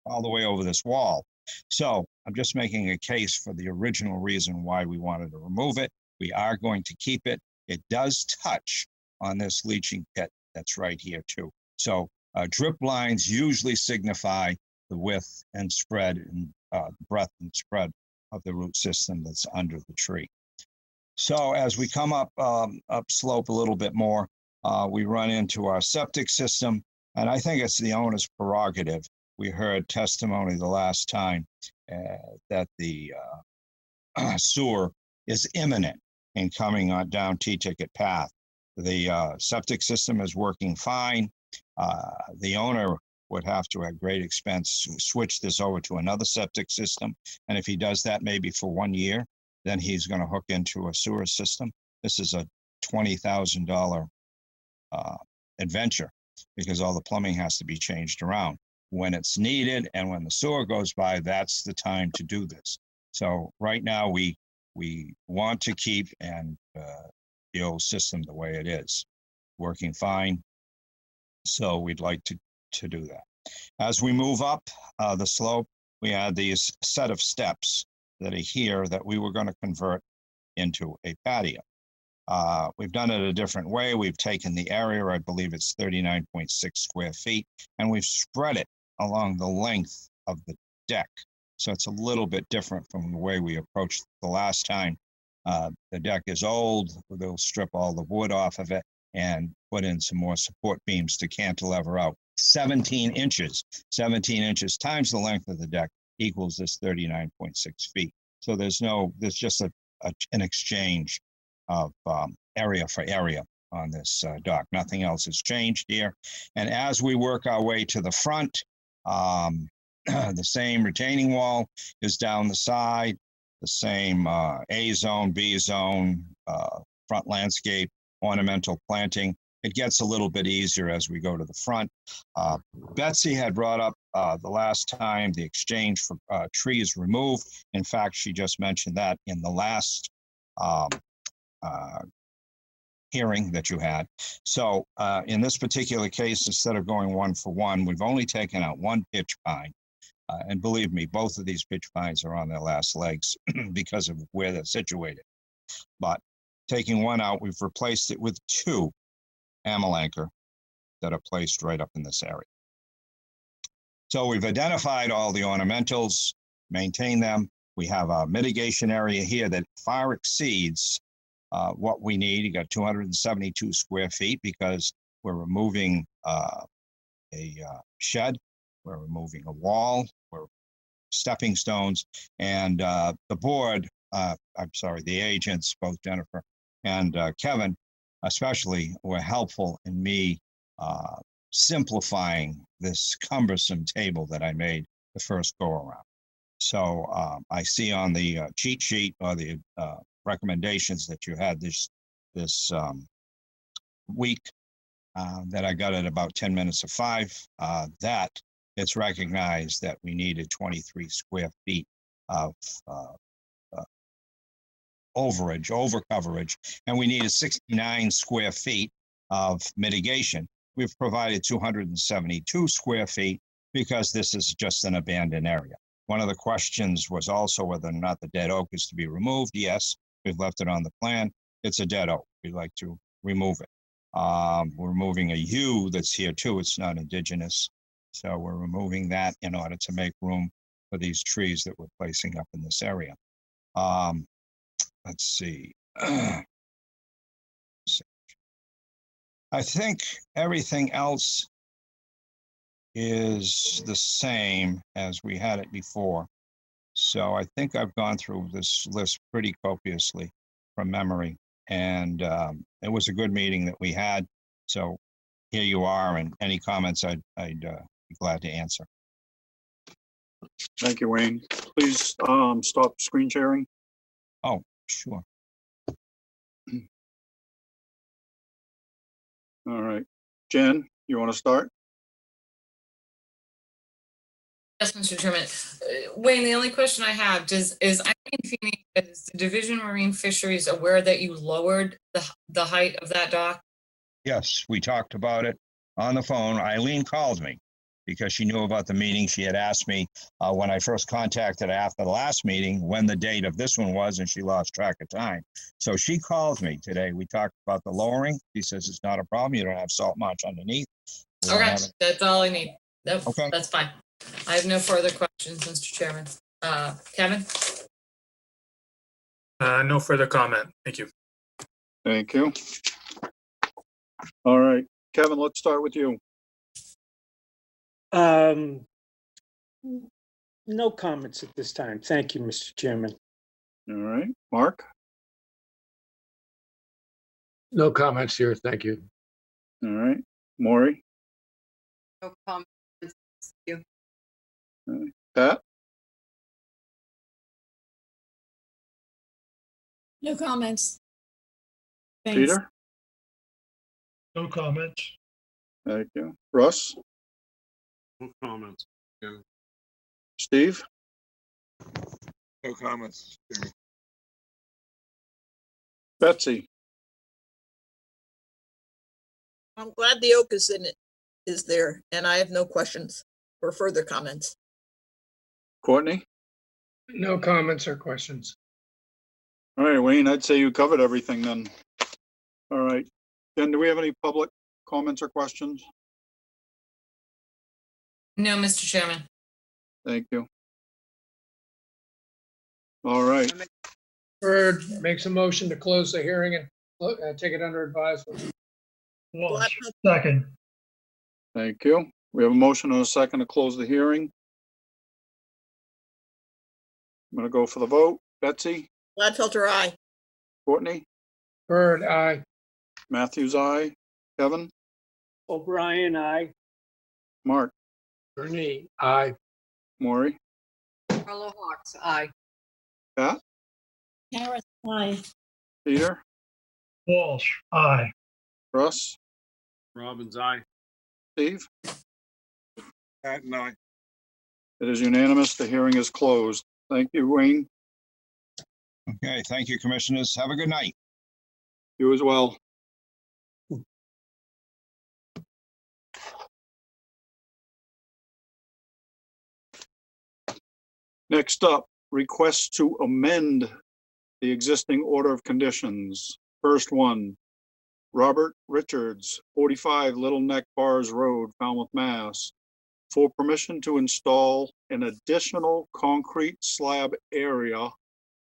all the way over this wall. So I'm just making a case for the original reason why we wanted to remove it. We are going to keep it. It does touch on this leaching pit that's right here too. So drip lines usually signify the width and spread and breadth and spread of the root system that's under the tree. So as we come up slope a little bit more, we run into our septic system, and I think it's the owner's prerogative. We heard testimony the last time that the sewer is imminent in coming on down T-ticket path. The septic system is working fine. The owner would have to, at great expense, switch this over to another septic system. And if he does that maybe for 1 year, then he's going to hook into a sewer system. This is a $20,000 adventure because all the plumbing has to be changed around. When it's needed and when the sewer goes by, that's the time to do this. So right now we want to keep the old system the way it is, working fine. So we'd like to do that. As we move up the slope, we add these set of steps. that are here that we were going to convert into a patio. We've done it a different way. We've taken the area, I believe it's 39.6 square feet, and we've spread it along the length of the deck. So it's a little bit different from the way we approached the last time. The deck is old. They'll strip all the wood off of it and put in some more support beams to cantilever out. 17 inches times the length of the deck equals this 39.6 feet. So there's just an exchange of area for area on this dock. Nothing else has changed here. And as we work our way to the front, the same retaining wall is down the side, the same A zone, B zone, front landscape, ornamental planting. It gets a little bit easier as we go to the front. Betsy had brought up the last time the exchange for trees removed. In fact, she just mentioned that in the last hearing that you had. So in this particular case, instead of going 1 for 1, we've only taken out 1 pitch pine. And believe me, both of these pitch pines are on their last legs because of where they're situated. But taking 1 out, we've replaced it with 2 Amelanker that are placed right up in this area. So we've identified all the ornamentals, maintained them. We have a mitigation area here that far exceeds what we need. You got 272 square feet because we're removing a shed, we're removing a wall, we're stepping stones, and the board, the agents, both Jennifer and Kevin, especially, were helpful in me simplifying this cumbersome table that I made the first go around. So I see on the cheat sheet or the recommendations that you had this week that I got at about 10 minutes of 5, that it's recognized that we needed 23 square feet of over coverage, and we needed 69 square feet of mitigation. We've provided 272 square feet because this is just an abandoned area. One of the questions was also whether or not the dead oak is to be removed. Yes, we've left it on the plan. It's a dead oak. We'd like to remove it. We're removing a yew that's here too. It's not indigenous. So we're removing that in order to make room for these trees that we're placing up in this area. Let's see. I think everything else is the same as we had it before. So I think I've gone through this list pretty copiously from memory. And it was a good meeting that we had. So here you are, and any comments I'd be glad to answer. Thank you, Wayne. Please stop screen sharing. Oh, sure. All right. Jen, you want to start? Yes, Mr. Chairman. Wayne, the only question I have is the Division of Marine Fisheries aware that you lowered the height of that dock? Yes, we talked about it on the phone. Eileen called me because she knew about the meeting. She had asked me when I first contacted her after the last meeting when the date of this one was, and she lost track of time. So she called me today. We talked about the lowering. She says it's not a problem. You don't have salt marsh underneath. Okay, that's all I need. Nope, okay, that's fine. I have no further questions, Mr. Chairman. Kevin? No further comment. Thank you. Thank you. All right, Kevin, let's start with you. No comments at this time. Thank you, Mr. Chairman. All right, Mark? No comments here. Thank you. All right, Maury? No comments. Thank you. All right. Pat? No comments. Thanks. Peter? No comments. Thank you. Russ? No comments. Yeah. Steve? No comments. Betsy? I'm glad the oak is there, and I have no questions or further comments. Courtney? No comments or questions. All right, Wayne, I'd say you covered everything then. All right. Jen, do we have any public comments or questions? No, Mr. Chairman. Thank you. All right. Bird makes a motion to close the hearing and take it under advisement. Walsh, second. Thank you. We have a motion and a second to close the hearing. I'm going to go for the vote. Betsy? Gladfelter, aye. Courtney? Bird, aye. Matthews, aye. Kevin? O'Brien, aye. Mark? Bernie, aye. Maury? Carlo Hawks, aye. Pat? Harris, aye. Peter? Walsh, aye. Russ? Robbins, aye. Steve? Pat and I. It is unanimous. The hearing is closed. Thank you, Wayne. Okay, thank you, commissioners. Have a good night. You as well. Next up, requests to amend the existing order of conditions. First one, Robert Richards, 45 Little Neck Bars Road, Falmouth, Mass, for permission to install an additional concrete slab area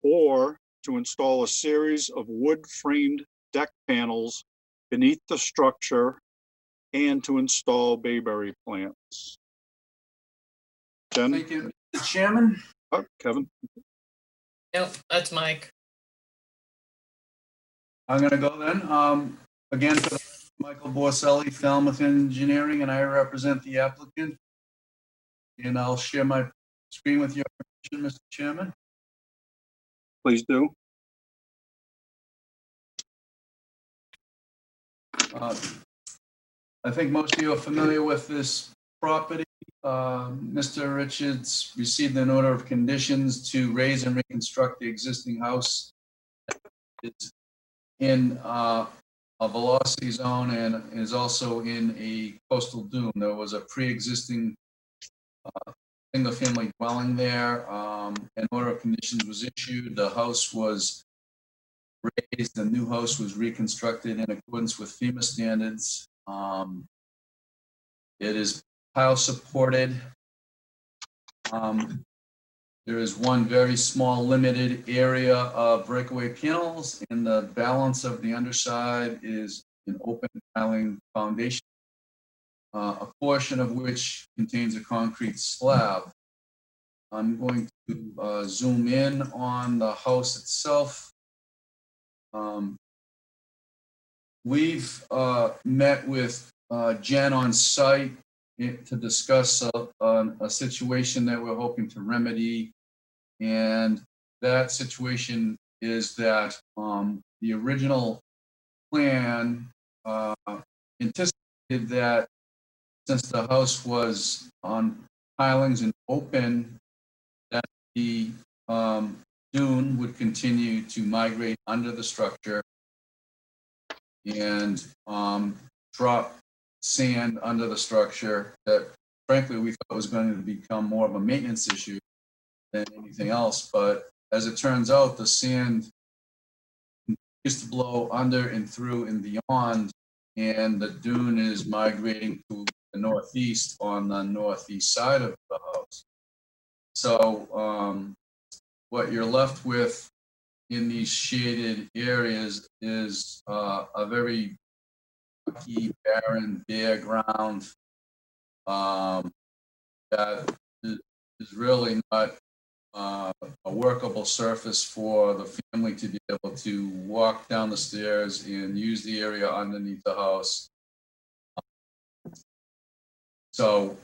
or to install a series of wood-framed deck panels beneath the structure and to install bayberry plants. Jen? Thank you, Mr. Chairman. Oh, Kevin? Nope, that's Mike. I'm gonna go then. Again, for Michael Borselli, Falmouth Engineering, and I represent the applicant. And I'll share my screen with your permission, Mr. Chairman. Please do. I think most of you are familiar with this property. Mr. Richards received an order of conditions to raise and reconstruct the existing house. It's in a velocity zone and is also in a coastal dune. There was a pre-existing single-family dwelling there. An order of conditions was issued. The house was raised. The new house was reconstructed in accordance with FEMA standards. It is pile supported. There is one very small limited area of breakaway panels, and the balance of the underside is an open piling foundation, a portion of which contains a concrete slab. I'm going to zoom in on the house itself. We've met with Jen on site to discuss a situation that we're hoping to remedy. And that situation is that the original plan anticipated that since the house was on pilings and open, that the dune would continue to migrate under the structure and drop sand under the structure that frankly we thought was going to become more of a maintenance issue than anything else. But as it turns out, the sand continues to blow under and through and beyond, and the dune is migrating to the northeast on the northeast side of the house. So what you're left with in these shaded areas is a very rocky, barren, bare ground that is really not a workable surface for the family to be able to walk down the stairs and use the area underneath the house. So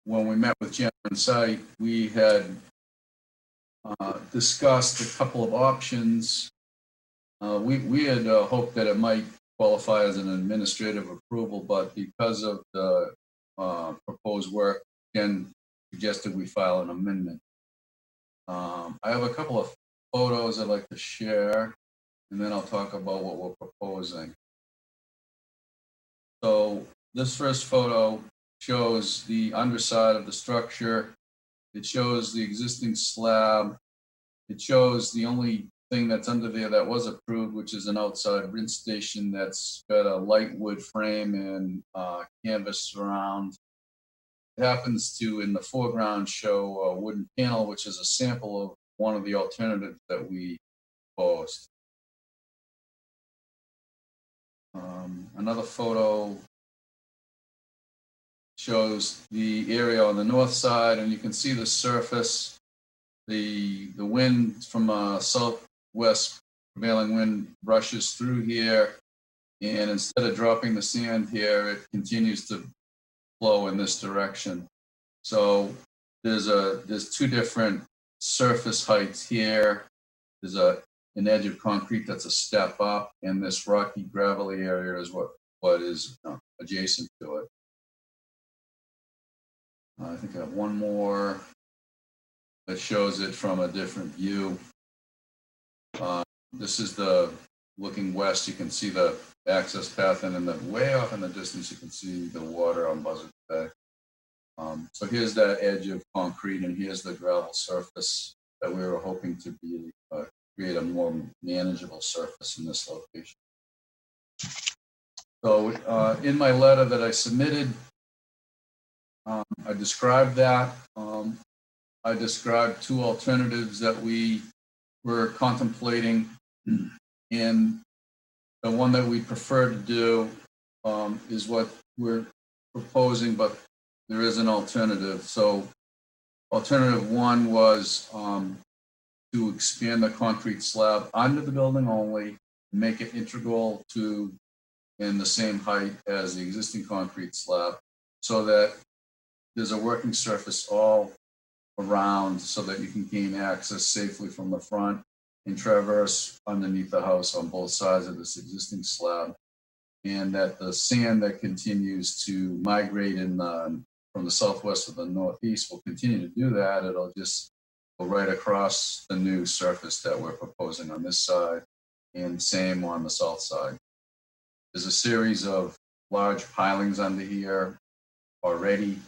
when we met with Jen on site, we had discussed a couple of options. We had hoped that it might qualify as an administrative approval, but because of the proposed work, Jen suggested we file an amendment. I have a couple of photos I'd like to share, and then I'll talk about what we're proposing. So this first photo shows the underside of the structure. It shows the existing slab. It shows the only thing that's under there that was approved, which is an outside rinse station that's got a light wood frame and canvas surround. It happens to, in the foreground, show a wooden panel, which is a sample of one of the alternatives that we proposed. Another photo shows the area on the north side, and you can see the surface. The wind from southwest prevailing wind rushes through here, and instead of dropping the sand here, it continues to flow in this direction. So there's two different surface heights here. There's an edge of concrete that's a step up, and this rocky gravelly area is what is adjacent to it. I think I have one more that shows it from a different view. This is the looking west. You can see the access path, and then way off in the distance, you can see the water on Buzzard Bay. So here's that edge of concrete, and here's the gravel surface that we were hoping to be create a more manageable surface in this location. So in my letter that I submitted, I described that. I described two alternatives that we were contemplating, and the one that we prefer to do is what we're proposing, but there is an alternative. So alternative one was to expand the concrete slab under the building only, make it integral to in the same height as the existing concrete slab, so that there's a working surface all around so that you can gain access safely from the front and traverse underneath the house on both sides of this existing slab. And that the sand that continues to migrate from the southwest to the northeast will continue to do that. It'll just go right across the new surface that we're proposing on this side, and same on the south side. There's a series of large pilings under here already.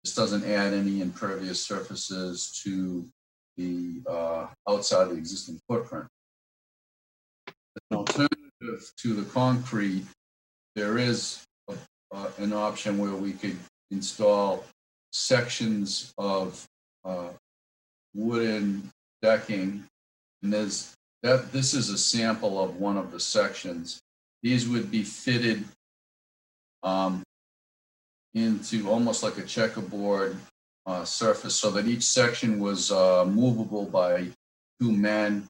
This doesn't add any impervious surfaces to the outside of the existing footprint. An alternative to the concrete, there is an option where we could install sections of wooden decking, and this is a sample of one of the sections. These would be fitted into almost like a checkerboard surface, so that each section was movable by two men.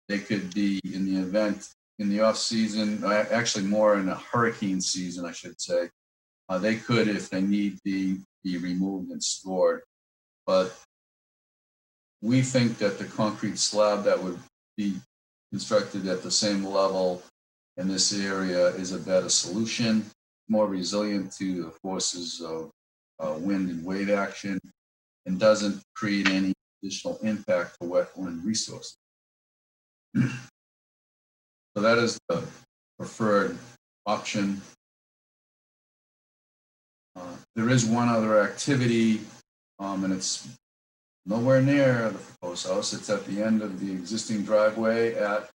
They could be, in the event, in the off season, actually more in a hurricane season, I should say, they could, if they need be removed and stored. But we think that the concrete slab that would be constructed at the same level in this area is a better solution, more resilient to the forces of wind and wave action, and doesn't create any additional impact to wetland resources. So that is the preferred option. There is one other activity, and it's nowhere near the proposed house. It's at the end of the existing driveway at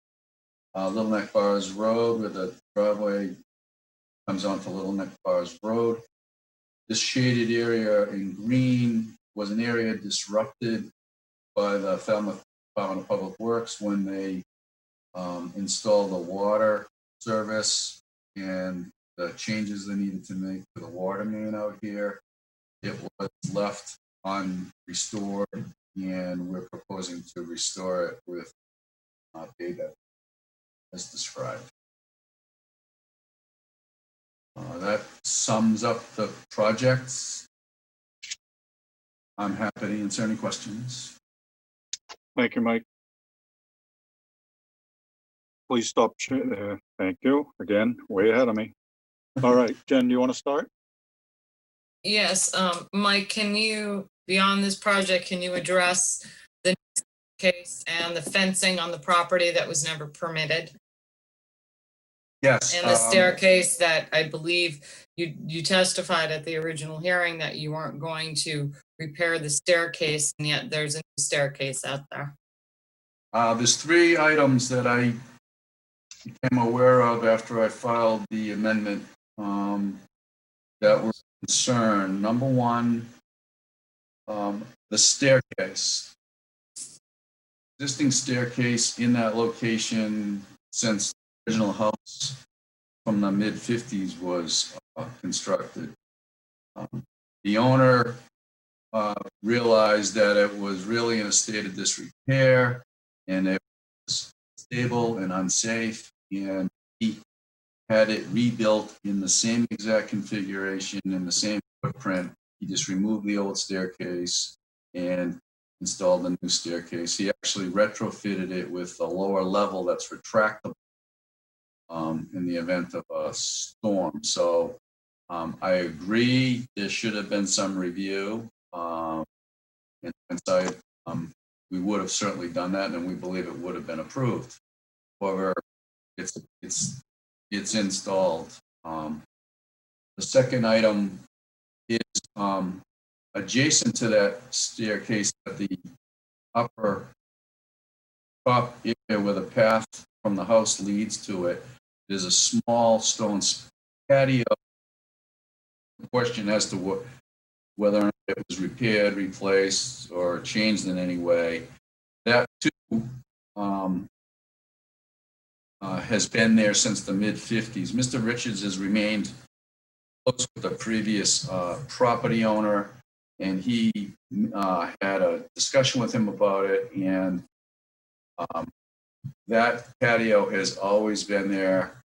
Little Neck Bars Road, where the driveway comes onto Little Neck Bars Road. This shaded area in green was an area disrupted by the Falmouth Department of Public Works when they installed the water service and the changes they needed to make to the water main out here. It was left unrestored, and we're proposing to restore it with data as described. That sums up the projects. I'm happy to answer any questions. Thank you, Mike. Please stop. Thank you. Again, way ahead of me. All right, Jen, do you want to start? Yes, Mike, can you, beyond this project, can you address the case and the fencing on the property that was never permitted? Yes. And the staircase that I believe you testified at the original hearing that you weren't going to repair the staircase, and yet there's a new staircase out there. There's 3 items that I became aware of after I filed the amendment that were concerned. Number 1, the staircase. Existing staircase in that location since the original house from the mid-50s was constructed. The owner realized that it was really in a state of disrepair and it was stable and unsafe, and he had it rebuilt in the same exact configuration, in the same footprint. He just removed the old staircase and installed a new staircase. He actually retrofitted it with a lower level that's retractable in the event of a storm. So I agree there should have been some review. In hindsight, we would have certainly done that, and we believe it would have been approved. However, it's installed. The second item is adjacent to that staircase at the upper top area where the path from the house leads to it. There's a small stone patio. The question as to whether or not it was repaired, replaced, or changed in any way. That too has been there since the mid-50s. Mr. Richards has remained close with the previous property owner, and he had a discussion with him about it, and that patio has always been there,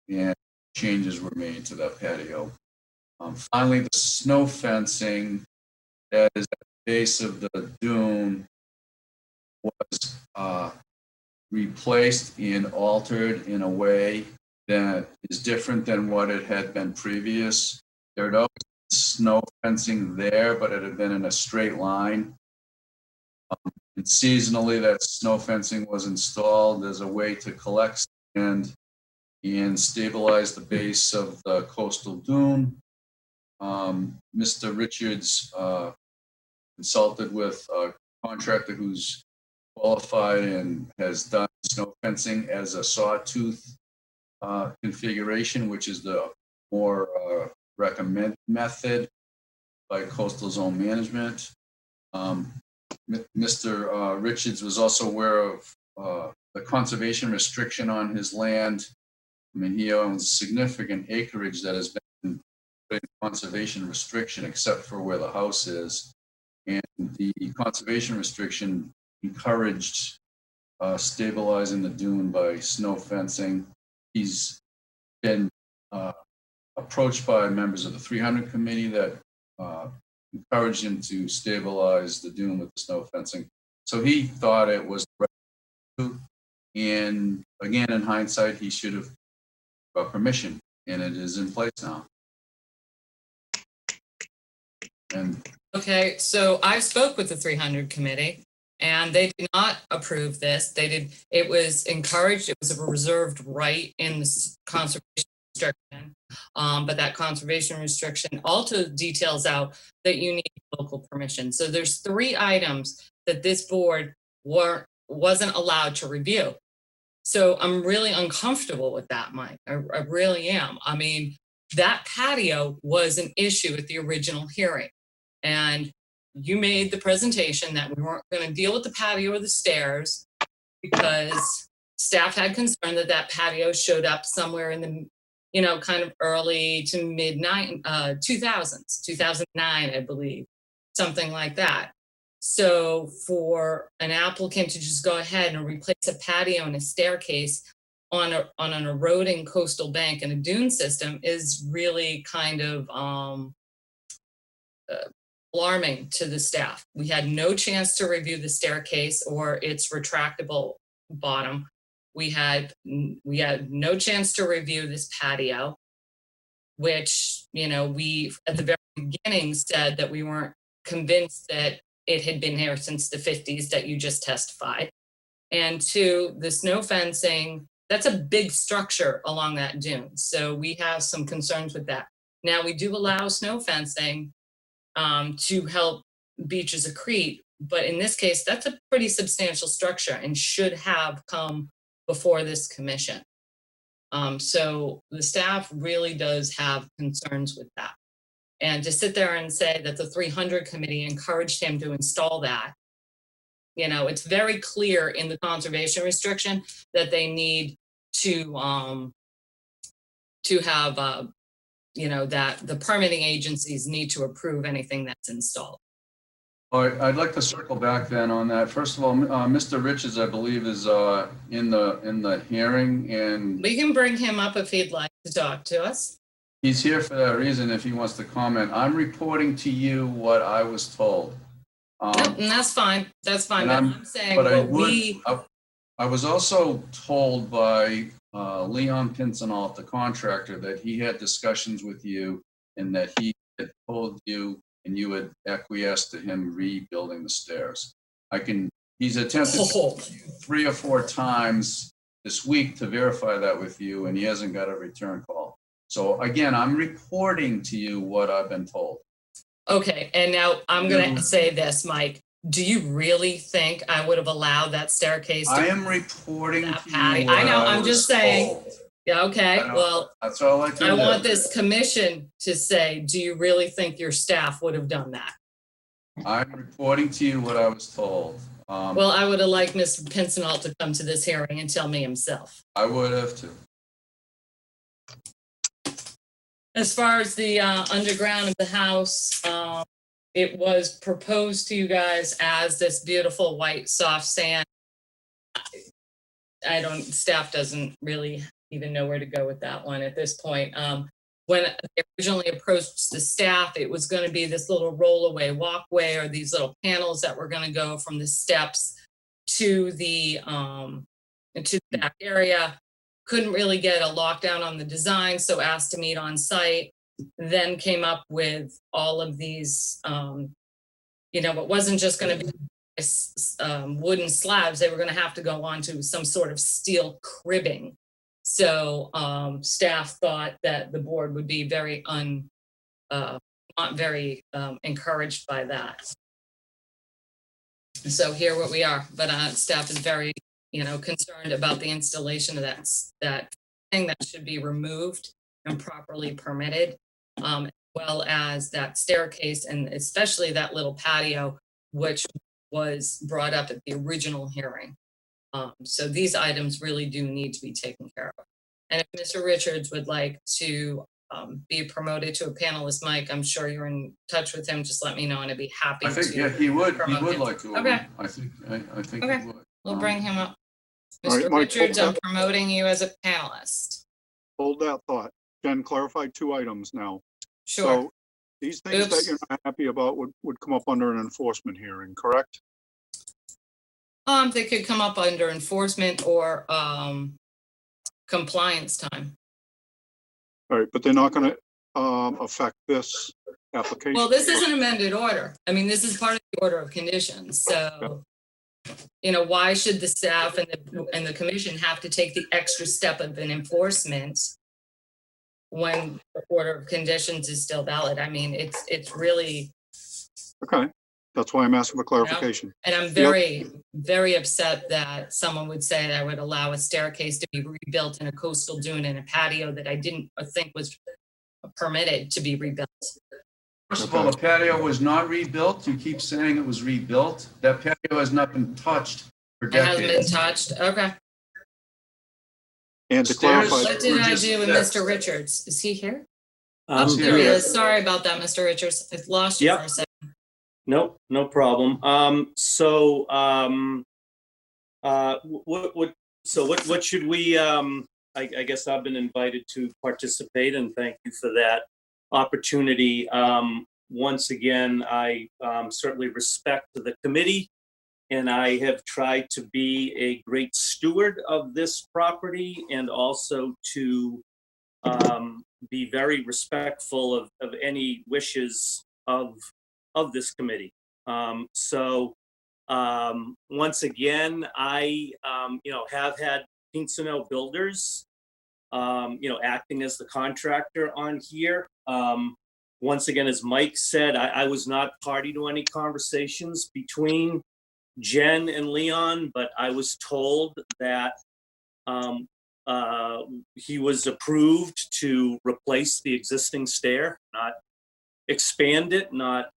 and changes were made to that patio. Finally, the snow fencing that is at the base of the dune was replaced and altered in a way that is different than what it had been previous. There had always been snow fencing there, but it had been in a straight line. And seasonally, that snow fencing was installed as a way to collect sand and stabilize the base of the coastal dune. Mr. Richards consulted with a contractor who's qualified and has done snow fencing as a sawtooth configuration, which is the more recommended method by coastal zone management. Mr. Richards was also aware of the conservation restriction on his land. I mean, he owns significant acreage that has been conservation restriction except for where the house is, and the conservation restriction encouraged stabilizing the dune by snow fencing. He's been approached by members of the 300 committee that encouraged him to stabilize the dune with the snow fencing. So he thought it was the right move, and again, in hindsight, he should have got permission, and it is in place now. And Okay, so I spoke with the 300 committee, and they did not approve this. It was encouraged, it was a reserved right in the conservation restriction, but that conservation restriction also details out that you need local permission. So there's 3 items that this board wasn't allowed to review. So I'm really uncomfortable with that, Mike. I really am. I mean, that patio was an issue at the original hearing. And you made the presentation that we weren't going to deal with the patio or the stairs because staff had concern that that patio showed up somewhere in the, kind of early to mid 2000s, 2009, I believe, something like that. So for an applicant to just go ahead and replace a patio and a staircase on an eroding coastal bank and a dune system is really kind of alarming to the staff. We had no chance to review the staircase or its retractable bottom. We had no chance to review this patio, which, we at the very beginning said that we weren't convinced that it had been here since the 50s that you just testified. And 2, the snow fencing that's a big structure along that dune. So we have some concerns with that. Now, we do allow snow fencing to help beaches accrete, but in this case, that's a pretty substantial structure and should have come before this commission. So the staff really does have concerns with that. And to sit there and say that the 300 committee encouraged him to install that, you know, it's very clear in the conservation restriction that they need to have, you know, that the permitting agencies need to approve anything that's installed. I'd like to circle back then on that. First of all, Mr. Richards, I believe, is in the hearing, and We can bring him up if he'd like to talk to us. he's here for that reason if he wants to comment. I'm reporting to you what I was told. Nope, and that's fine. That's fine. But I'm saying But I was also told by Leon Pincinel, the contractor, that he had discussions with you and that he had told you and you had acquiesced to him rebuilding the stairs. He's attempted 3 or 4 times this week to verify that with you, and he hasn't got a return call. So again, I'm reporting to you what I've been told. Okay, and now I'm going to say this, Mike. Do you really think I would have allowed that staircase? I am reporting to you. I know, I'm just saying. Yeah, okay, well, that's all I can do. I want this commission to say, do you really think your staff would have done that? I'm reporting to you what I was told. Well, I would have liked Mr. Pincinel to come to this hearing and tell me himself. I would have too. As far as the underground of the house, it was proposed to you guys as this beautiful white soft sand. Staff doesn't really even know where to go with that one at this point. When they originally approached the staff, it was going to be this little rollaway walkway or these little panels that were going to go from the steps to the back area. Couldn't really get a lockdown on the design, so asked to meet on site. Then came up with all of these, you know, it wasn't just going to be wooden slabs. They were going to have to go onto some sort of steel cribbing. So staff thought that the board would be not very encouraged by that. So here what we are, but staff is very, you know, concerned about the installation of that thing that should be removed and properly permitted, as well as that staircase and especially that little patio, which was brought up at the original hearing. So these items really do need to be taken care of. And if Mr. Richards would like to be promoted to a panelist, Mike, I'm sure you're in touch with him. Just let me know and I'd be happy to. I think, yeah, he would him. like to. Okay. I think Okay. he would. We'll bring him up. All Mr. right, Mike, Richards, hold I'm promoting you as a panelist. Hold that thought. Jen clarified 2 items now. Sure. So these things that you're not happy about would come up under an enforcement hearing, correct? They could come up under enforcement or compliance time. All right, but they're not going to affect this application. Well, this is an amended order. I mean, this is part of the order of conditions. So, you know, why should the staff and the commission have to take the extra step of an enforcement when the order of conditions is still valid? I mean, it's really. Okay, that's why I'm asking for clarification. And I'm very, very upset that someone would say that I would allow a staircase to be rebuilt in a coastal dune and a patio that I didn't think was permitted to be rebuilt. First of all, the patio was not rebuilt. You keep saying it was rebuilt. That patio has not been touched for decades. It hasn't been touched. Okay. And to clarify, What did I do with Mr. Richards? Is he here? I'm There he here. is. Sorry about that, Mr. Richards. I lost you for a second. Nope, no problem. What should we, I guess I've been invited to participate and thank you for that opportunity. Once again, I certainly respect the committee and I have tried to be a great steward of this property and also to be very respectful of any wishes of this committee. Once again, I have had Pincinel Builders, acting as the contractor on here. Once again, as Mike said, I was not party to any conversations between Jen and Leon, but I was told that he was approved to replace the existing stair, not expand it, not,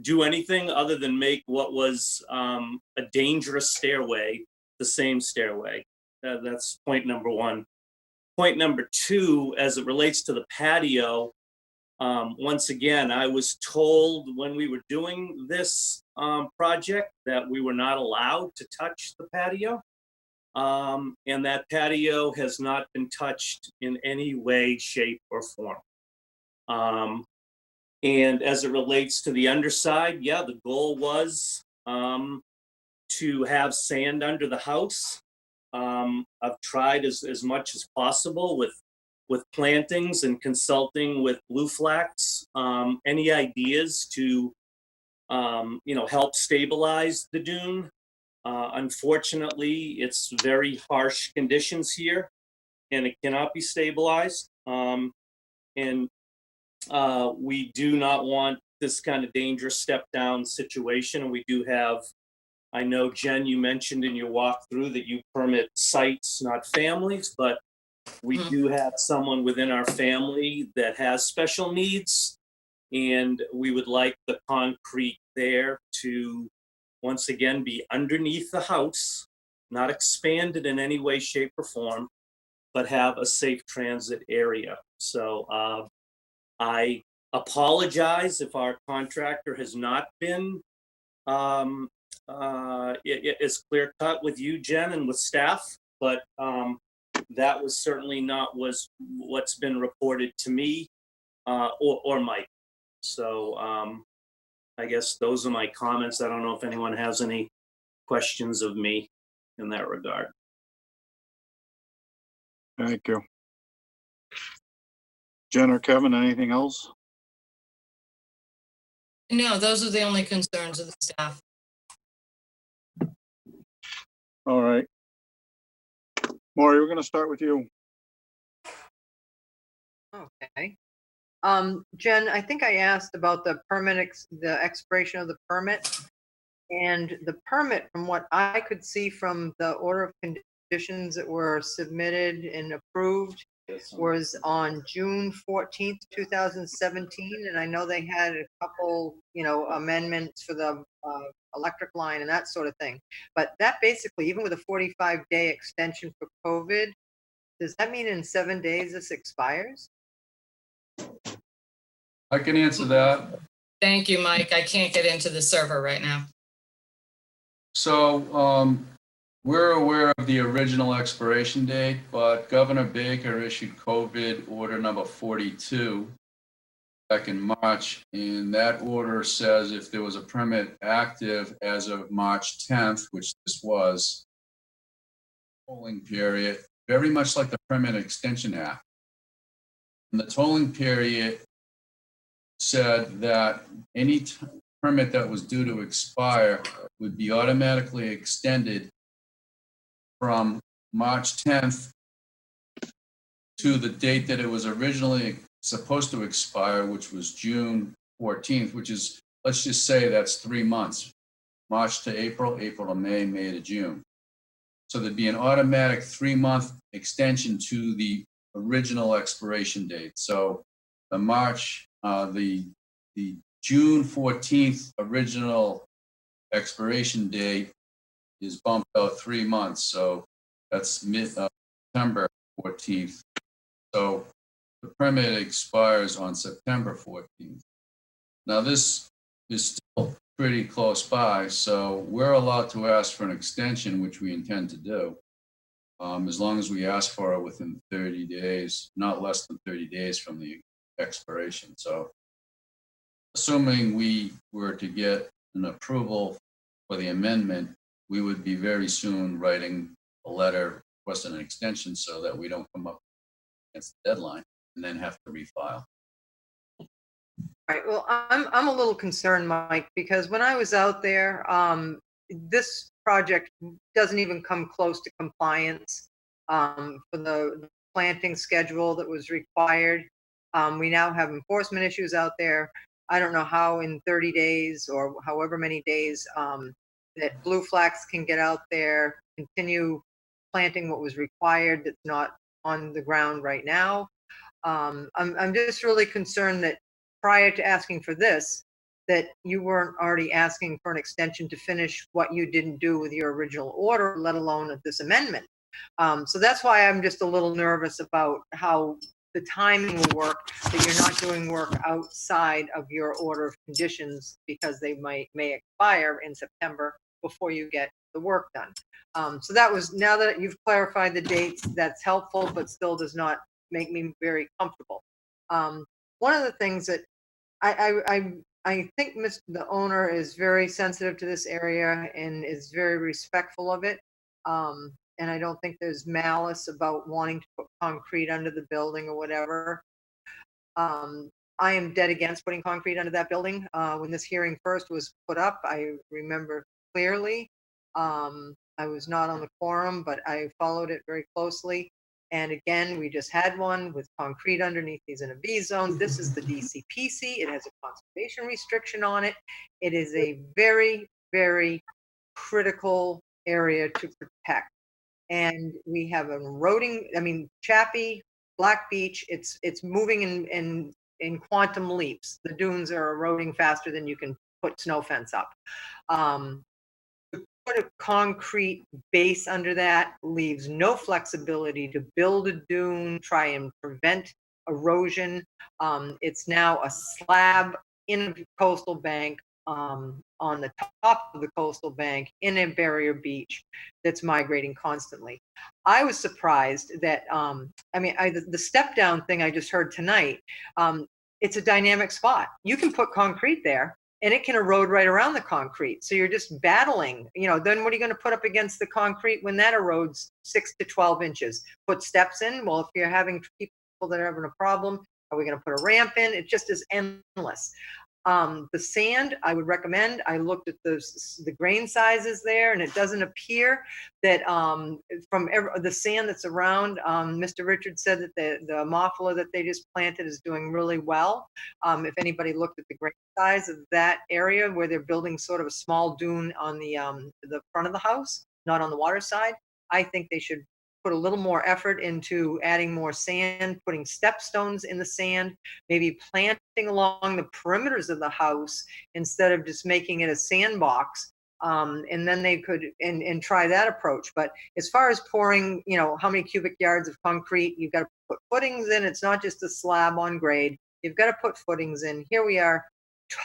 do anything other than make what was a dangerous stairway the same stairway. That's point number one. Point number two, as it relates to the patio, once again, I was told when we were doing this project that we were not allowed to touch the patio. And that patio has not been touched in any way, shape, or form. And as it relates to the underside, yeah, the goal was to have sand under the house. I've tried as much as possible with plantings and consulting with Blue Flax. Any ideas to help stabilize the dune? Unfortunately, it's very harsh conditions here, and it cannot be stabilized. And we do not want this kind of dangerous step down situation. And we do have, I know, Jen, you mentioned in your walkthrough that you permit sites, not families, but we do have someone within our family that has special needs. And we would like the concrete there to, once again, be underneath the house, not expanded in any way, shape, or form, but have a safe transit area. So I apologize if our contractor has not been it's clear cut with you, Jen, and with staff, but that was certainly not what's been reported to me or Mike. So I guess those are my comments. I don't know if anyone has any questions of me in that regard. Thank you. Jen or Kevin, anything else? No, those are the only concerns of the staff. All right. Maury, we're going to start with you. Okay. Jen, I think I asked about the permit, the expiration of the permit. And the permit, from what I could see from the order of conditions that were submitted and approved, was on June 14th, 2017. And I know they had a couple, amendments for the electric line and that sort of thing. But that basically, even with a 45-day extension for COVID, does that mean in 7 days this expires? I can answer that. Thank you, Mike. I can't get into the server right now. So we're aware of the original expiration date, but Governor Baker issued COVID order number 42 back in March, and that order says if there was a permit active as of March 10th, which this was, tolling period, very much like the Permit Extension Act. And the tolling period said that any permit that was due to expire would be automatically extended from March 10th to the date that it was originally supposed to expire, which was June 14th, which is, let's just say that's 3 months, March to April, April to May, May to June. So there'd be an automatic 3-month extension to the original expiration date. So the June 14th original expiration date is bumped out 3 months. So that's September 14th. So the permit expires on September 14th. Now this is still pretty close by, so we're allowed to ask for an extension, which we intend to do, as long as we ask for it within 30 days, not less than 30 days from the expiration. So assuming we were to get an approval for the amendment, we would be very soon writing a letter requesting an extension so that we don't come up against the deadline and then have to refile. All right. Well, I'm a little concerned, Mike, because when I was out there, this project doesn't even come close to compliance for the planting schedule that was required. We now have enforcement issues out there. I don't know how in 30 days or however many days that Blue Flax can get out there, continue planting what was required that's not on the ground right now. I'm just really concerned that prior to asking for this, that you weren't already asking for an extension to finish what you didn't do with your original order, let alone at this amendment. So that's why I'm just a little nervous about how the timing will work, that you're not doing work outside of your order of conditions because they may expire in September before you get the work done. So that was, now that you've clarified the dates, that's helpful, but still does not make me very comfortable. One of the things that I think the owner is very sensitive to this area and is very respectful of it. And I don't think there's malice about wanting to put concrete under the building or whatever. I am dead against putting concrete under that building. When this hearing first was put up, I remember clearly. I was not on the quorum, but I followed it very closely. And again, we just had one with concrete underneath these in a B zone. This is the DCPC. It has a conservation restriction on it. It is a very, very critical area to protect. And we have an eroding, I mean, Chappie, Black Beach, it's moving in quantum leaps. The dunes are eroding faster than you can put snow fence up. To put a concrete base under that leaves no flexibility to build a dune, try and prevent erosion. It's now a slab in a coastal bank, on the top of the coastal bank in a barrier beach that's migrating constantly. I was surprised that, the step down thing I just heard tonight, it's a dynamic spot. You can put concrete there and it can erode right around the concrete. So you're just battling, then what are you going to put up against the concrete when that erodes 6 to 12 inches? Put steps in? Well, if you're having people that are having a problem, are we going to put a ramp in? It just is endless. The sand, I would recommend. I looked at the grain sizes there, and it doesn't appear that from the sand that's around, Mr. Richards said that the Ammophila that they just planted is doing really well. If anybody looked at the grain size of that area where they're building sort of a small dune on the front of the house, not on the water side, I think they should put a little more effort into adding more sand, putting stepstones in the sand, maybe planting along the perimeters of the house instead of just making it a sandbox. And then they could and try that approach. But as far as pouring, how many cubic yards of concrete, you've got to put footings in. It's not just a slab on grade. You've got to put footings in. Here we are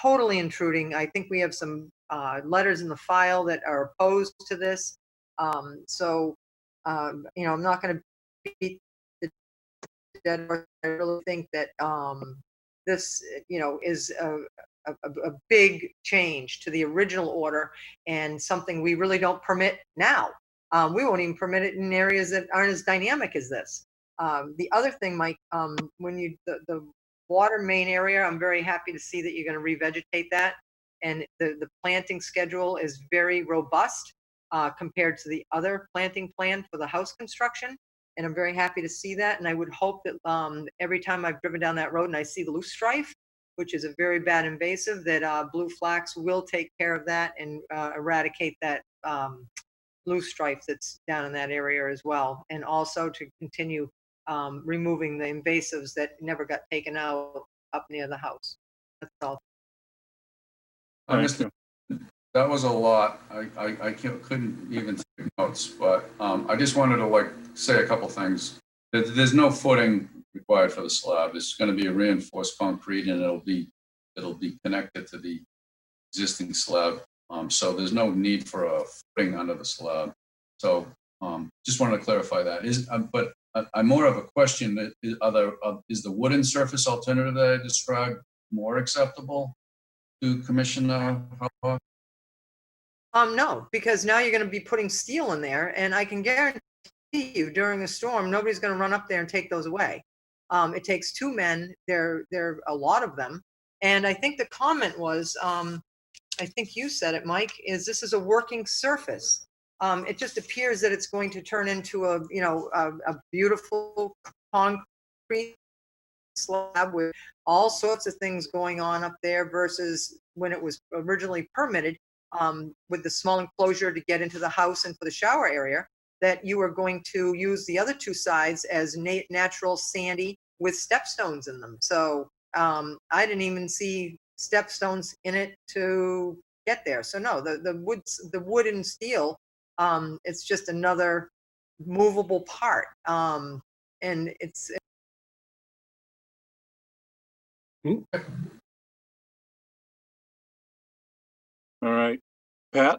totally intruding. I think we have some letters in the file that are opposed to this. I'm not going to beat the dead horse. I really think that this, is a big change to the original order and something we really don't permit now. We won't even permit it in areas that aren't as dynamic as this. The other thing, Mike, when the water main area, I'm very happy to see that you're going to revegetate that. And the planting schedule is very robust. Compared to the other planting plan for the house construction. And I'm very happy to see that. And I would hope that every time I've driven down that road and I see the loose strife, which is a very bad invasive, that Blue Flax will take care of that and eradicate that loose strife that's down in that area as well. And also to continue removing the invasives that never got taken out up near the house. That's all. That was a lot. I couldn't even take notes, but I just wanted to say a couple things. There's no footing required for the slab. It's going to be a reinforced concrete, and it'll be connected to the existing slab. So there's no need for a footing under the slab. So just wanted to clarify that. But I'm more of a question. Is the wooden surface alternative that I described more acceptable to Commissioner Harbaugh? No, because now you're going to be putting steel in there, and I can guarantee you during a storm, nobody's going to run up there and take those away. It takes 2 men. There are a lot of them. And I think the comment was, I I think you said it, Mike, is this is a working surface. It just appears that it's going to turn into a, you know, a beautiful concrete slab with all sorts of things going on up there versus when it was originally permitted, with the small enclosure to get into the house and for the shower area, that you were going to use the other two sides as natural sandy with stepstones in them. So I didn't even see stepstones in it to get there. So no, the wood and steel, it's just another movable part. And it's All right, Pat,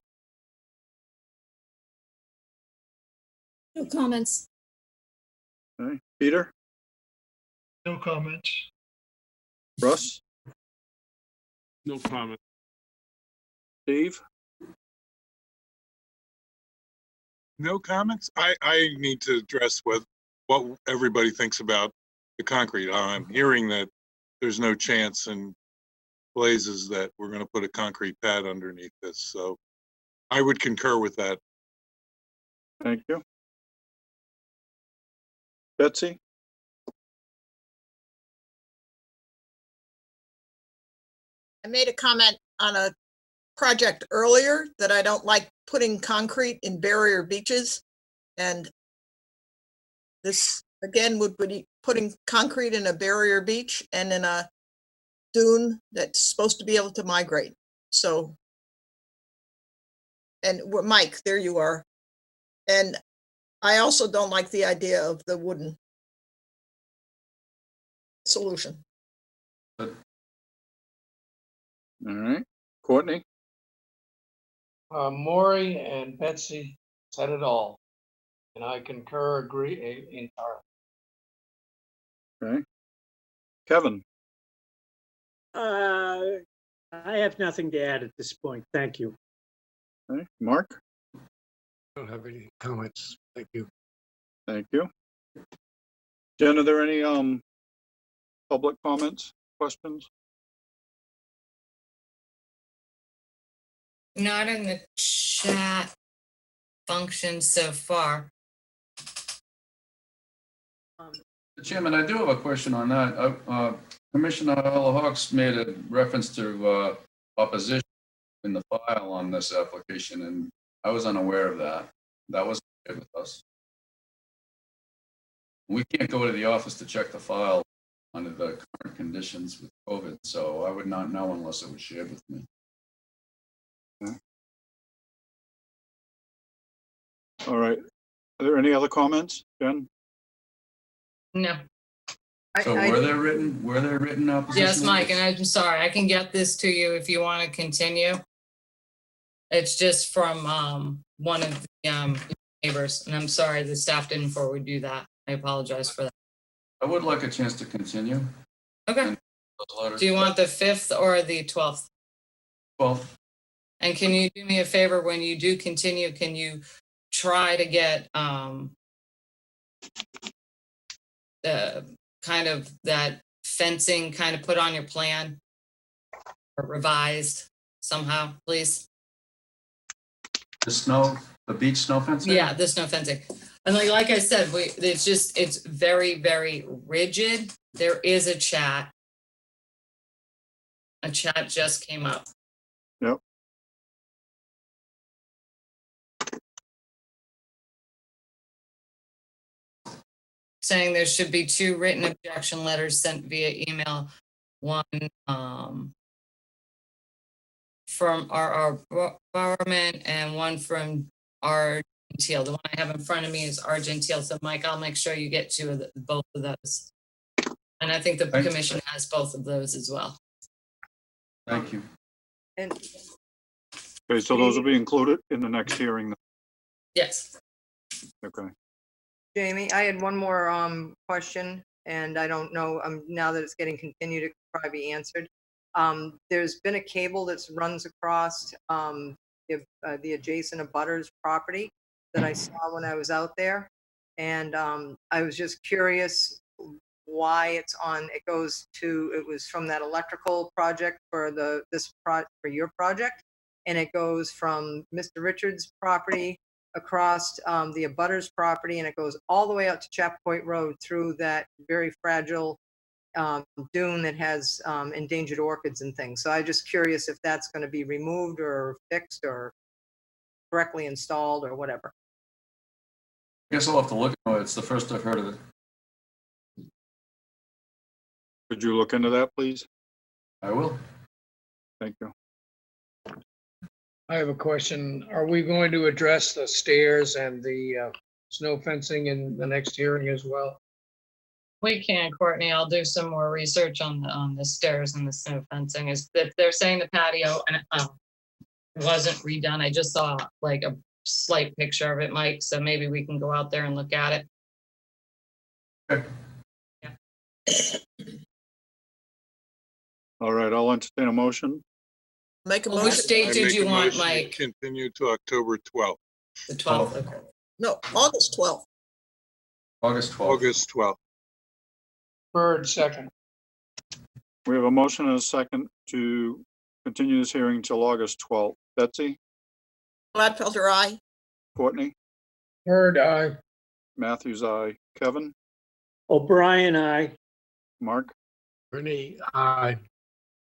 No comments. okay. Peter, No comments. Russ, No comment. Steve, No comments? I need to address what everybody thinks about the concrete. I'm hearing that there's no chance in blazes that we're going to put a concrete pad underneath this. So I would concur with that. thank you. Betsy, I made a comment on a project earlier that I don't like putting concrete in barrier beaches. And this, again, would be putting concrete in a barrier beach and in a dune that's supposed to be able to migrate. So, and Mike, there you are. And I also don't like the idea of the wooden solution. all right, Courtney, Maury and Betsy said it all, and I concur, agree entirely. okay. Kevin, I have nothing to add at this point. Thank you. okay. Mark, Don't have any comments. Thank you. thank you. Jen, are there any public comments, questions? Not in the chat function so far. Chairman, I do have a question on that. Commissioner Hawks made a reference to opposition in the file on this application, and I was unaware of that. That wasn't shared with us. We can't go to the office to check the file under the current conditions with COVID, so I would not know unless it was shared with me. Okay. All right. Are there any other comments, Jen? No. So were there written opposition? Yes, Mike, and I'm sorry, I can get this to you if you want to continue. It's just from one of the neighbors, and I'm sorry the staff didn't forward you that. I apologize for that. I would like a chance to continue. Okay. Do you want the 5th or the 12th? 12th. And can you do me a favor when you do continue, can you try to get the kind of that fencing kind of put on your plan or revised somehow, please? The beach snow fencing? Yeah, the snow fencing. And like I said, it's very, very rigid. There is a chat. A chat just came up. Yep. Saying there should be 2 written objection letters sent via email. One from our government and one from our Gentile. The one I have in front of me is our Gentile. So Mike, I'll make sure you get both of those. And I think the commission has both of those as well. Thank you. And Okay, so those will be included in the next hearing. Yes. Okay. Jamie, I had one more question, and I don't know, now that it's getting continued, it could probably be answered. There's been a cable that runs across the adjacent abutters property that I saw when I was out there. And I was just curious why it's on, it was from that electrical project for for your project. and it goes from Mr. Richards' property across the abutters property, and it goes all the way out to Chap Point Road through that very fragile dune that has endangered orchids and things. So I'm just curious if that's going to be removed or fixed or correctly installed or whatever. I guess I'll have to look at it. It's the first I've heard of it. Could you look into that, please? I will. Thank you. I have a question. Are we going to address the stairs and the snow fencing in the next hearing as well? We can, Courtney. I'll do some more research on the stairs and the snow fencing. Is that they're saying the patio and wasn't redone. I just saw like a slight picture of it, Mike. So maybe we can go out there and look at it. Okay. All right, I'll entertain a motion. Make a Which motion. date I did make you a want, motion to Mike? Continue to October 12th. The 12th. Okay. No, August 12th. August 12th. August 12th. Bird, second. We have a motion and a second to continue this hearing till August 12th. Betsy, Gladfelder, aye. Courtney, Bird, aye. Matthews, aye. Kevin, O'Brien, aye. Mark, Renee, aye.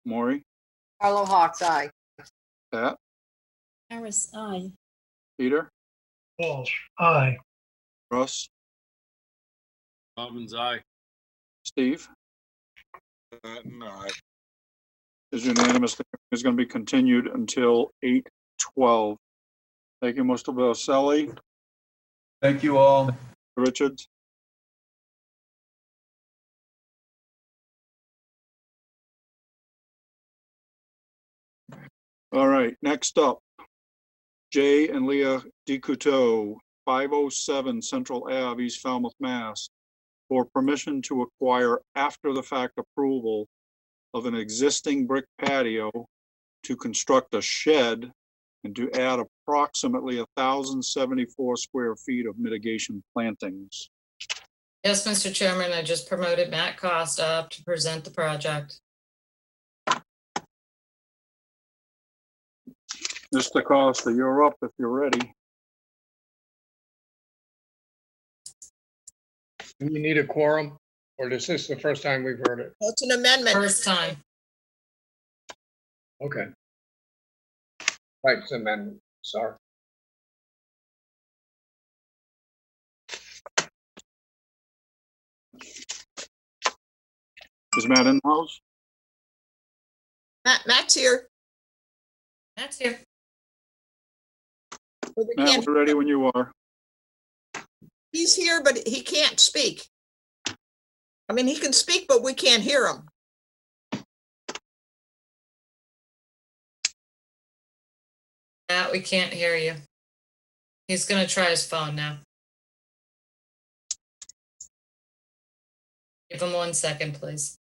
Maury, Carlo Hawks, aye. Pat, Harris, aye. Peter, Walsh, aye. Russ, Robbins, aye. Steve. No, Is unanimous. The hearing is going to be continued until 8/12. Thank you, Mr. Boselli. Thank you all. Richards. All right, next up, Jay and Leah DeCouteau, 507 Central Ave, East Falmouth, Mass, for permission to acquire after-the-fact approval of an existing brick patio to construct a shed and to add approximately 1,074 square feet of mitigation plantings. Yes, Mr. Chairman, I just promoted Matt Costa up to present the project. Mr. Costa, you're up if you're ready. Do we need a quorum, or is this the first time we've heard it? That's an amendment. First time. Okay. Right, it's an amendment, sorry. Is Matt in the house? Matt's here. Matt's here. But we Matt, can't- we're ready when you are. He's here, but he can't speak. I mean, he can speak, but we can't hear him. Matt, we can't hear you. He's gonna try his phone now. Give him 1 second, please.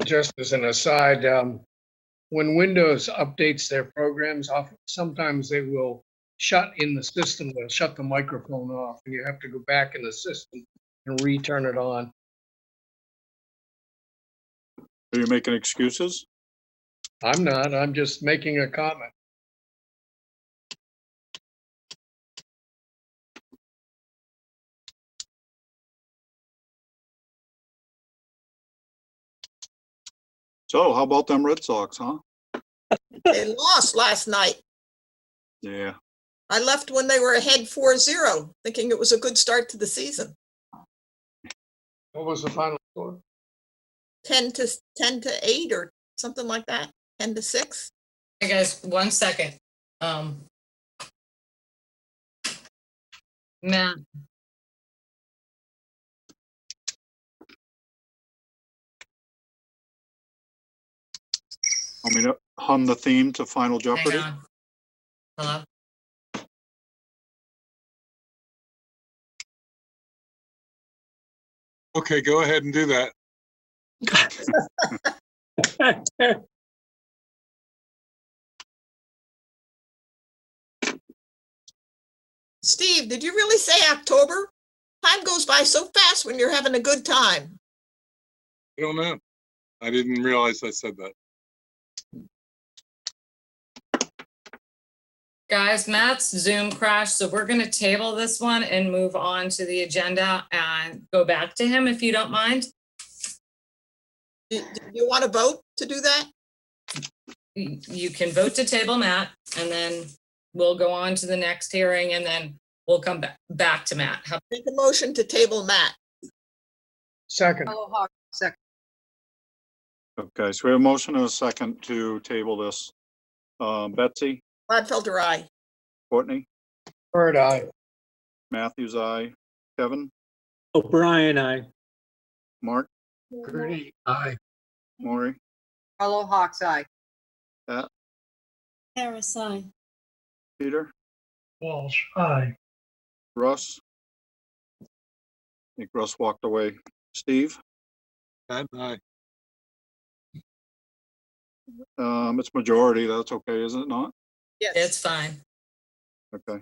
Just as an aside, when Windows updates their programs, sometimes they will shut in the system, they'll shut the microphone off, and you have to go back in the system and return it on. Are you making excuses? I'm not, I'm just making a comment. So how about them Red Sox, huh? They lost last night. Yeah. I left when they were ahead 4-0, thinking it was a good start to the season. What was the final score? 10-8 or something like that. 10-6. Hey guys, 1 second. Matt. Want me to hum the theme to Final Jeopardy? Hang on. Hello? Okay, go ahead and do that. Steve, did you really say October? Time goes by so fast when you're having a good time. I don't know. I didn't realize I said that. Guys, Matt's Zoom crashed, so we're gonna table this one and move on to the agenda and go back to him if you don't mind. Do you want to vote to do that? You can vote to table Matt, and then we'll go on to the next hearing, and then we'll come back to Matt. Make a motion to table Matt. Second. Hawk, second. Okay, so we have a motion and a second to table this. Betsy, Gladfelder, aye. Courtney, Bird eye. Matthews, aye. Kevin, O'Brien, aye. Mark, Ernie, aye. Maury, Carlo Hawks, aye. Pat, Harris, aye. Peter, Walsh, aye. Russ. I think Russ walked away. Steve, Pat and I. it's majority. That's okay, is it not? Yes. It's fine. Okay.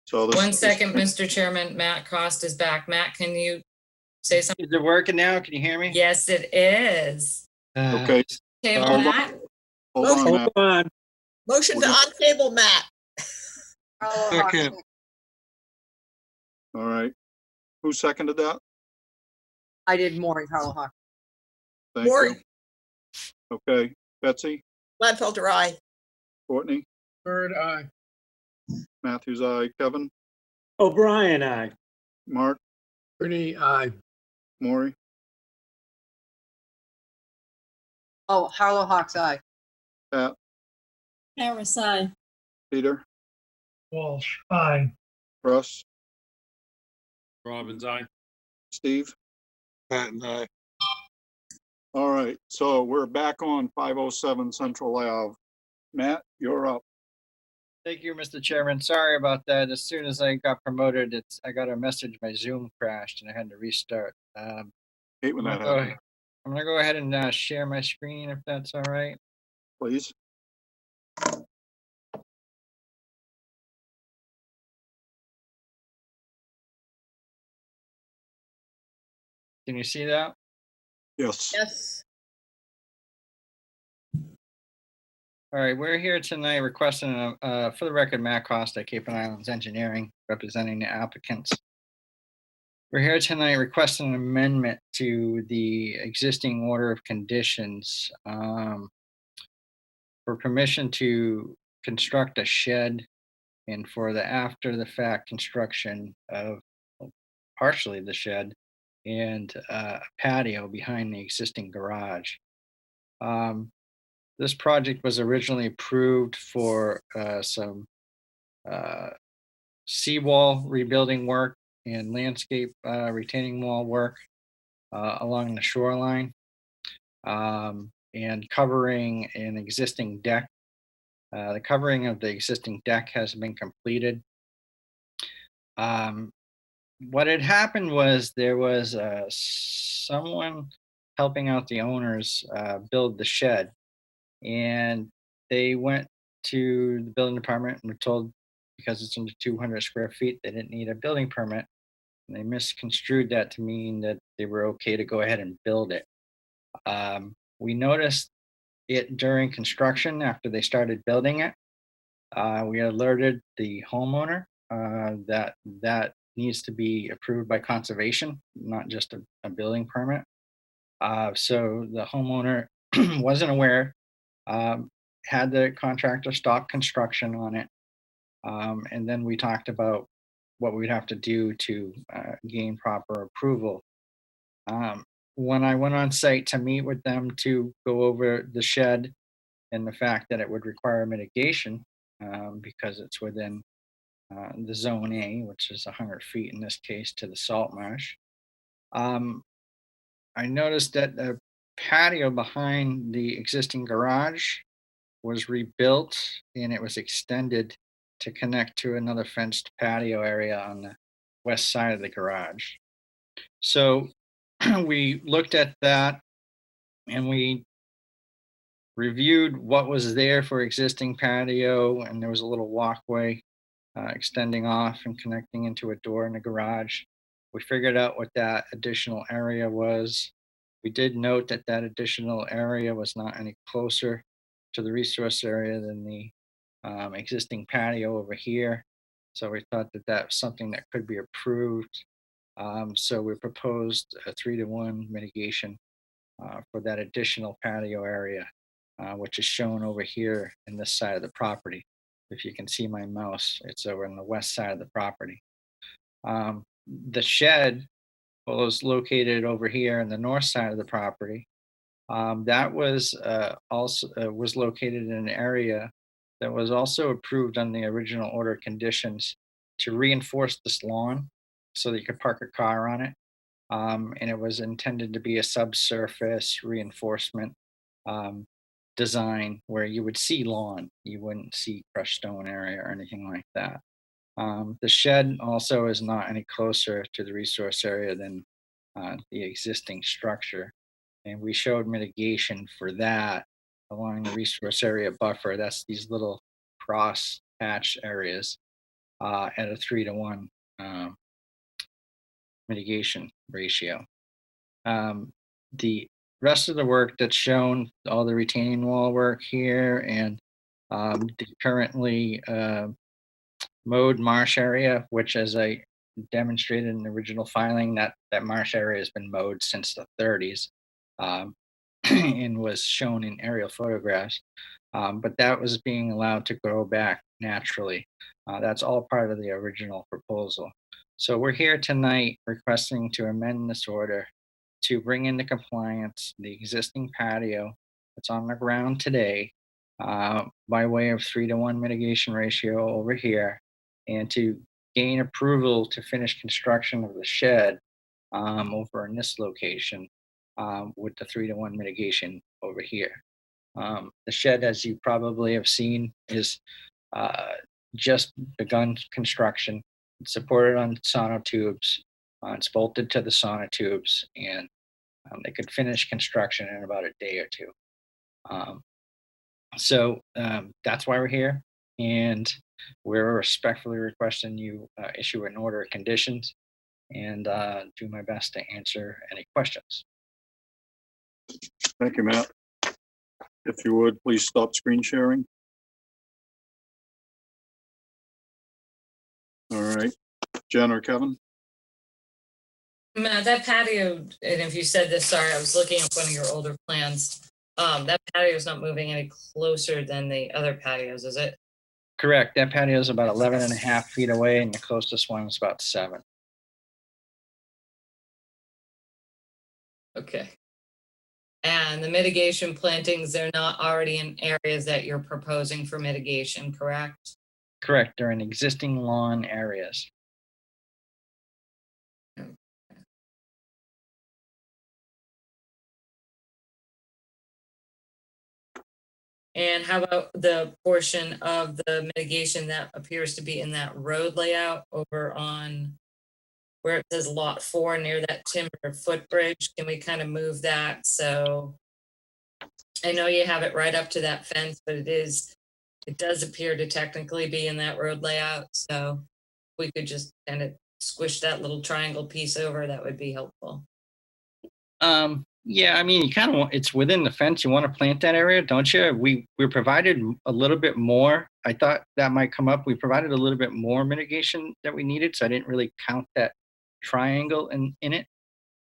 So this. 1 second, Mr. Chairman, Matt Cost is back. Matt, can you say something? Is it working now? Can you hear me? Yes, it is. Okay. Table Hold on. Matt. Hold on, Hold Matt. on. Motion to untable Matt. Carlo Hawks, Second. All right. Who seconded that? I did Maureen, Carlo Hawks. Thank you. Maury, Okay. Betsy, Gladfelder, aye. Courtney, Bird eye. Matthews, aye. Kevin, O'Brien, aye. Mark, Ernie, aye. Maury, Oh, Carlo Hawks, aye. Pat, Harris, aye. Peter, Walsh, aye. Russ, Robbins, aye. Steve. Pat and I. All right. So we're back on 507 Central Ave. Matt, you're up. Thank you, Mr. Chairman. Sorry about that. As soon as I got promoted, I got a message, my Zoom crashed and I had to restart. Hate when I'm that gonna happens. I'm gonna go ahead and share my screen if that's all right. Please. Can you see that? Yes. Yes. All right, we're here tonight requesting, for the record, Matt Costa, Cape and Islands Engineering, representing the applicants. We're here tonight requesting an amendment to the existing order of conditions for permission to construct a shed and for the after the fact construction of partially the shed and a patio behind the existing garage. This project was originally approved for some seawall rebuilding work and landscape retaining wall work along the shoreline and covering an existing deck. The covering of the existing deck has been completed. What had happened was there was someone helping out the owners build the shed, and they went to the building department and were told because it's under 200 square feet, they didn't need a building permit. And they misconstrued that to mean that they were okay to go ahead and build it. We noticed it during construction after they started building it. We alerted the homeowner that needs to be approved by conservation, not just a building permit. So the homeowner wasn't aware, had the contractor stop construction on it. And then we talked about what we'd have to do to gain proper approval. When I went on site to meet with them to go over the shed and the fact that it would require mitigation because it's within the zone A, which is 100 feet in this case to the salt marsh. I noticed that the patio behind the existing garage was rebuilt and it was extended to connect to another fenced patio area on the west side of the garage. So we looked at that and we reviewed what was there for existing patio, and there was a little walkway extending off and connecting into a door in the garage. We figured out what that additional area was. We did note that that additional area was not any closer to the resource area than the existing patio over here. So we thought that that's something that could be approved. So we proposed a 3-to-1 mitigation for that additional patio area, which is shown over here in this side of the property. If you can see my mouse, it's over on the west side of the property. The shed was located over here in the north side of the property. That was also was located in an area that was also approved on the original order of conditions to reinforce this lawn so that you could park a car on it. And it was intended to be a subsurface reinforcement design where you would see lawn, you wouldn't see crushed stone area or anything like that. The shed also is not any closer to the resource area than the existing structure. And we showed mitigation for that along the resource area buffer. That's these little cross hatch areas at a 3-to-1 mitigation ratio. The rest of the work that's shown, all the retaining wall work here and the currently mowed marsh area, which as I demonstrated in the original filing, that marsh area has been mowed since the 30s and was shown in aerial photographs. But that was being allowed to grow back naturally. That's all part of the original proposal. So we're here tonight requesting to amend this order to bring into compliance the existing patio that's on the ground today by way of 3-to-1 mitigation ratio over here, and to gain approval to finish construction of the shed over in this location with the 3-to-1 mitigation over here. The shed, as you probably have seen, is just begun construction. It's supported on sonotubes. It's bolted to the sonotubes, and they could finish construction in about a day or two. So that's why we're here, and we're respectfully requesting you issue an order of conditions and do my best to answer any questions. Thank you, Matt. If you would, please stop screen sharing. All right, Jen or Kevin? Matt, that patio, and if you said this, sorry, I was looking at one of your older plans. That patio is not moving any closer than the other patios, is it? Correct. That patio is about 11.5 feet away, and the closest one is about 7. Okay. And the mitigation plantings, they're not already in areas that you're proposing for mitigation, correct? Correct. They're in existing lawn areas. And how about the portion of the mitigation that appears to be in that road layout over on where it says lot 4 near that timber footbridge? Can we kind of move that? So I know you have it right up to that fence, but it does appear to technically be in that road layout. So if we could just kind of squish that little triangle piece over, that would be helpful. Yeah, I mean, you kind of want, it's within the fence. You want to plant that area, don't you? We provided a little bit more. I thought that might come up. We provided a little bit more mitigation that we needed, so I didn't really count that triangle in it.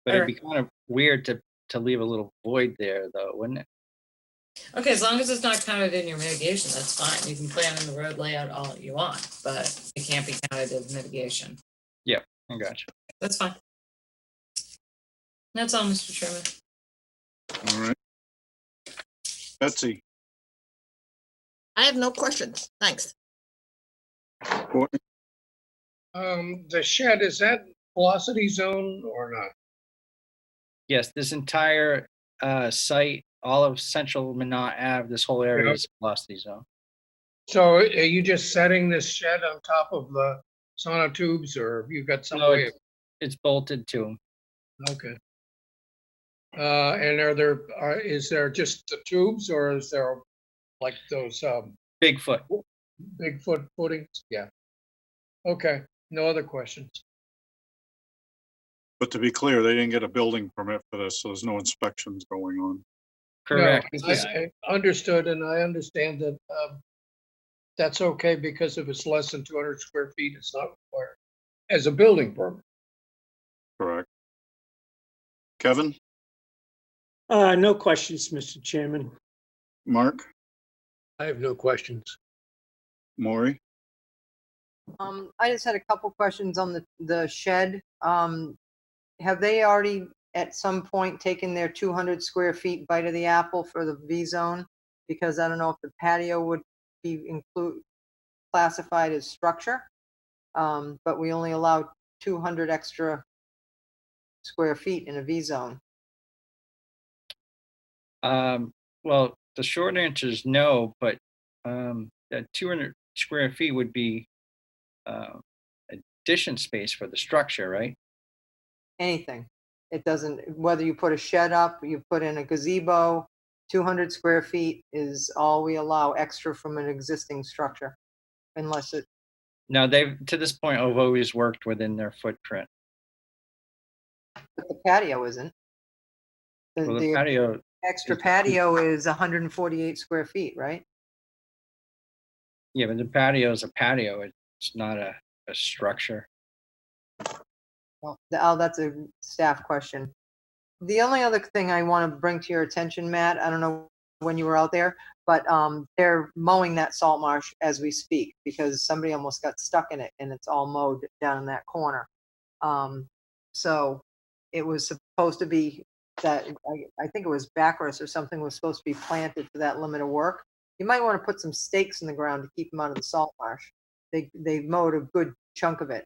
But it'd be kind of weird to leave a little void there, though, wouldn't it? Okay, as long as it's not counted in your mitigation, that's fine. You can plan in the road layout all you want, but it can't be counted as mitigation. Yep, I got you. That's fine. That's all, Mr. Chairman. All right. Betsy? I have no questions. Thanks. Courtney? The shed, is that velocity zone or not? Yes, this entire site, all of central Minot Ave, this whole area Yep. is velocity zone. So are you just setting this shed on top of the sonotubes, or have you got some No, way? it's bolted to them. Okay. And is there just the tubes, or is there like those, Bigfoot. Bigfoot footings? Yeah. Okay, no other questions. But to be clear, they didn't get a building permit for this, so there's no inspections going on. Correct. No, I understood, and I understand that, that's okay, because if it's less than 200 square feet, it's not required as a building permit. Correct. Kevin, No questions, Mr. Chairman. Mark, I have no questions. Maury? I just had a couple questions on the shed. Have they already at some point taken their 200 square feet bite of the apple for the V zone? Because I don't know if the patio would be classified as structure, but we only allow 200 extra square feet in a V zone. Well, the short answer is no, but that 200 square feet would be addition space for the structure, right? Anything. It doesn't, whether you put a shed up, you put in a gazebo, 200 square feet is all we allow extra from an existing structure, unless it, No, they've, to this point, have always worked within their footprint. but the patio isn't. Well, the patio, extra patio is 148 square feet, right? yeah, but the patio is a patio. It's not a structure. Well, that's a staff question. The only other thing I want to bring to your attention, Matt, I don't know when you were out there, but they're mowing that salt marsh as we speak, because somebody almost got stuck in it, and it's all mowed down in that corner. So it was supposed to be that, I think it was Bacchus or something was supposed to be planted for that limit of work. You might want to put some stakes in the ground to keep them out of the salt marsh. They mowed a good chunk of it,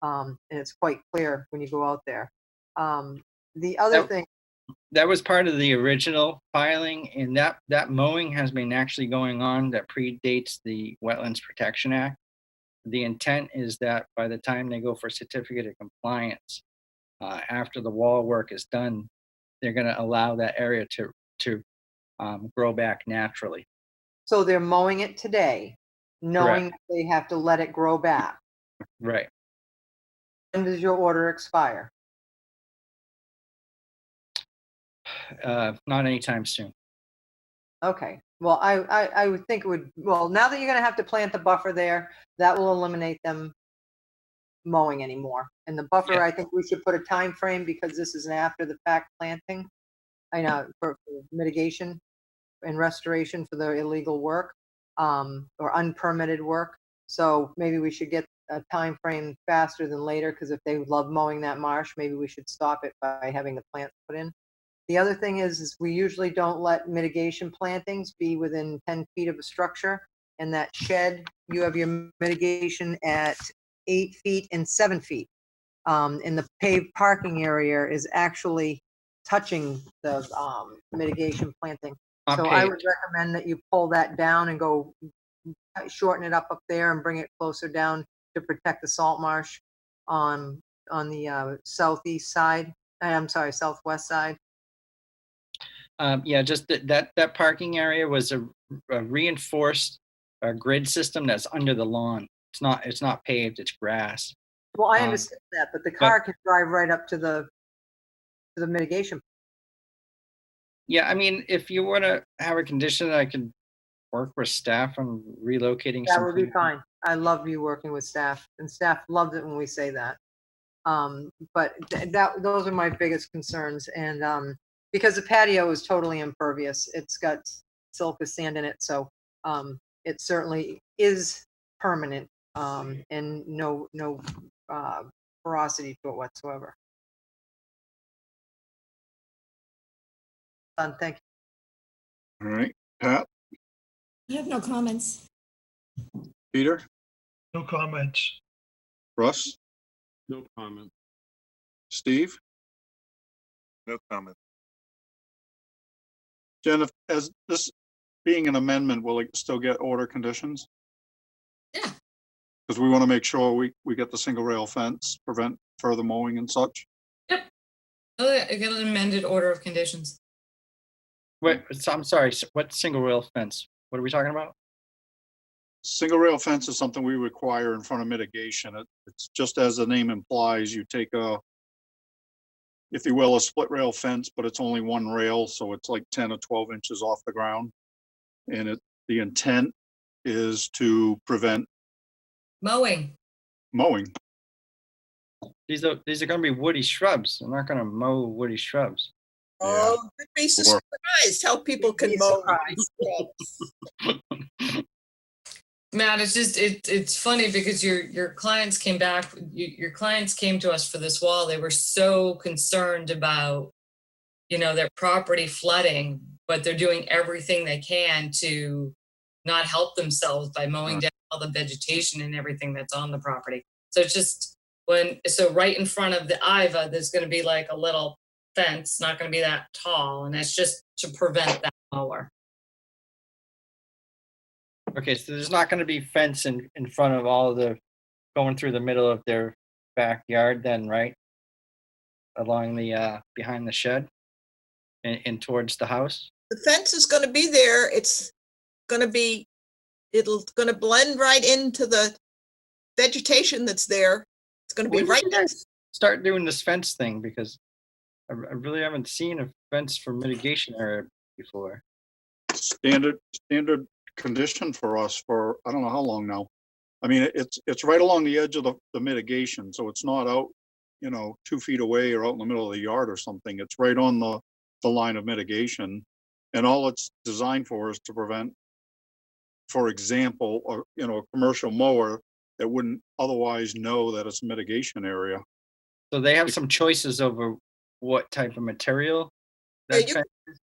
and it's quite clear when you go out there. The other thing, That was part of the original filing, and that mowing has been actually going on that predates the Wetlands Protection Act. The intent is that by the time they go for certificate of compliance, after the wall work is done, they're going to allow that area to grow back naturally. so they're mowing it today, knowing that they have to let it grow back. Right. When does your order expire? Not anytime soon. Okay, well, I would think it would, well, now that you're gonna have to plant the buffer there, that will eliminate them mowing anymore. And the buffer, Yeah. I think we should put a time frame, because this is an after the fact planting. I know, for mitigation and restoration for the illegal work, or unpermitted work. So maybe we should get a time frame faster than later, because if they love mowing that marsh, maybe we should stop it by having the plants put in. The other thing is we usually don't let mitigation plantings be within 10 feet of a structure. And that shed, you have your mitigation at 8 feet and 7 feet. And the paved parking area is actually touching the mitigation planting. So I would recommend that you pull that down and go shorten it up there and bring it closer down to protect the salt marsh on the southeast side. I'm sorry, southwest side. Yeah, just that parking area was a reinforced grid system that's under the lawn. It's not paved, it's grass. Well, I understand that, but the car can drive right up to the mitigation. Yeah, I mean, if you want to have a condition, I could work with staff on relocating. That would be fine. I love you working with staff, and staff loves it when we say that. But those are my biggest concerns, and because the patio is totally impervious, it's got silica sand in it, so it certainly is permanent, and no porosity to it whatsoever. Thank you. All right, Pat, I have no comments. Peter, No comments. Russ, No comment. Steve, No comment. Jen, as this being an amendment, will it still get order conditions? Yeah. Because we want to make sure we get the single rail fence, prevent further mowing and such. Oh, yeah, I get an amended order of conditions. Wait, I'm sorry, what single rail fence? What are we talking about? Single rail fence is something we require in front of mitigation. It's just as the name implies, you take a, if you will, a split rail fence, but it's only one rail, so it's like 10 or 12 inches off the ground. And the intent is to prevent Mowing. mowing. These are gonna be woody shrubs. I'm not gonna mow woody shrubs. Oh, you'd be surprised how people can mow. Matt, it's just it's funny because your clients came back. Your clients came to us for this wall. They were so concerned about, their property flooding, but they're doing everything they can to not help themselves by mowing down all the vegetation and everything that's on the property. So it's just right in front of the IVA, there's going to be like a little fence, not going to be that tall, and that's just to prevent that mower. Okay, so there's not gonna be fence in front of all the, going through the middle of their backyard then, right? Along the, behind the shed and towards the house? The fence is gonna be there. It's gonna blend right into the vegetation that's there. It's gonna be When did right you next. guys start doing this fence thing? Because I really haven't seen a fence for mitigation area before. Standard condition for us for, I don't know how long now. I mean, it's right along the edge of the mitigation, so it's not out, 2 feet away or out in the middle of the yard or something. It's right on the line of mitigation. And all it's designed for is to prevent, for example, a commercial mower that wouldn't otherwise know that it's a mitigation area. So they have some choices over what type of material? Yeah, that fence is?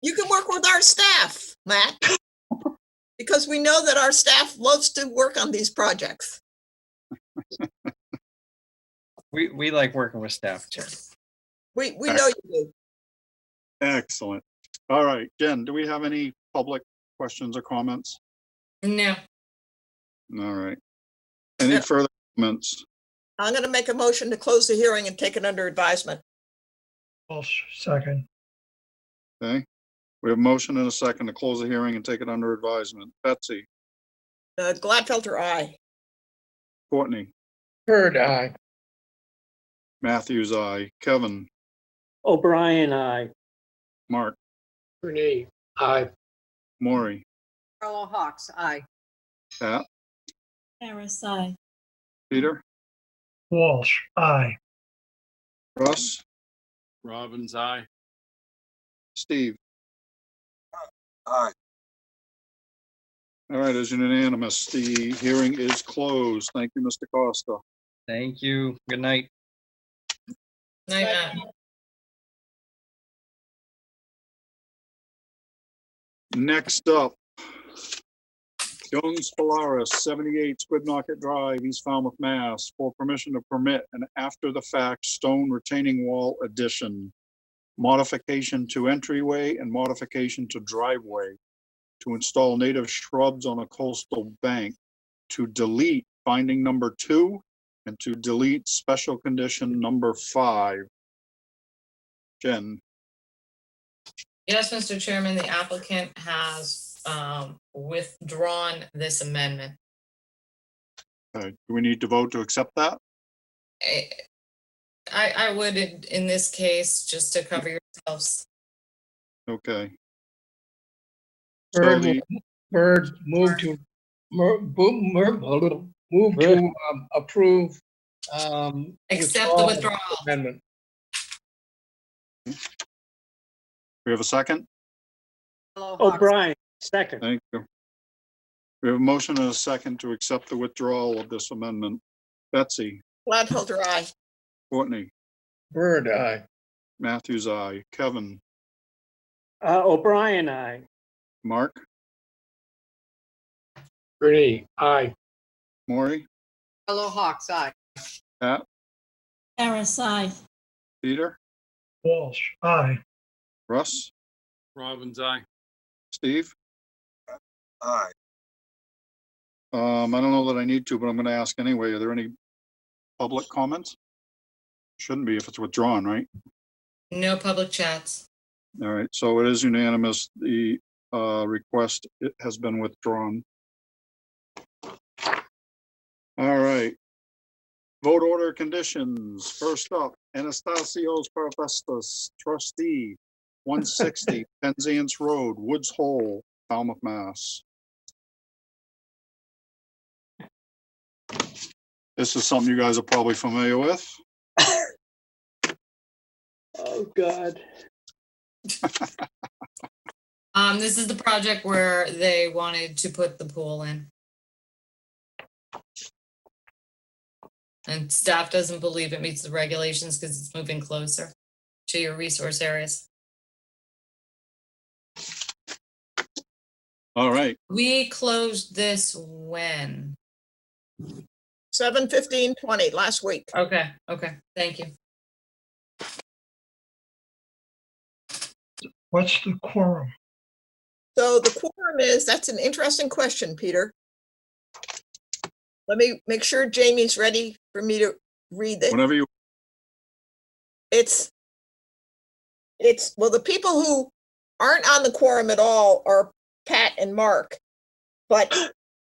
You can work with our staff, Matt. Because we know that our staff loves to work on these projects. We like working with staff too. We know you do. Excellent. All right, Jen, do we have any public questions or comments? No. All right. Any further comments? I'm gonna make a motion to close the hearing and take it under advisement. Walsh, second. Okay. We have a motion and a second to close the hearing and take it under advisement. Betsy, Gladfelter, aye. Courtney, Bird, aye. Matthews, aye. Kevin, O'Brien, aye. Mark, Renee, aye. Maury, Carlo Hawks, aye. Pat, Harris, aye. Peter, Walsh, aye. Russ, Robbins, aye. Steve. Aye. All right, as unanimous, the hearing is closed. Thank you, Mr. Costa. Thank you. Good night. Night, Matt. Next up, Jones Polaris, 78 Squidnocket Drive, East Falmouth, Mass, for permission to permit an after-the-fact stone retaining wall addition, modification to entryway and modification to driveway, to install native shrubs on a coastal bank, to delete finding number 2, and to delete special condition number 5. Jen. Yes, Mr. Chairman, the applicant has withdrawn this amendment. Do we need to vote to accept that? I would, in this case, just to cover yourselves. Okay. Bird, So the- Bird, move to approve. Accept the withdrawal. Amendment. We have a second? O'Brien, second. Thank you. We have a motion and a second to accept the withdrawal of this amendment. Betsy, Gladfelter, aye. Courtney, Bird, aye. Matthews, aye. Kevin, O'Brien, aye. Mark, Renee, aye. Maury, Carlo Hawks, aye. Pat, Harris, aye. Peter, Walsh, aye. Russ, Robbins, aye. Steve? Aye. I don't know that I need to, but I'm gonna ask anyway. Are there any public comments? Shouldn't be if it's withdrawn, right? No public chats. All right, so it is unanimous. The request it has been withdrawn. All right. Vote order conditions. First up, Anastasios Parapestos, trustee, 160 Penzance Road, Woods Hole, Falmouth, Mass. This is something you guys are probably familiar with. Oh, God. This is the project where they wanted to put the pool in. And staff doesn't believe it meets the regulations because it's moving closer to your resource areas. All right. We closed this when? 7/15/20 last week. Okay, thank you. What's the quorum? So the quorum is, that's an interesting question, Peter. Let me make sure Jamie's ready for me to read it. Whenever you. It's, well, the people who aren't on the quorum at all are Pat and Mark. But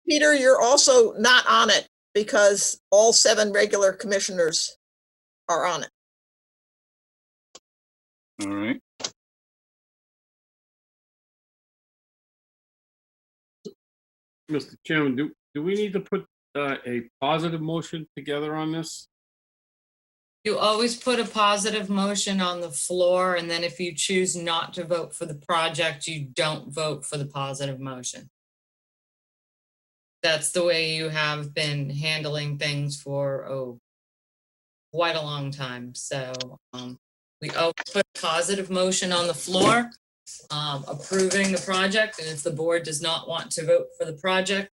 Peter, you're also not on it because all 7 regular commissioners are on it. All right. Mr. Chairman, do we need to put a positive motion together on this? You always put a positive motion on the floor, and then if you choose not to vote for the project, you don't vote for the positive motion. That's the way you have been handling things for, quite a long time. So we always put a positive motion on the floor, approving the project, and if the board does not want to vote for the project,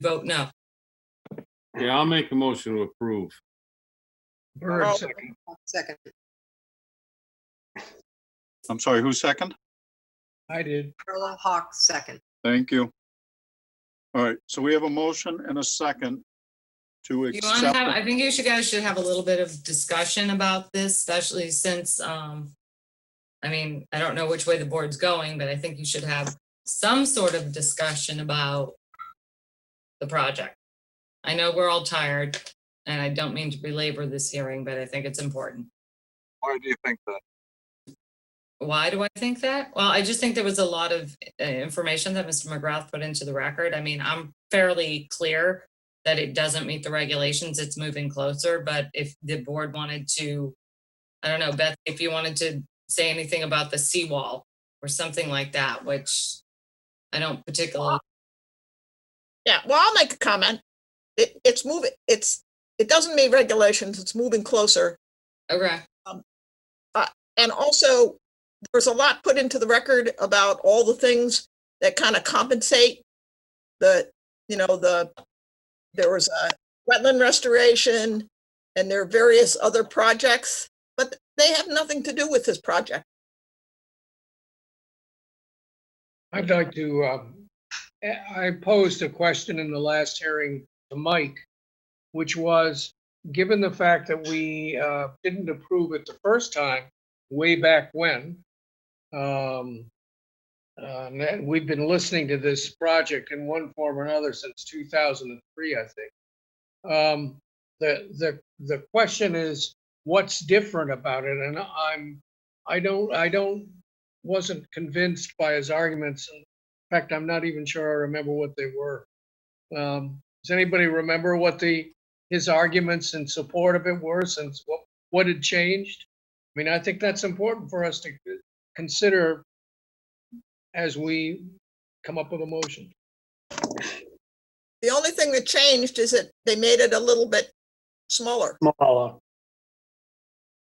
vote no. Yeah, I'll make a motion to approve. Bird Oh. second. Second. I'm sorry, who's second? I did. Carla Hawk, second. Thank you. All right, so we have a motion and a second to You want to accept. have, I think you guys should have a little bit of discussion about this, especially since, I mean, I don't know which way the board's going, but I think you should have some sort of discussion about the project. I know we're all tired, and I don't mean to belabor this hearing, but I think it's important. Why do you think that? Why do I think that? Well, I just think there was a lot of information that Mr. McGrath put into the record. I mean, I'm fairly clear that it doesn't meet the regulations. It's moving closer, but if the board wanted to, I don't know, Beth, if you wanted to say anything about the seawall or something like that, which I don't particularly. Yeah, well, I'll make a comment. It's moving, it doesn't meet regulations, it's moving closer. Okay. And also, there's a lot put into the record about all the things that kind of compensate there was a wetland restoration and there are various other projects, but they have nothing to do with this project. I'd like to, I posed a question in the last hearing to Mike, which was, given the fact that we didn't approve it the first time, way back when, and we've been listening to this project in one form or another since 2003, I think. The question is, what's different about it? And I wasn't convinced by his arguments. In fact, I'm not even sure I remember what they were. Does anybody remember what his arguments in support of it were, since what had changed? I mean, I think that's important for us to consider as we come up with a motion. The only thing that changed is that they made it a little bit smaller. Smaller.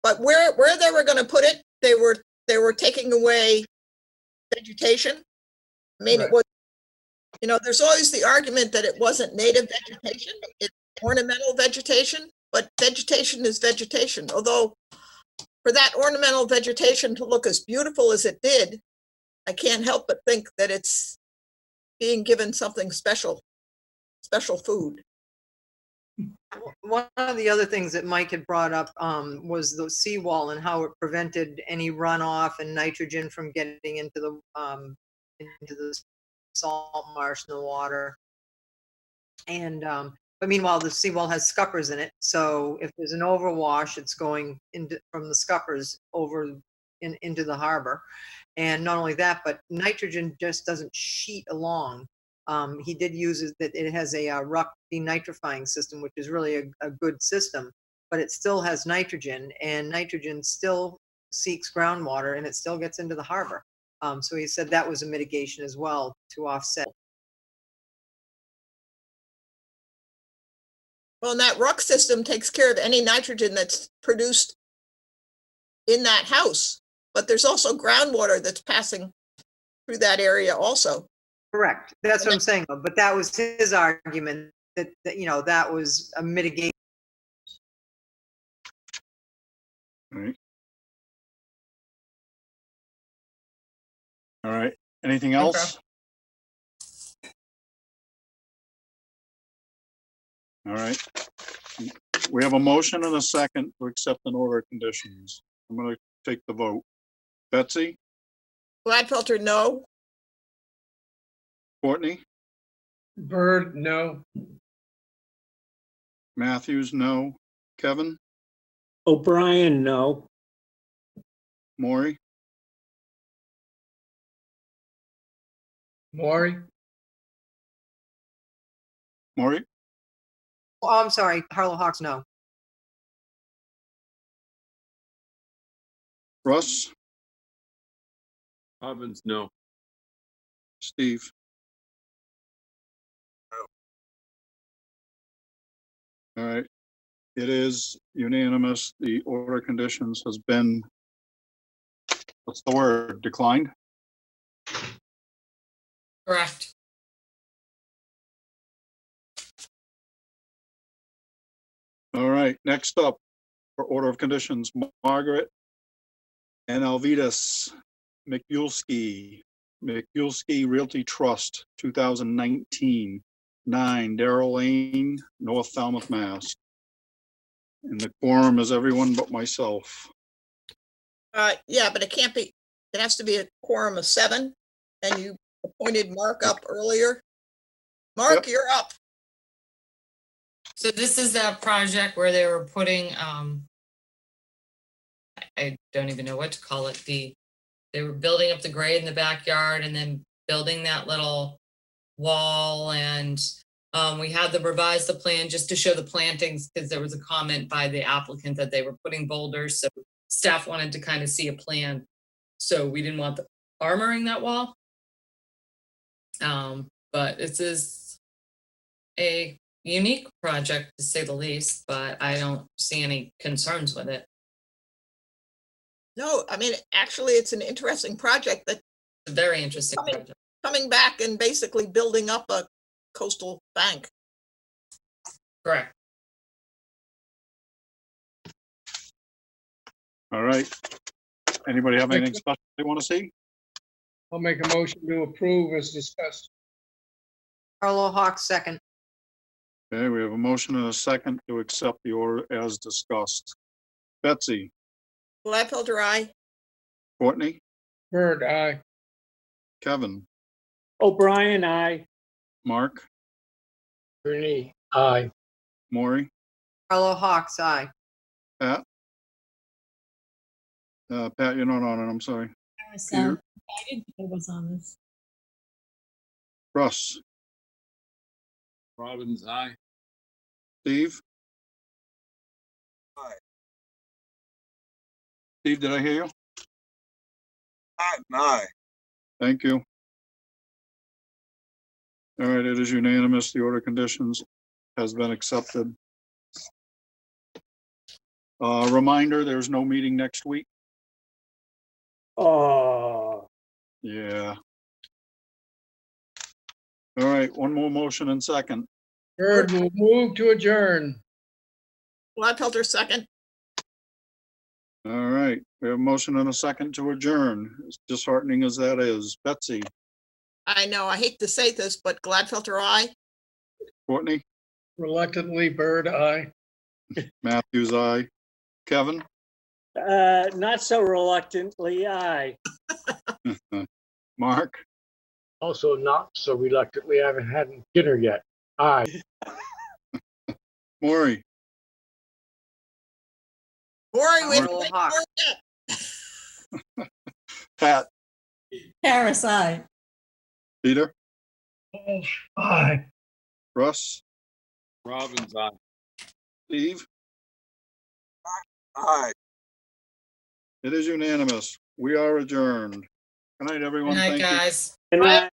But where they were going to put it, they were taking away vegetation. I mean, It was, there's always the argument that it wasn't native vegetation, it's ornamental vegetation, but vegetation is vegetation. Although for that ornamental vegetation to look as beautiful as it did, I can't help but think that it's being given something special food. One of the other things that Mike had brought up was the seawall and how it prevented any runoff and nitrogen from getting into the salt marsh in the water. And but meanwhile, the seawall has scuppers in it, so if there's an overwash, it's going from the scuppers over into the harbor. And not only that, but nitrogen just doesn't sheet along. He did use that it has a rock denitrifying system, which is really a good system, but it still has nitrogen, and nitrogen still seeks groundwater, and it still gets into the harbor. So he said that was a mitigation as well to offset. Well, and that ruck system takes care of any nitrogen that's produced in that house, but there's also groundwater that's passing through that area also. Correct. That's what I'm saying. But that was his argument that that was a mitigation. All right. All right. Anything else? All right. We have a motion and a second to accept an order of conditions. I'm going to take the vote. Betsy? Gladfelter, no. Courtney? Bird, no. Matthews, no. Kevin? O'Brien, no. Maury? Maury? Maury? Oh, I'm sorry. Harlow Hawks, no. Russ? Robbins, no. Steve? All right. It is unanimous. The order of conditions has been, what's the word, declined? Correct. All right, next up for order of conditions, Margaret and Alvitas McYulski Realty Trust, 2019, 9 Darrell Lane, North Falmouth, Mass. And the quorum is everyone but myself. Yeah, but it can't be, it has to be a quorum of 7, and you appointed Mark up earlier. Mark, you're up. So this is that project where they were putting, I don't even know what to call it. They were building up the grade in the backyard and then building that little wall. And we had to revise the plan just to show the plantings because there was a comment by the applicant that they were putting boulders. So staff wanted to kind of see a plan. So we didn't want the armoring that wall. But this is a unique project to say the least, but I don't see any concerns with it. No, I mean, actually, it's an interesting project that It's a very interesting project. coming back and basically building up a coastal bank. Correct. All right. Anybody have anything special they want to see? I'll make a motion to approve as discussed. Harlow Hawks, second. Okay, we have a motion and a second to accept the order as discussed. Betsy? Gladfelter, aye. Courtney? Bird, aye. Kevin? O'Brien, aye. Mark? Rooney, aye. Maury? Harlow Hawks, aye. Pat? Pat, you're not on it, I'm sorry. I was, Peter? I didn't think I was on this. Russ? Robbins, aye. Steve? Aye. Steve, did I hear you? Aye. Thank you. All right, it is unanimous. The order of conditions has been accepted. Reminder, there's no meeting next week. Oh, Yeah. All right, one more motion and second. Bird will move to adjourn. Gladfelter, second. All right, We have a motion and a second to adjourn, as disheartening as that is. Betsy, I know, I hate to say this, but Gladfelter, I. Courtney, Reluctantly, Bird, aye. Matthews, aye. Kevin? Not so reluctantly, aye. Mark? Also not so reluctantly, I haven't had dinner yet. Aye. Maury? Maury, we I'm have a little to hot. Pat? Harris, aye. Peter? Walsh, aye. Russ? Robbins, aye. Steve? Aye. It is unanimous. We are adjourned. Good night, everyone. Good night, Thank you. guys. Good night.